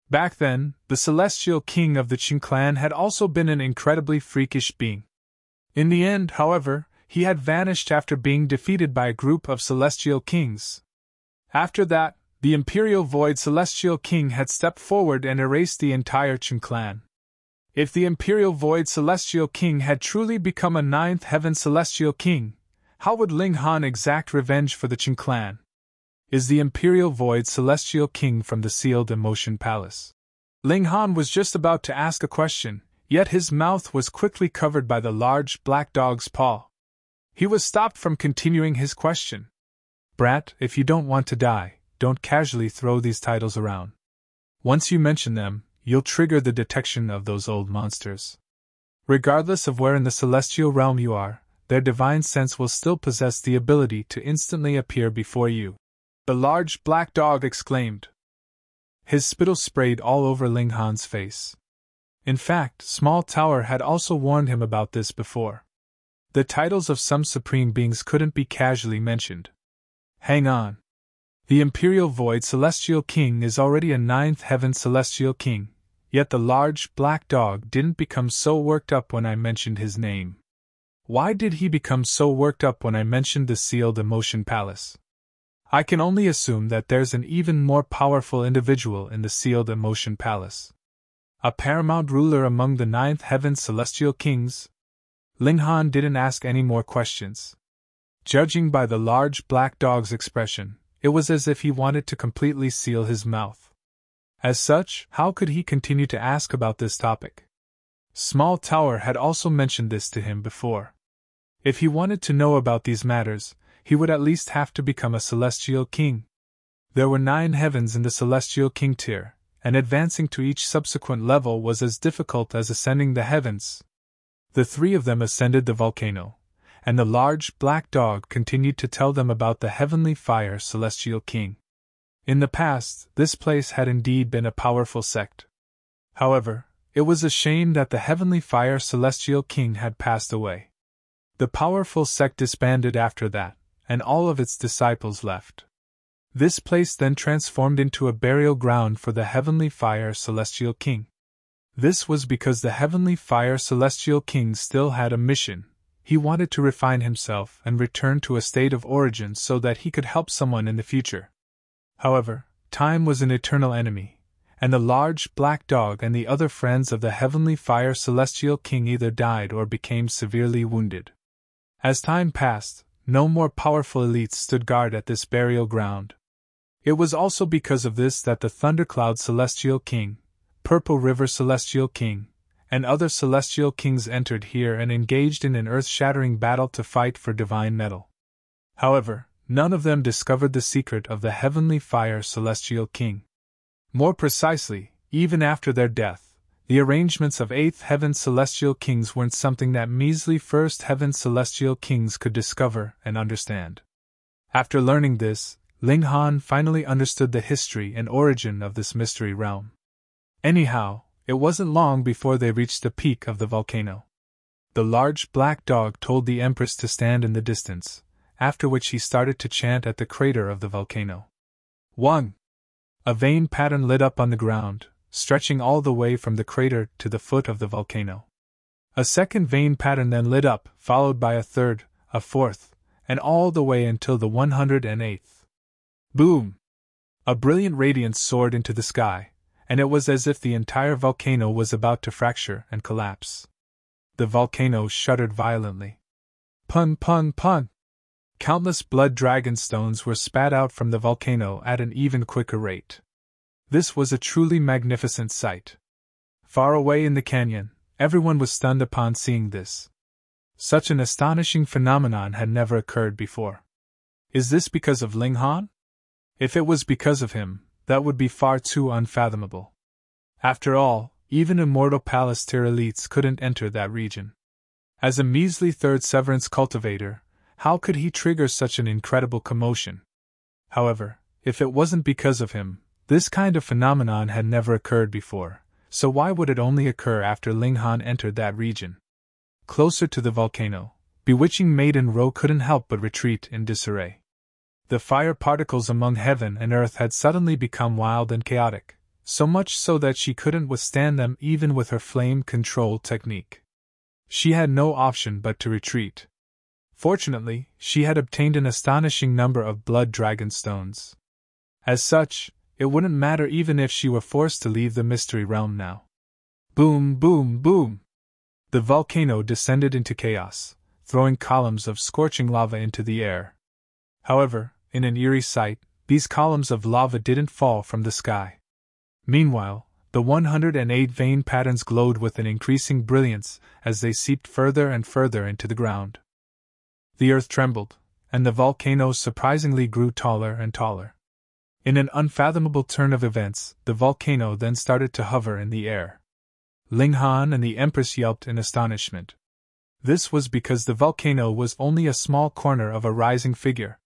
Back then, the celestial king of the Qing clan had also been an incredibly freakish being. In the end, however, he had vanished after being defeated by a group of celestial kings. After that, The Imperial Void Celestial King had stepped forward and erased the entire Chen clan. If the Imperial Void Celestial King had truly become a Ninth Heaven Celestial King, how would Ling Han exact revenge for the Chen clan? Is the Imperial Void Celestial King from the Sealed Emotion Palace? Ling Han was just about to ask a question, yet his mouth was quickly covered by the large black dog's paw. He was stopped from continuing his question. Brat, if you don't want to die, don't casually throw these titles around. Once you mention them, you'll trigger the detection of those old monsters. Regardless of where in the celestial realm you are, their divine sense will still possess the ability to instantly appear before you. The large black dog exclaimed. His spittle sprayed all over Ling Han's face. In fact, Small Tower had also warned him about this before. The titles of some supreme beings couldn't be casually mentioned. Hang on. The Imperial Void Celestial King is already a Ninth Heaven Celestial King, yet the large black dog didn't become so worked up when I mentioned his name. Why did he become so worked up when I mentioned the Sealed Emotion Palace? I can only assume that there's an even more powerful individual in the Sealed Emotion Palace. A paramount ruler among the Ninth Heaven Celestial Kings? Ling Han didn't ask any more questions. Judging by the large black dog's expression, it was as if he wanted to completely seal his mouth. As such, how could he continue to ask about this topic? Small Tower had also mentioned this to him before. If he wanted to know about these matters, he would at least have to become a Celestial King. There were 9 heavens in the Celestial King tier, and advancing to each subsequent level was as difficult as ascending the heavens. The 3 of them ascended the volcano, and the large black dog continued to tell them about the Heavenly Fire Celestial King. In the past, this place had indeed been a powerful sect. However, it was a shame that the Heavenly Fire Celestial King had passed away. The powerful sect disbanded after that, and all of its disciples left. This place then transformed into a burial ground for the Heavenly Fire Celestial King. This was because the Heavenly Fire Celestial King still had a mission. He wanted to refine himself and return to a state of origin so that he could help someone in the future. However, time was an eternal enemy, and the large black dog and the other friends of the Heavenly Fire Celestial King either died or became severely wounded. As time passed, no more powerful elites stood guard at this burial ground. It was also because of this that the Thundercloud Celestial King, Purple River Celestial King, and other Celestial Kings entered here and engaged in an earth-shattering battle to fight for divine metal. However, none of them discovered the secret of the Heavenly Fire Celestial King. More precisely, even after their death, the arrangements of 8th Heaven Celestial Kings weren't something that measly 1st Heaven Celestial Kings could discover and understand. After learning this, Ling Han finally understood the history and origin of this mystery realm. Anyhow, it wasn't long before they reached the peak of the volcano. The large black dog told the Empress to stand in the distance, after which he started to chant at the crater of the volcano. 1. A vein pattern lit up on the ground, stretching all the way from the crater to the foot of the volcano. A second vein pattern then lit up, followed by a third, a fourth, and all the way until the 108th. Boom! A brilliant radiance soared into the sky, and it was as if the entire volcano was about to fracture and collapse. The volcano shuddered violently. Pun pun pun! Countless blood dragon stones were spat out from the volcano at an even quicker rate. This was a truly magnificent sight. Far away in the canyon, everyone was stunned upon seeing this. Such an astonishing phenomenon had never occurred before. Is this because of Ling Han? If it was because of him, that would be far too unfathomable. After all, even Immortal Palace tier elites couldn't enter that region. As a measly 3rd Severance cultivator, how could he trigger such an incredible commotion? However, if it wasn't because of him, this kind of phenomenon had never occurred before, so why would it only occur after Ling Han entered that region? Closer to the volcano, bewitching Maiden Row couldn't help but retreat in disarray. The fire particles among heaven and earth had suddenly become wild and chaotic, so much so that she couldn't withstand them even with her flame control technique. She had no option but to retreat. Fortunately, she had obtained an astonishing number of blood dragon stones. As such, it wouldn't matter even if she were forced to leave the mystery realm now. Boom, boom, boom! The volcano descended into chaos, throwing columns of scorching lava into the air. However, in an eerie sight, these columns of lava didn't fall from the sky. Meanwhile, the 108 vein patterns glowed with an increasing brilliance as they seeped further and further into the ground. The earth trembled, and the volcano surprisingly grew taller and taller. In an unfathomable turn of events, the volcano then started to hover in the air. Ling Han and the Empress yelped in astonishment. This was because the volcano was only a small corner of a rising figure.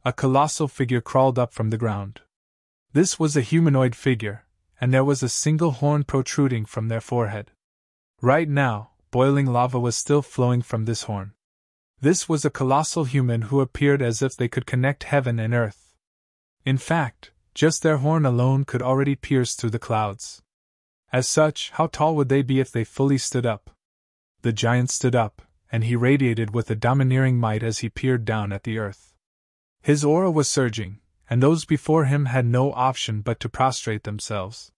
A colossal figure crawled up from the ground. This was a humanoid figure, and there was a single horn protruding from their forehead. Right now, boiling lava was still flowing from this horn. This was a colossal human who appeared as if they could connect heaven and earth. In fact, just their horn alone could already pierce through the clouds. As such, how tall would they be if they fully stood up? The giant stood up, and he radiated with a domineering might as he peered down at the earth. His aura was surging, and those before him had no option but to prostrate themselves.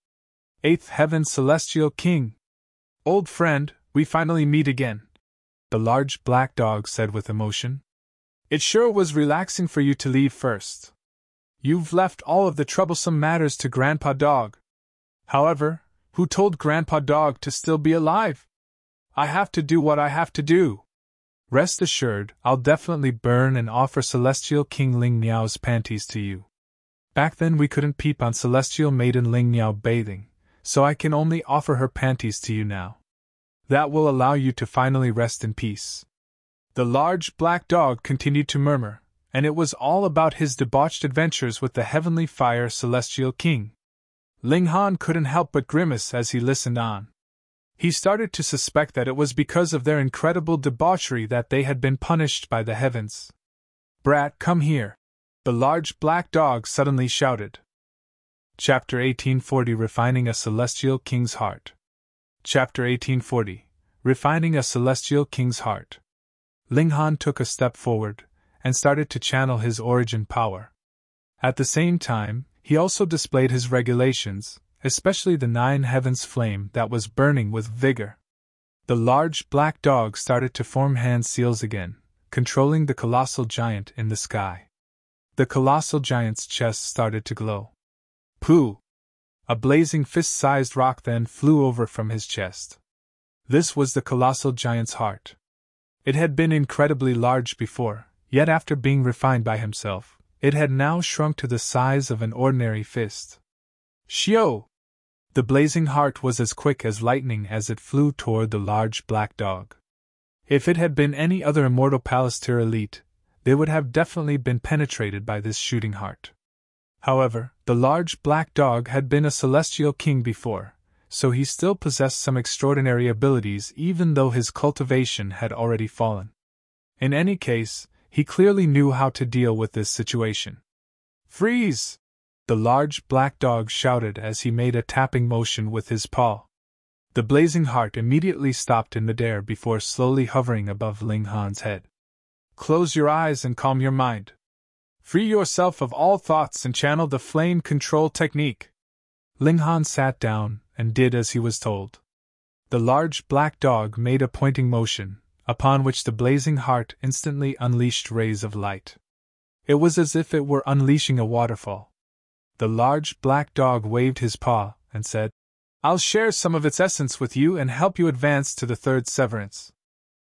Eighth Heaven Celestial King! Old friend, we finally meet again, the large black dog said with emotion. It sure was relaxing for you to leave first. You've left all of the troublesome matters to Grandpa Dog. However, who told Grandpa Dog to still be alive? I have to do what I have to do. Rest assured, I'll definitely burn and offer Celestial King Ling Niao's panties to you. Back then we couldn't peep on Celestial Maiden Ling Niao bathing, so I can only offer her panties to you now. That will allow you to finally rest in peace. The large black dog continued to murmur, and it was all about his debauched adventures with the heavenly fire Celestial King. Ling Han couldn't help but grimace as he listened on. He started to suspect that it was because of their incredible debauchery that they had been punished by the heavens. Brat, come here! The large black dog suddenly shouted. Chapter 1840 Refining a Celestial King's Heart. Chapter 1840 Refining a Celestial King's Heart. Ling Han took a step forward and started to channel his origin power. At the same time, he also displayed his regulations, especially the 9 heavens flame that was burning with vigor. The large black dog started to form hand seals again, controlling the colossal giant in the sky. The colossal giant's chest started to glow. Pooh! A blazing fist-sized rock then flew over from his chest. This was the colossal giant's heart. It had been incredibly large before, yet after being refined by himself, it had now shrunk to the size of an ordinary fist. Shio! The blazing heart was as quick as lightning as it flew toward the large black dog. If it had been any other immortal Pallister elite, they would have definitely been penetrated by this shooting heart. However, the large black dog had been a celestial king before, so he still possessed some extraordinary abilities even though his cultivation had already fallen. In any case, he clearly knew how to deal with this situation. Freeze! The large black dog shouted as he made a tapping motion with his paw. The blazing heart immediately stopped in midair before slowly hovering above Ling Han's head. Close your eyes and calm your mind. Free yourself of all thoughts and channel the flame control technique. Ling Han sat down and did as he was told. The large black dog made a pointing motion, upon which the blazing heart instantly unleashed rays of light. It was as if it were unleashing a waterfall. The large black dog waved his paw and said, I'll share some of its essence with you and help you advance to the 3rd severance.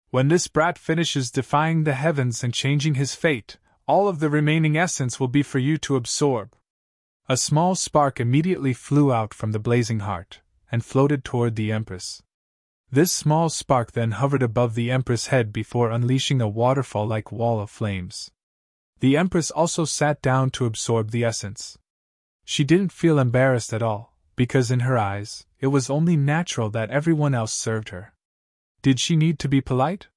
When this brat finishes defying the heavens and changing his fate, all of the remaining essence will be for you to absorb. A small spark immediately flew out from the blazing heart and floated toward the Empress. This small spark then hovered above the Empress' head before unleashing a waterfall-like wall of flames. The Empress also sat down to absorb the essence. She didn't feel embarrassed at all, because in her eyes, it was only natural that everyone else served her. Did she need to be polite?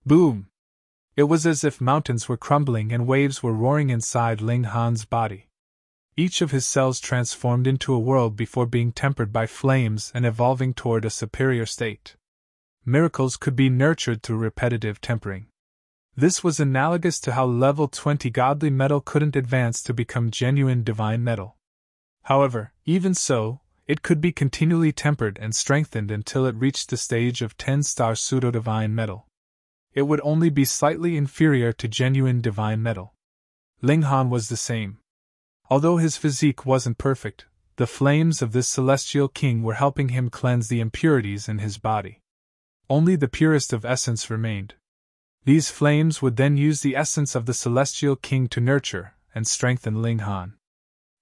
Boom! It was as if mountains were crumbling and waves were roaring inside Ling Han's body. Each of his cells transformed into a world before being tempered by flames and evolving toward a superior state. Miracles could be nurtured through repetitive tempering. This was analogous to how level 20 godly metal couldn't advance to become genuine divine metal. However, even so, it could be continually tempered and strengthened until it reached the stage of 10-star pseudo-divine metal. It would only be slightly inferior to genuine divine metal. Ling Han was the same. Although his physique wasn't perfect, the flames of this celestial king were helping him cleanse the impurities in his body. Only the purest of essence remained. These flames would then use the essence of the celestial king to nurture and strengthen Ling Han.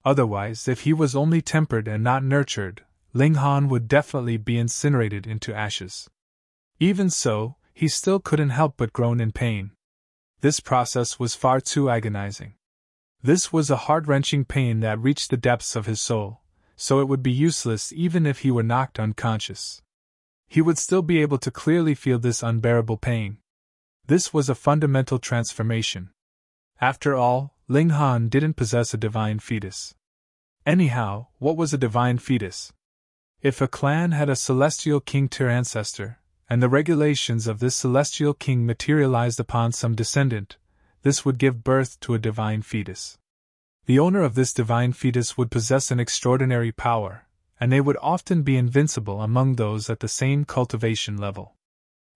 Otherwise, if he was only tempered and not nurtured, Ling Han would definitely be incinerated into ashes. Even so, he still couldn't help but groan in pain. This process was far too agonizing. This was a heart-wrenching pain that reached the depths of his soul, so it would be useless even if he were knocked unconscious. He would still be able to clearly feel this unbearable pain. This was a fundamental transformation. After all, Ling Han didn't possess a divine fetus. Anyhow, what was a divine fetus? If a clan had a celestial king-tier ancestor, and the regulations of this celestial king materialized upon some descendant, this would give birth to a divine fetus. The owner of this divine fetus would possess an extraordinary power, and they would often be invincible among those at the same cultivation level.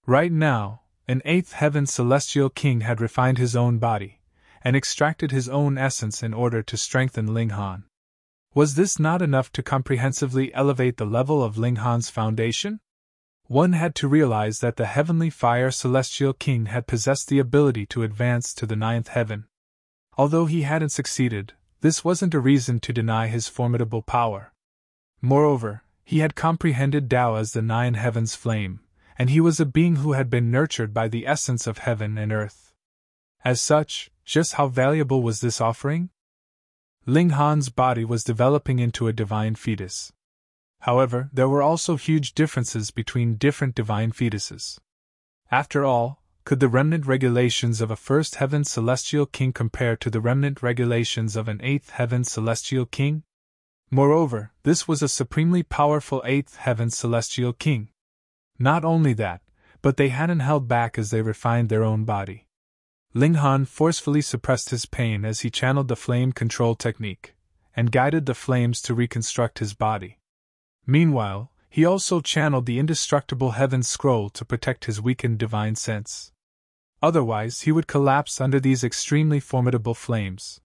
Right now, an eighth heaven celestial king had refined his own body, and extracted his own essence in order to strengthen Ling Han. Was this not enough to comprehensively elevate the level of Ling Han's foundation? One had to realize that the heavenly fire celestial king had possessed the ability to advance to the ninth heaven. Although he hadn't succeeded, this wasn't a reason to deny his formidable power. Moreover, he had comprehended Tao as the nine heavens' flame, and he was a being who had been nurtured by the essence of heaven and earth. As such, just how valuable was this offering? Ling Han's body was developing into a divine fetus. However, there were also huge differences between different divine fetuses. After all, could the remnant regulations of a first heaven celestial king compare to the remnant regulations of an eighth heaven celestial king? Moreover, this was a supremely powerful eighth heaven celestial king. Not only that, but they hadn't held back as they refined their own body. Ling Han forcefully suppressed his pain as he channeled the flame control technique, and guided the flames to reconstruct his body. Meanwhile, he also channeled the indestructible heaven scroll to protect his weakened divine sense. Otherwise, he would collapse under these extremely formidable flames.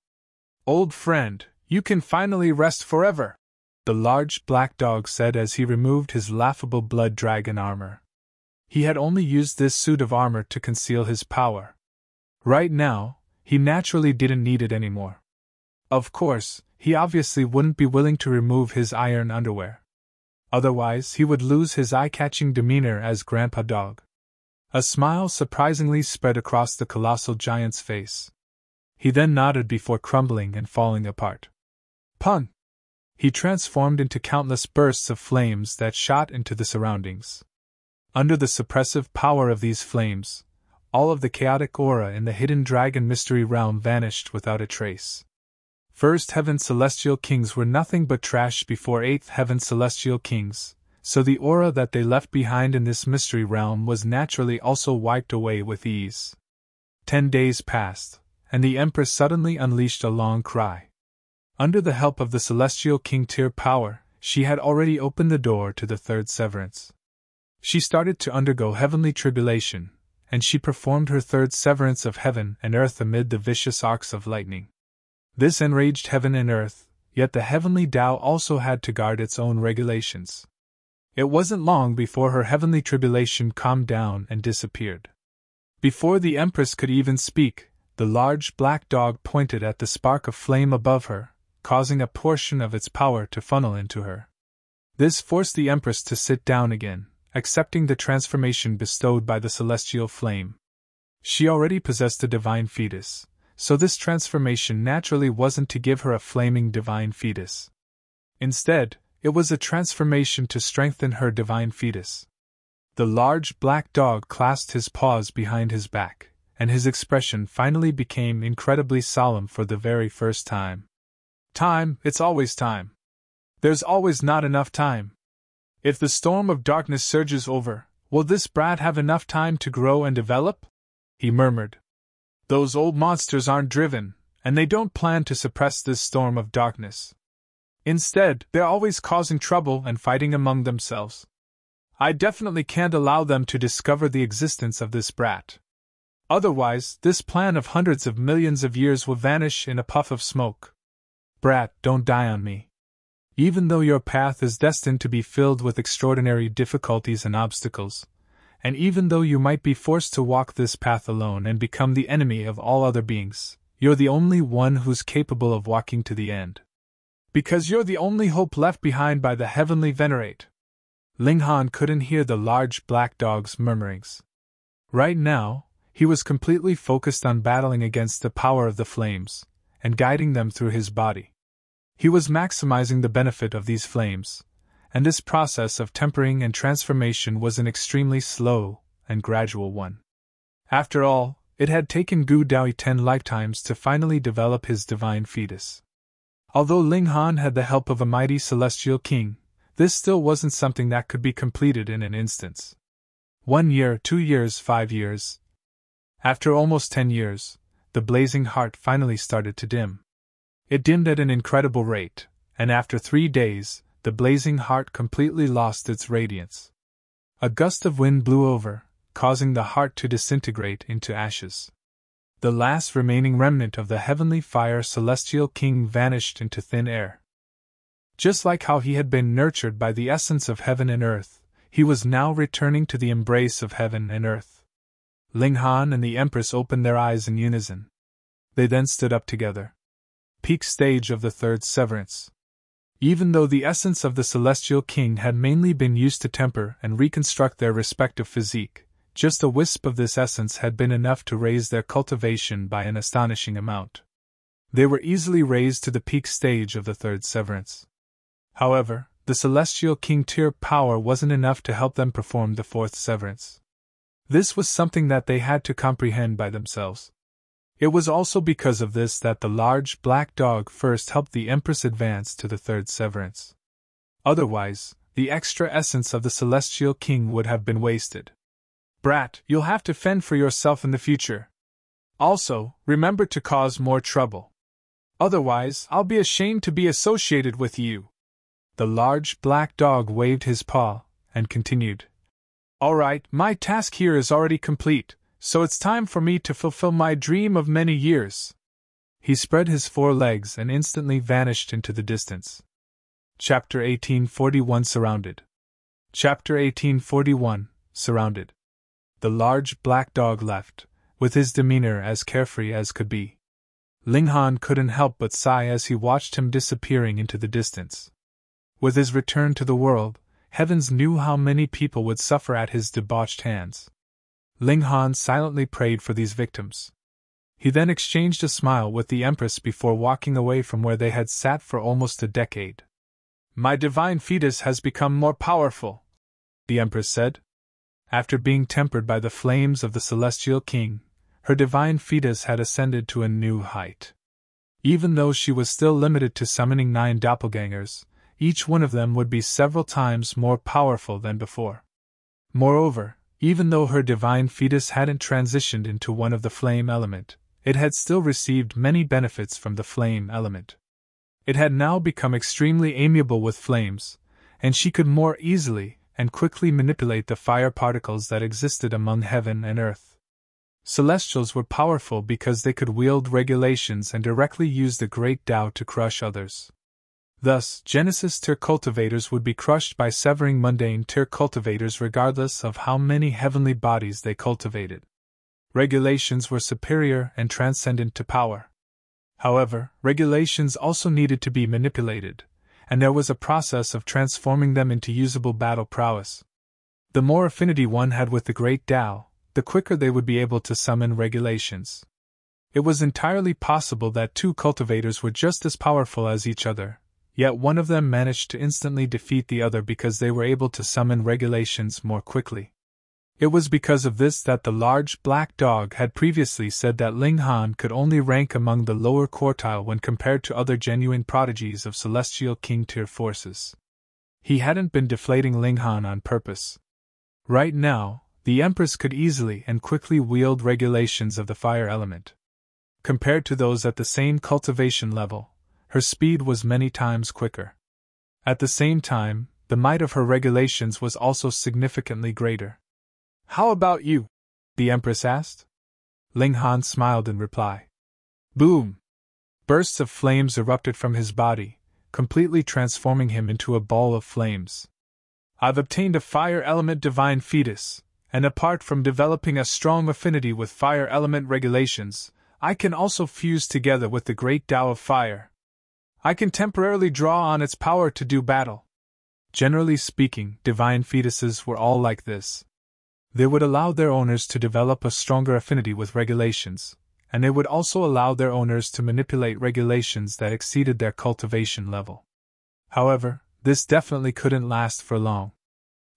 "Old friend, you can finally rest forever," the large black dog said as he removed his laughable blood dragon armor. He had only used this suit of armor to conceal his power. Right now, he naturally didn't need it anymore. Of course, he obviously wouldn't be willing to remove his iron underwear. Otherwise, he would lose his eye-catching demeanor as Grandpa Dog. A smile surprisingly spread across the colossal giant's face. He then nodded before crumbling and falling apart. Pun! He transformed into countless bursts of flames that shot into the surroundings. Under the suppressive power of these flames, all of the chaotic aura in the hidden dragon mystery realm vanished without a trace. First heaven celestial kings were nothing but trash before eighth heaven celestial kings, so the aura that they left behind in this mystery realm was naturally also wiped away with ease. 10 days passed, and the Empress suddenly unleashed a long cry. Under the help of the celestial king-tier power, she had already opened the door to the third severance. She started to undergo heavenly tribulation, and she performed her third severance of heaven and earth amid the vicious arcs of lightning. This enraged heaven and earth, yet the heavenly Tao also had to guard its own regulations. It wasn't long before her heavenly tribulation calmed down and disappeared. Before the Empress could even speak, the large black dog pointed at the spark of flame above her, causing a portion of its power to funnel into her. This forced the Empress to sit down again, accepting the transformation bestowed by the celestial flame. She already possessed a divine fetus, so this transformation naturally wasn't to give her a flaming divine fetus. Instead, it was a transformation to strengthen her divine fetus. The large black dog clasped his paws behind his back, and his expression finally became incredibly solemn for the very first time. Time, it's always time. There's always not enough time. If the storm of darkness surges over, will this brat have enough time to grow and develop? He murmured. Those old monsters aren't driven, and they don't plan to suppress this storm of darkness. Instead, they're always causing trouble and fighting among themselves. I definitely can't allow them to discover the existence of this brat. Otherwise, this plan of hundreds of millions of years will vanish in a puff of smoke. Brat, don't die on me. Even though your path is destined to be filled with extraordinary difficulties and obstacles, and even though you might be forced to walk this path alone and become the enemy of all other beings, you're the only one who's capable of walking to the end. Because you're the only hope left behind by the heavenly venerate. Ling Han couldn't hear the large black dog's murmurings. Right now, he was completely focused on battling against the power of the flames, and guiding them through his body. He was maximizing the benefit of these flames, and this process of tempering and transformation was an extremely slow and gradual one. After all, it had taken Gu Daoi 10 lifetimes to finally develop his divine fetus. Although Ling Han had the help of a mighty celestial king, this still wasn't something that could be completed in an instant. 1 year, 2 years, 5 years. After almost 10 years, the blazing heart finally started to dim. It dimmed at an incredible rate, and after 3 days, the blazing heart completely lost its radiance. A gust of wind blew over, causing the heart to disintegrate into ashes. The last remaining remnant of the heavenly fire celestial king vanished into thin air. Just like how he had been nurtured by the essence of heaven and earth, he was now returning to the embrace of heaven and earth. Ling Han and the Empress opened their eyes in unison. They then stood up together. Peak stage of the third severance. Even though the essence of the celestial king had mainly been used to temper and reconstruct their respective physique, just a wisp of this essence had been enough to raise their cultivation by an astonishing amount. They were easily raised to the peak stage of the third severance. However, the celestial king tier power wasn't enough to help them perform the fourth severance. This was something that they had to comprehend by themselves. It was also because of this that the large black dog first helped the Empress advance to the third severance. Otherwise, the extra essence of the celestial king would have been wasted. Brat, you'll have to fend for yourself in the future. Also, remember to cause more trouble. Otherwise, I'll be ashamed to be associated with you. The large black dog waved his paw, and continued. All right, my task here is already complete. So it's time for me to fulfill my dream of many years. He spread his 4 legs and instantly vanished into the distance. Chapter 1841 Surrounded. Chapter 1841 Surrounded. The large black dog left, with his demeanor as carefree as could be. Ling Han couldn't help but sigh as he watched him disappearing into the distance. With his return to the world, heavens knew how many people would suffer at his debauched hands. Ling Han silently prayed for these victims. He then exchanged a smile with the Empress before walking away from where they had sat for almost a decade. My divine fetus has become more powerful, the Empress said. After being tempered by the flames of the celestial king, her divine fetus had ascended to a new height. Even though she was still limited to summoning 9 doppelgangers, each one of them would be several times more powerful than before. Moreover, even though her divine fetus hadn't transitioned into one of the flame element, it had still received many benefits from the flame element. It had now become extremely amiable with flames, and she could more easily and quickly manipulate the fire particles that existed among heaven and earth. Celestials were powerful because they could wield regulations and directly use the great Tao to crush others. Thus, Genesis tier cultivators would be crushed by severing mundane tier cultivators regardless of how many heavenly bodies they cultivated. Regulations were superior and transcendent to power. However, regulations also needed to be manipulated, and there was a process of transforming them into usable battle prowess. The more affinity one had with the great Tao, the quicker they would be able to summon regulations. It was entirely possible that 2 cultivators were just as powerful as each other, yet one of them managed to instantly defeat the other because they were able to summon regulations more quickly. It was because of this that the large black dog had previously said that Ling Han could only rank among the lower quartile when compared to other genuine prodigies of celestial king tier forces. He hadn't been deflating Ling Han on purpose. Right now, the Empress could easily and quickly wield regulations of the fire element, Compared to those at the same cultivation level, her speed was many times quicker. At the same time, the might of her regulations was also significantly greater. "How about you?" the Empress asked. Ling Han smiled in reply. Boom! Bursts of flames erupted from his body, completely transforming him into a ball of flames. "I've obtained a fire element divine fetus, and apart from developing a strong affinity with fire element regulations, I can also fuse together with the great Tao of fire. I can temporarily draw on its power to do battle." Generally speaking, divine fetuses were all like this. They would allow their owners to develop a stronger affinity with regulations, and they would also allow their owners to manipulate regulations that exceeded their cultivation level. However, this definitely couldn't last for long.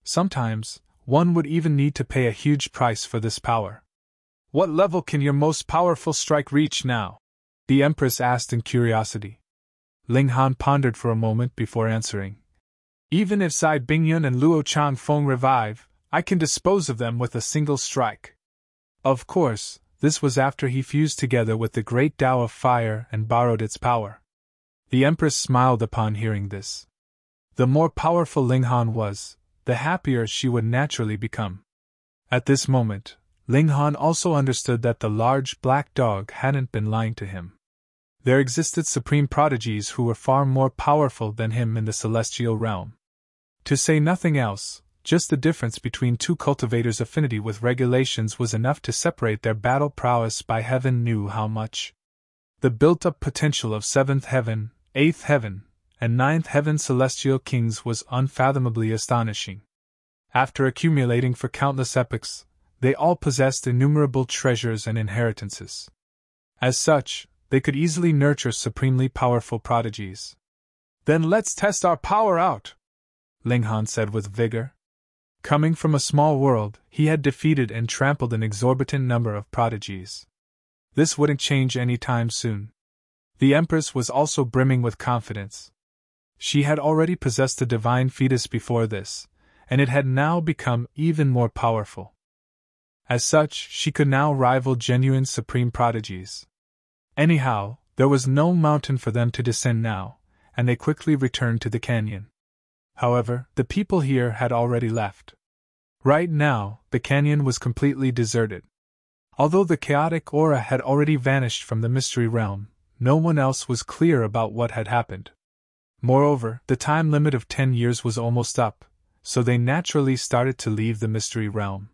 Sometimes, one would even need to pay a huge price for this power. "What level can your most powerful strike reach now?" the Empress asked in curiosity. Ling Han pondered for a moment before answering. "Even if Zai Bingyun and Luo Changfeng revive, I can dispose of them with a single strike." Of course, this was after he fused together with the great Tao of fire and borrowed its power. The Empress smiled upon hearing this. The more powerful Ling Han was, the happier she would naturally become. At this moment, Ling Han also understood that the large black dog hadn't been lying to him. There existed supreme prodigies who were far more powerful than him in the celestial realm. To say nothing else, just the difference between two cultivators' affinity with regulations was enough to separate their battle prowess by heaven knew how much. The built-up potential of 7th heaven, 8th heaven, and 9th heaven celestial kings was unfathomably astonishing. After accumulating for countless epochs, they all possessed innumerable treasures and inheritances. As such, they could easily nurture supremely powerful prodigies. "Then let's test our power out," Ling Han said with vigor. Coming from a small world, he had defeated and trampled an exorbitant number of prodigies. This wouldn't change any time soon. The Empress was also brimming with confidence. She had already possessed a divine fetus before this, and it had now become even more powerful. As such, she could now rival genuine supreme prodigies. Anyhow, there was no mountain for them to descend now, and they quickly returned to the canyon. However, the people here had already left. Right now, the canyon was completely deserted. Although the chaotic aura had already vanished from the mystery realm, no one else was clear about what had happened. Moreover, the time limit of 10 years was almost up, so they naturally started to leave the mystery realm.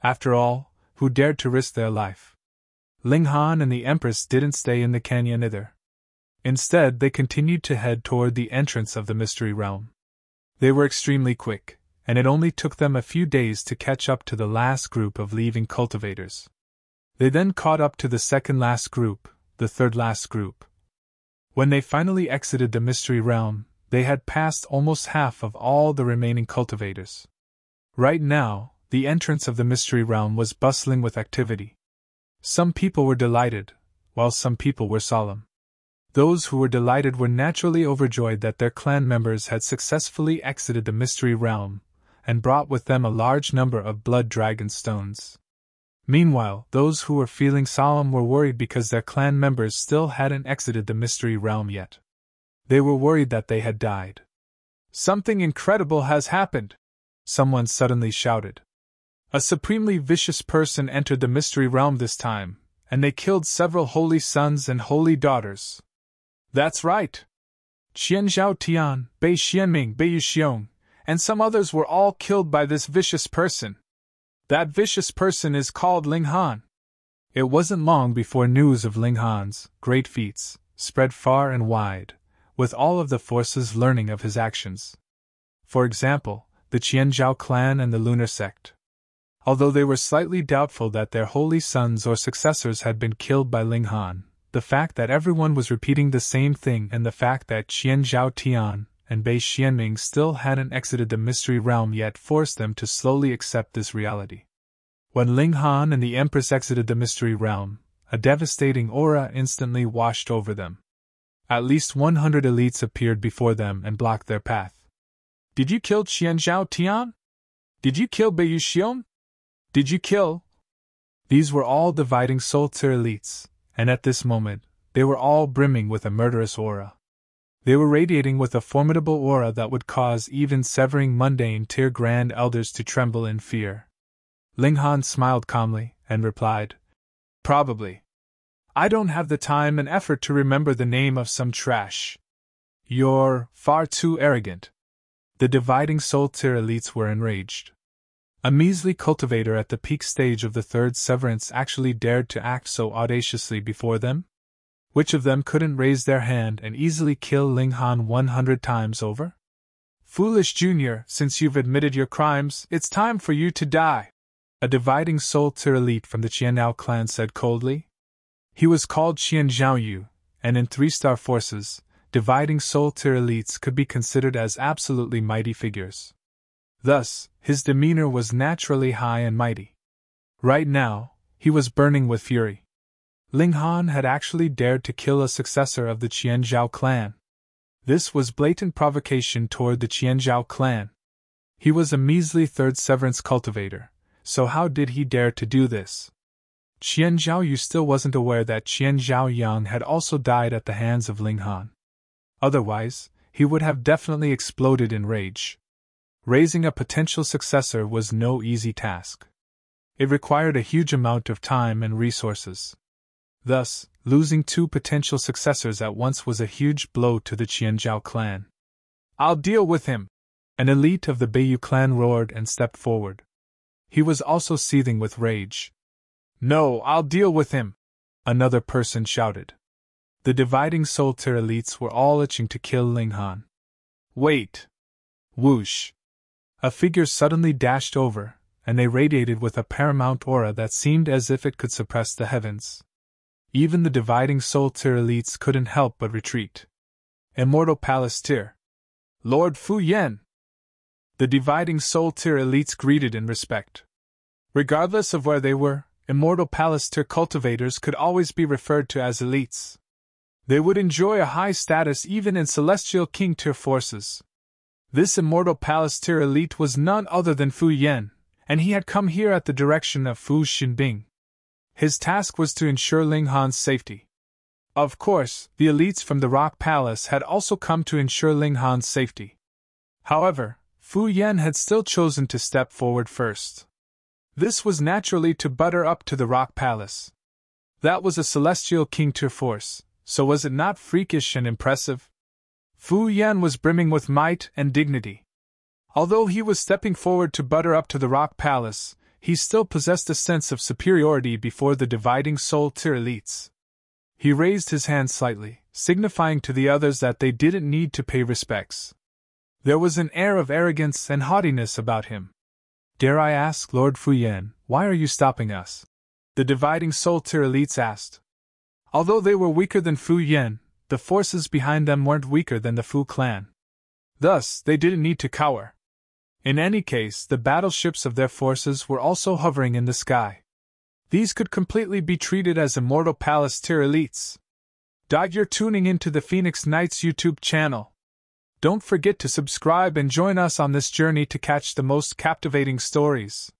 After all, who dared to risk their life? Ling Han and the Empress didn't stay in the canyon either. Instead, they continued to head toward the entrance of the mystery realm. They were extremely quick, and it only took them a few days to catch up to the last group of leaving cultivators. They then caught up to the second last group, the third last group. When they finally exited the mystery realm, they had passed almost half of all the remaining cultivators. Right now, the entrance of the mystery realm was bustling with activity. Some people were delighted, while some people were solemn. Those who were delighted were naturally overjoyed that their clan members had successfully exited the mystery realm, and brought with them a large number of blood dragon stones. Meanwhile, those who were feeling solemn were worried because their clan members still hadn't exited the mystery realm yet. They were worried that they had died. "Something incredible has happened!" someone suddenly shouted. "A supremely vicious person entered the mystery realm this time, and they killed several holy sons and holy daughters." "That's right! Qian Zhao Tian, Bei Xianming, Bei Yuxiong, and some others were all killed by this vicious person. That vicious person is called Ling Han." It wasn't long before news of Ling Han's great feats spread far and wide, with all of the forces learning of his actions. For example, the Qianzhao clan and the lunar sect. Although they were slightly doubtful that their holy sons or successors had been killed by Ling Han, the fact that everyone was repeating the same thing and the fact that Qianzhao Tian and Bei Xianming still hadn't exited the mystery realm yet forced them to slowly accept this reality. When Ling Han and the Empress exited the mystery realm, a devastating aura instantly washed over them. At least 100 elites appeared before them and blocked their path. "Did you kill Qianzhao Tian? Did you kill Bei Yuxiong? Did you kill?" These were all dividing Soltier elites, and at this moment, they were all brimming with a murderous aura. They were radiating with a formidable aura that would cause even severing mundane tier grand elders to tremble in fear. Ling Han smiled calmly and replied, "Probably. I don't have the time and effort to remember the name of some trash. You're far too arrogant." The dividing soul tier elites were enraged. A measly cultivator at the peak stage of the third severance actually dared to act so audaciously before them? Which of them couldn't raise their hand and easily kill Ling Han 100 times over? "Foolish Junior, since you've admitted your crimes, it's time for you to die," a dividing soul tier elite from the Qian'ao clan said coldly. He was called Qian Zhaoyu, and in 3-star forces, dividing soul tier elites could be considered as absolutely mighty figures. Thus, his demeanor was naturally high and mighty. Right now, he was burning with fury. Ling Han had actually dared to kill a successor of the Qianzhao clan. This was blatant provocation toward the Qianzhao clan. He was a measly third severance cultivator, so how did he dare to do this? Qian Zhaoyu still wasn't aware that Qian Zhaoyang had also died at the hands of Ling Han. Otherwise, he would have definitely exploded in rage. Raising a potential successor was no easy task. It required a huge amount of time and resources. Thus, losing 2 potential successors at once was a huge blow to the Qianzhao clan. "I'll deal with him!" An elite of the Beiyu clan roared and stepped forward. He was also seething with rage. "No, I'll deal with him!" another person shouted. The dividing soul tier elites were all itching to kill Ling Han. "Wait!" Whoosh! A figure suddenly dashed over, and they radiated with a paramount aura that seemed as if it could suppress the heavens. Even the dividing soul tier elites couldn't help but retreat. Immortal Palace tier. "Lord Fu Yen!" The dividing soul tier elites greeted in respect. Regardless of where they were, Immortal Palace tier cultivators could always be referred to as elites. They would enjoy a high status even in Celestial King tier forces. This Immortal Palace tier elite was none other than Fu Yen, and he had come here at the direction of Fu Xinbing. His task was to ensure Ling Han's safety. Of course, the elites from the Rock Palace had also come to ensure Ling Han's safety. However, Fu Yen had still chosen to step forward first. This was naturally to butter up to the Rock Palace. That was a Celestial King tier force, so was it not freakish and impressive? Fu Yen was brimming with might and dignity. Although he was stepping forward to butter up to the Rock Palace, he still possessed a sense of superiority before the dividing soul tier elites. He raised his hand slightly, signifying to the others that they didn't need to pay respects. There was an air of arrogance and haughtiness about him. "Dare I ask, Lord Fu Yen, why are you stopping us?" the dividing soul tier elites asked. Although they were weaker than Fu Yen, the forces behind them weren't weaker than the Fu clan. Thus, they didn't need to cower. In any case, the battleships of their forces were also hovering in the sky. These could completely be treated as Immortal Palace tier elites. You're tuning into the Phoenix Knights YouTube channel. Don't forget to subscribe and join us on this journey to catch the most captivating stories.